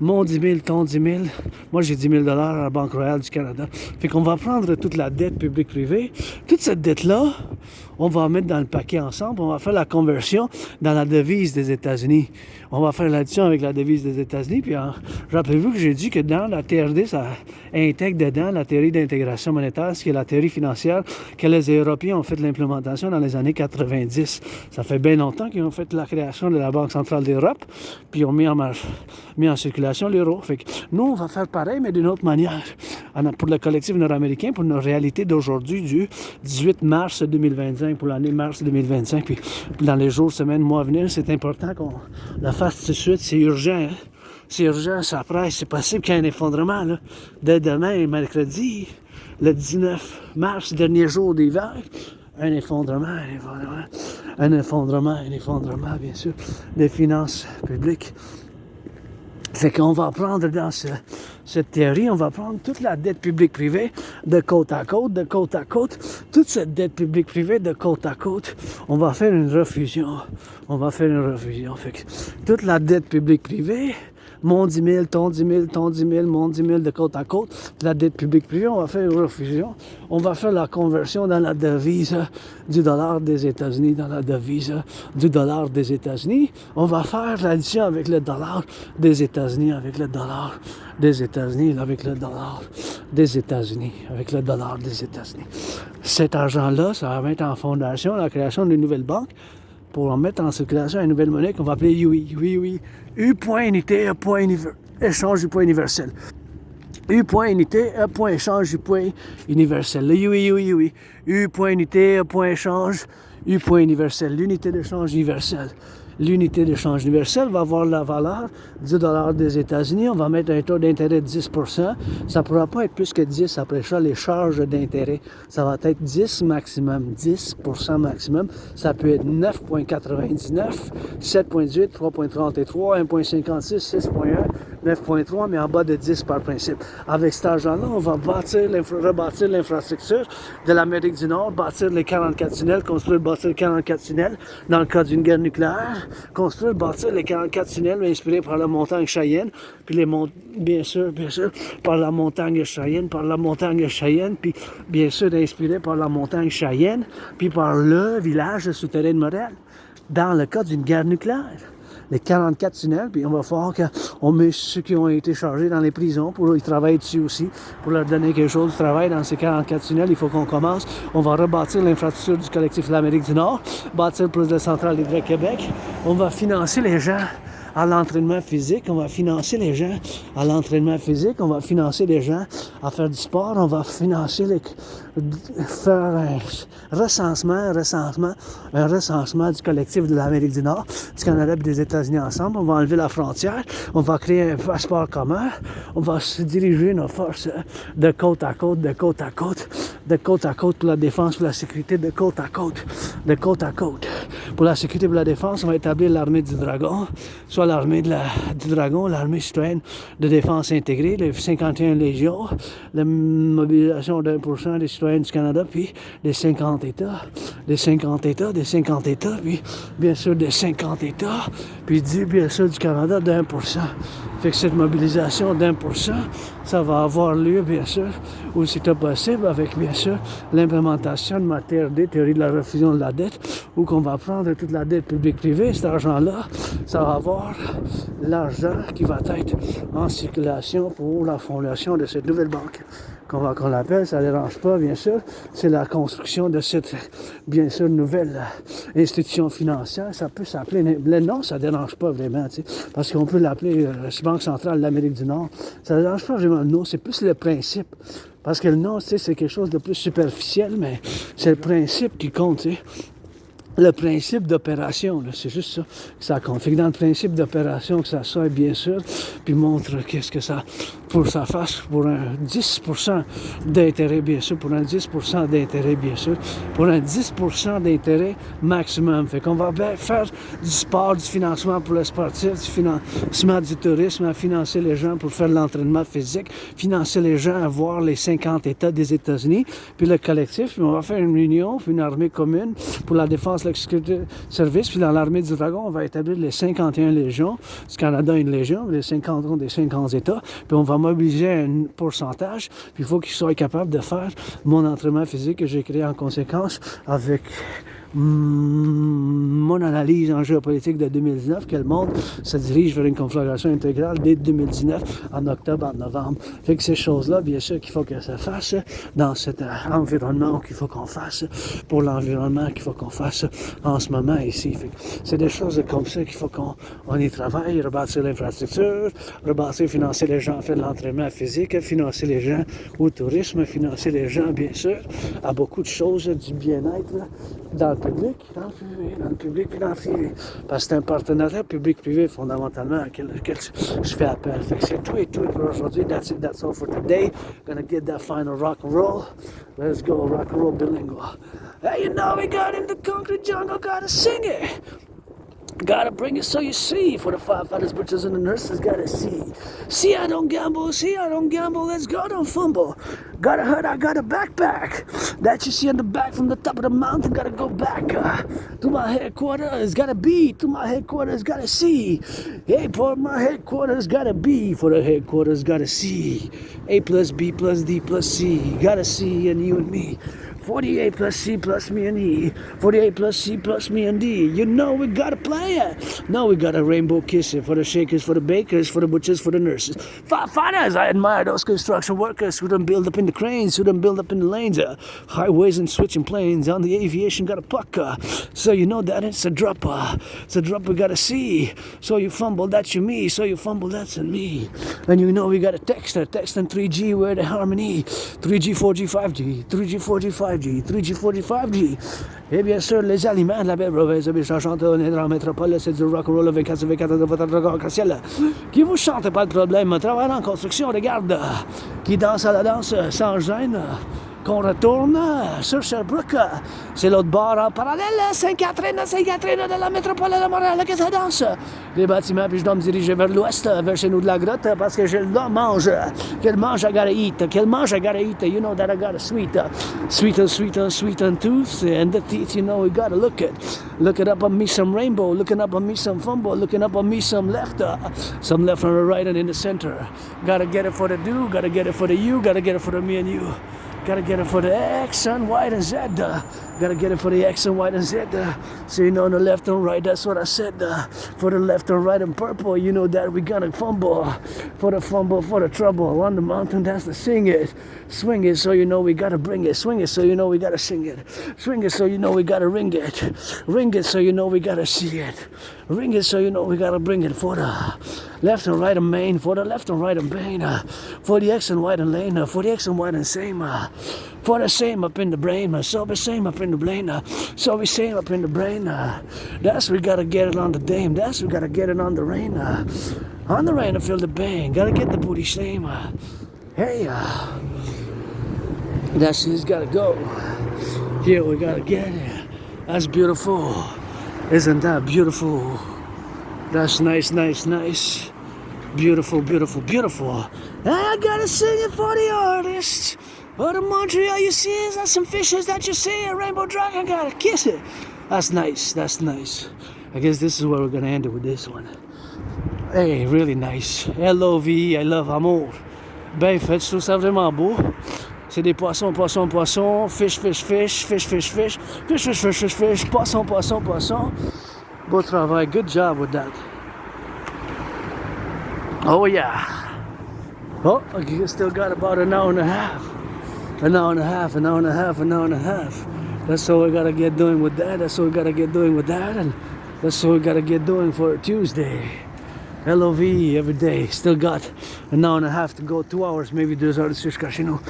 mon 10 000, ton 10 000, moi j'ai 10 000 $ à la Banque Royale du Canada. Fait qu'on va prendre toute la dette publique-privée, toute cette dette-là, on va mettre dans le paquet ensemble, on va faire la conversion dans la devise des États-Unis. On va faire l'addition avec la devise des États-Unis, puis rappelez-vous que j'ai dit que dans la TRD, ça intègre dedans la théorie d'intégration monétaire, ce qui est la théorie financière que les Européens ont fait l'implémentation dans les années 90. Ça fait bien longtemps qu'ils ont fait la création de la Banque centrale d'Europe, puis ils ont mis en circulation l'euro. Fait que nous, on va faire pareil, mais d'une autre manière. Pour le collectif nord-américain, pour nos réalités d'aujourd'hui, du 18 mars 2025, 2025 pour l'année mars 2025. Puis dans les jours, semaines, mois à venir, c'est important qu'on la fasse tout de suite. C'est urgent, hein? C'est urgent, ça presse. C'est possible qu'il y ait un effondrement, là. Dès demain, mercredi, le 19 mars, dernier jour d'hiver, un effondrement, bien sûr, des finances publiques. Fait qu'on va prendre dans cette théorie, on va prendre toute la dette publique-privée de côte à côte, toute cette dette publique-privée de côte à côte, on va faire une refusion. Fait que toute la dette publique-privée, mon 10 000, ton 10 000, ton 10 000, mon 10 000 de côte à côte, la dette publique-privée, on va faire une refusion. On va faire la conversion dans la devise du dollar des États-Unis, On va faire l'addition avec le dollar des États-Unis, avec le dollar des États-Unis. Cet argent-là, ça va mettre en fondation la création d'une nouvelle banque pour en mettre en circulation une nouvelle monnaie qu'on va appeler UI. U point unité, échange du point universel. U point unité, point échange du point universel. Le UI. U point unité, point échange, U point universel. L'unité d'échange universelle. L'unité d'échange universel va avoir la valeur du dollar des États-Unis. On va mettre un taux d'intérêt de 10%. Ça ne pourra pas être plus que 10 après ça, les charges d'intérêt. Ça va être 10 maximum, 10% maximum. Ça peut être 9,99, 7,18, 3,33, 1,56, 6,1, 9,3, mais en bas de 10 par principe. Avec cet argent-là, on va rebâtir l'infrastructure de l'Amérique du Nord, bâtir les 44 tunnels, bâtir 44 tunnels dans le cas d'une guerre nucléaire. Bâtir les 44 tunnels inspirés par la montagne Cheyenne, puis bien sûr, par la montagne Cheyenne, puis bien sûr inspiré par la montagne Cheyenne, puis par le village souterrain de Montréal, dans le cas d'une guerre nucléaire. Les 44 tunnels, puis on va voir qu'on met ceux qui ont été chargés dans les prisons pour y travailler dessus aussi, pour leur donner quelque chose de travail dans ces 44 tunnels. Il faut qu'on commence. On va rebâtir l'infrastructure du collectif de l'Amérique du Nord, bâtir plus de centrales Hydro-Québec. On va financer les gens à l'entraînement physique, on va financer les gens à l'entraînement physique, on va financer les gens à faire du sport, on va financer faire un recensement du collectif de l'Amérique du Nord, du Canada et des États-Unis ensemble. On va enlever la frontière, on va créer un passeport commun, on va se diriger nos forces de côte à côte pour la défense, pour la sécurité, de côte à côte. Pour la sécurité et pour la défense, on va établir l'armée du dragon, soit l'armée du dragon, l'armée citoyenne de défense intégrée, les 51 légions, la mobilisation d'1% des citoyens du Canada, puis des 50 États, puis bien sûr des 50 États, puis bien sûr du Canada d'1%. Fait que cette mobilisation d'1%, ça va avoir lieu, bien sûr, aussitôt possible, avec, bien sûr, l'implémentation de ma TRD, théorie de la refusion de la dette, où qu'on va prendre toute la dette publique-privée. Cet argent-là, ça va avoir l'argent qui va être en circulation pour la fondation de cette nouvelle banque. Qu'on l'appelle, ça ne dérange pas, bien sûr. C'est la construction de cette, bien sûr, nouvelle institution financière. Ça peut s'appeler... Le nom, ça ne dérange pas vraiment, tu sais, parce qu'on peut l'appeler Banque centrale de l'Amérique du Nord. Ça ne dérange pas vraiment le nom, c'est plus le principe. Parce que le nom, tu sais, c'est quelque chose de plus superficiel, mais c'est le principe qui compte, tu sais. Le principe d'opération, là, c'est juste ça que ça compte. Fait que dans le principe d'opération, que ça soit bien sûr, puis montre qu'est-ce que ça, pour ça fasse, pour un 10% d'intérêt, bien sûr, pour un 10% d'intérêt, bien sûr, pour un 10% d'intérêt maximum. Fait qu'on va faire du sport, du financement pour le sportif, du financement du tourisme, à financer les gens pour faire de l'entraînement physique, financer les gens à voir les 50 États des États-Unis, puis le collectif, puis on va faire une réunion, puis une armée commune pour la défense la sécurité service, puis dans l'armée du dragon, on va établir les 51 légions, du Canada une légion, les 50 des 50 États, puis on va mobiliser un pourcentage, puis il faut qu'ils soient capables de faire mon entraînement physique que j'ai créé en conséquence avec mon analyse en géopolitique de 2019, que le monde se dirige vers une conflagration intégrale dès 2019, en octobre, en novembre. Fait que ces choses-là, bien sûr, qu'il faut que ça fasse dans cet environnement qu'il faut qu'on fasse, pour l'environnement qu'il faut qu'on fasse en ce moment ici. Fait que c'est des choses comme ça qu'il faut qu'on y travaille, rebâtir l'infrastructure, rebâtir, financer les gens, faire de l'entraînement physique, financer les gens au tourisme, financer les gens, bien sûr, à beaucoup de choses, du bien-être, là, dans le public, dans le public puis dans le privé. Parce que c'est un partenariat public-privé fondamentalement auquel je fais appel. Fait que c'est tout et tout pour aujourd'hui. That's it, that's all for today. Gonna get that final rock and roll. Let's go, rock and roll bilingual. Hey, you know we got in the concrete jungle, gotta sing it. Gotta bring it so you see. For the firefighters, butchers, and the nurses, gotta see. See, I don't gamble. See, I don't gamble. Let's go, don't fumble. Gotta hurt, I got a backpack that you see on the back from the top of the mountain. Gotta go back to my headquarters. Gotta be to my headquarters. Gotta see. Hey, for my headquarters, gotta be. For the headquarters, gotta see. A plus B plus D plus C. Gotta see, and you and me. 48 plus C plus me and E. 48 plus C plus me and D. You know we gotta play it. No, we got a rainbow kiss it for the shakers, for the bakers, for the butchers, for the nurses. Firefighters, I admire those construction workers who done build up in the cranes, who done build up in the lanes, highways and switching planes. On the aviation got a puck. So you know that it's a drop. It's a drop we gotta see. So you fumble, that's you me. So you fumble, that's in me. And you know we got a text and 3G, where the harmony. 3G, 4G, 5G. 3G, 4G, 5G. 3G, 4G, 5G. Et bien sûr, les aliments de la belle mauvaise chanchante, on est dans la métropole, c'est du rock'n'roll 24 de votre arc-en-ciel. Qui vous chante, pas de problème. Travaillant en construction, regarde, qui danse à la danse sans gêne. Qu'on retourne sur Sherbrooke. C'est l'autre bord en parallèle, Sainte-Catherine de la métropole de Montréal, que ça danse. Les bâtiments, puis je dois me diriger vers l'ouest, vers chez nous de la grotte, parce que j'ai le mange. Quel mange I gotta eat? Quel mange I gotta eat? You know that I got a sweet on tooth, and the teeth, you know, we gotta look it. Looking up on me some rainbow, looking up on me some fumble, looking up on me some left on the right and in the center. Gotta get it for the do, gotta get it for the you, gotta get it for the me and you. Gotta get it for the X and Y and Z. Gotta get it for the X and Y and Z. So you know, on the left and right, that's what I said. For the left and right and purple, you know that we gotta fumble. For the fumble, for the trouble. On the mountain, that's to sing it. Swing it so you know we gotta bring it. Swing it so you know we gotta sing it. Swing it so you know we gotta ring it. Ring it so you know we gotta see it. Ring it so you know we gotta bring it for the left and right and main. For the left and right and main. For the X and Y and lane. For the X and Y and same. For the same up in the brain, so the same up in the brain, so we same up in the brain. That's we gotta get it on the dame. That's we gotta get it on the rain. On the rain, I feel the bang. Gotta get the booty shame. Hey, that's just gotta go. Here we gotta get it. That's beautiful. Isn't that beautiful? That's nice, nice, nice. Beautiful, beautiful, beautiful. I gotta sing it for the artists. Out of Montreal, you see, that's some fishes that you see. A rainbow dragon, gotta kiss it. That's nice, that's nice. I guess this is where we're gonna end it with this one. Hey, really nice. LoveEvent, I love amour. Ben fait, je trouve ça vraiment beau. C'est des poissons, poissons, poissons. Fish, fish, fish, fish, fish, fish. Fish, fish, fish, fish, fish. Poisson, poisson, poisson. Beau travail, good job with that. Oh yeah. Oh, I still got about an hour and a half. An hour and a half, an hour and a half, an hour and a half. That's all we gotta get doing with that. That's all we gotta get doing with that. And that's all we gotta get doing for Tuesday. LOV every day. Still got an hour and a half to go, 2 hours, maybe 2 heures jusqu'à chez nous.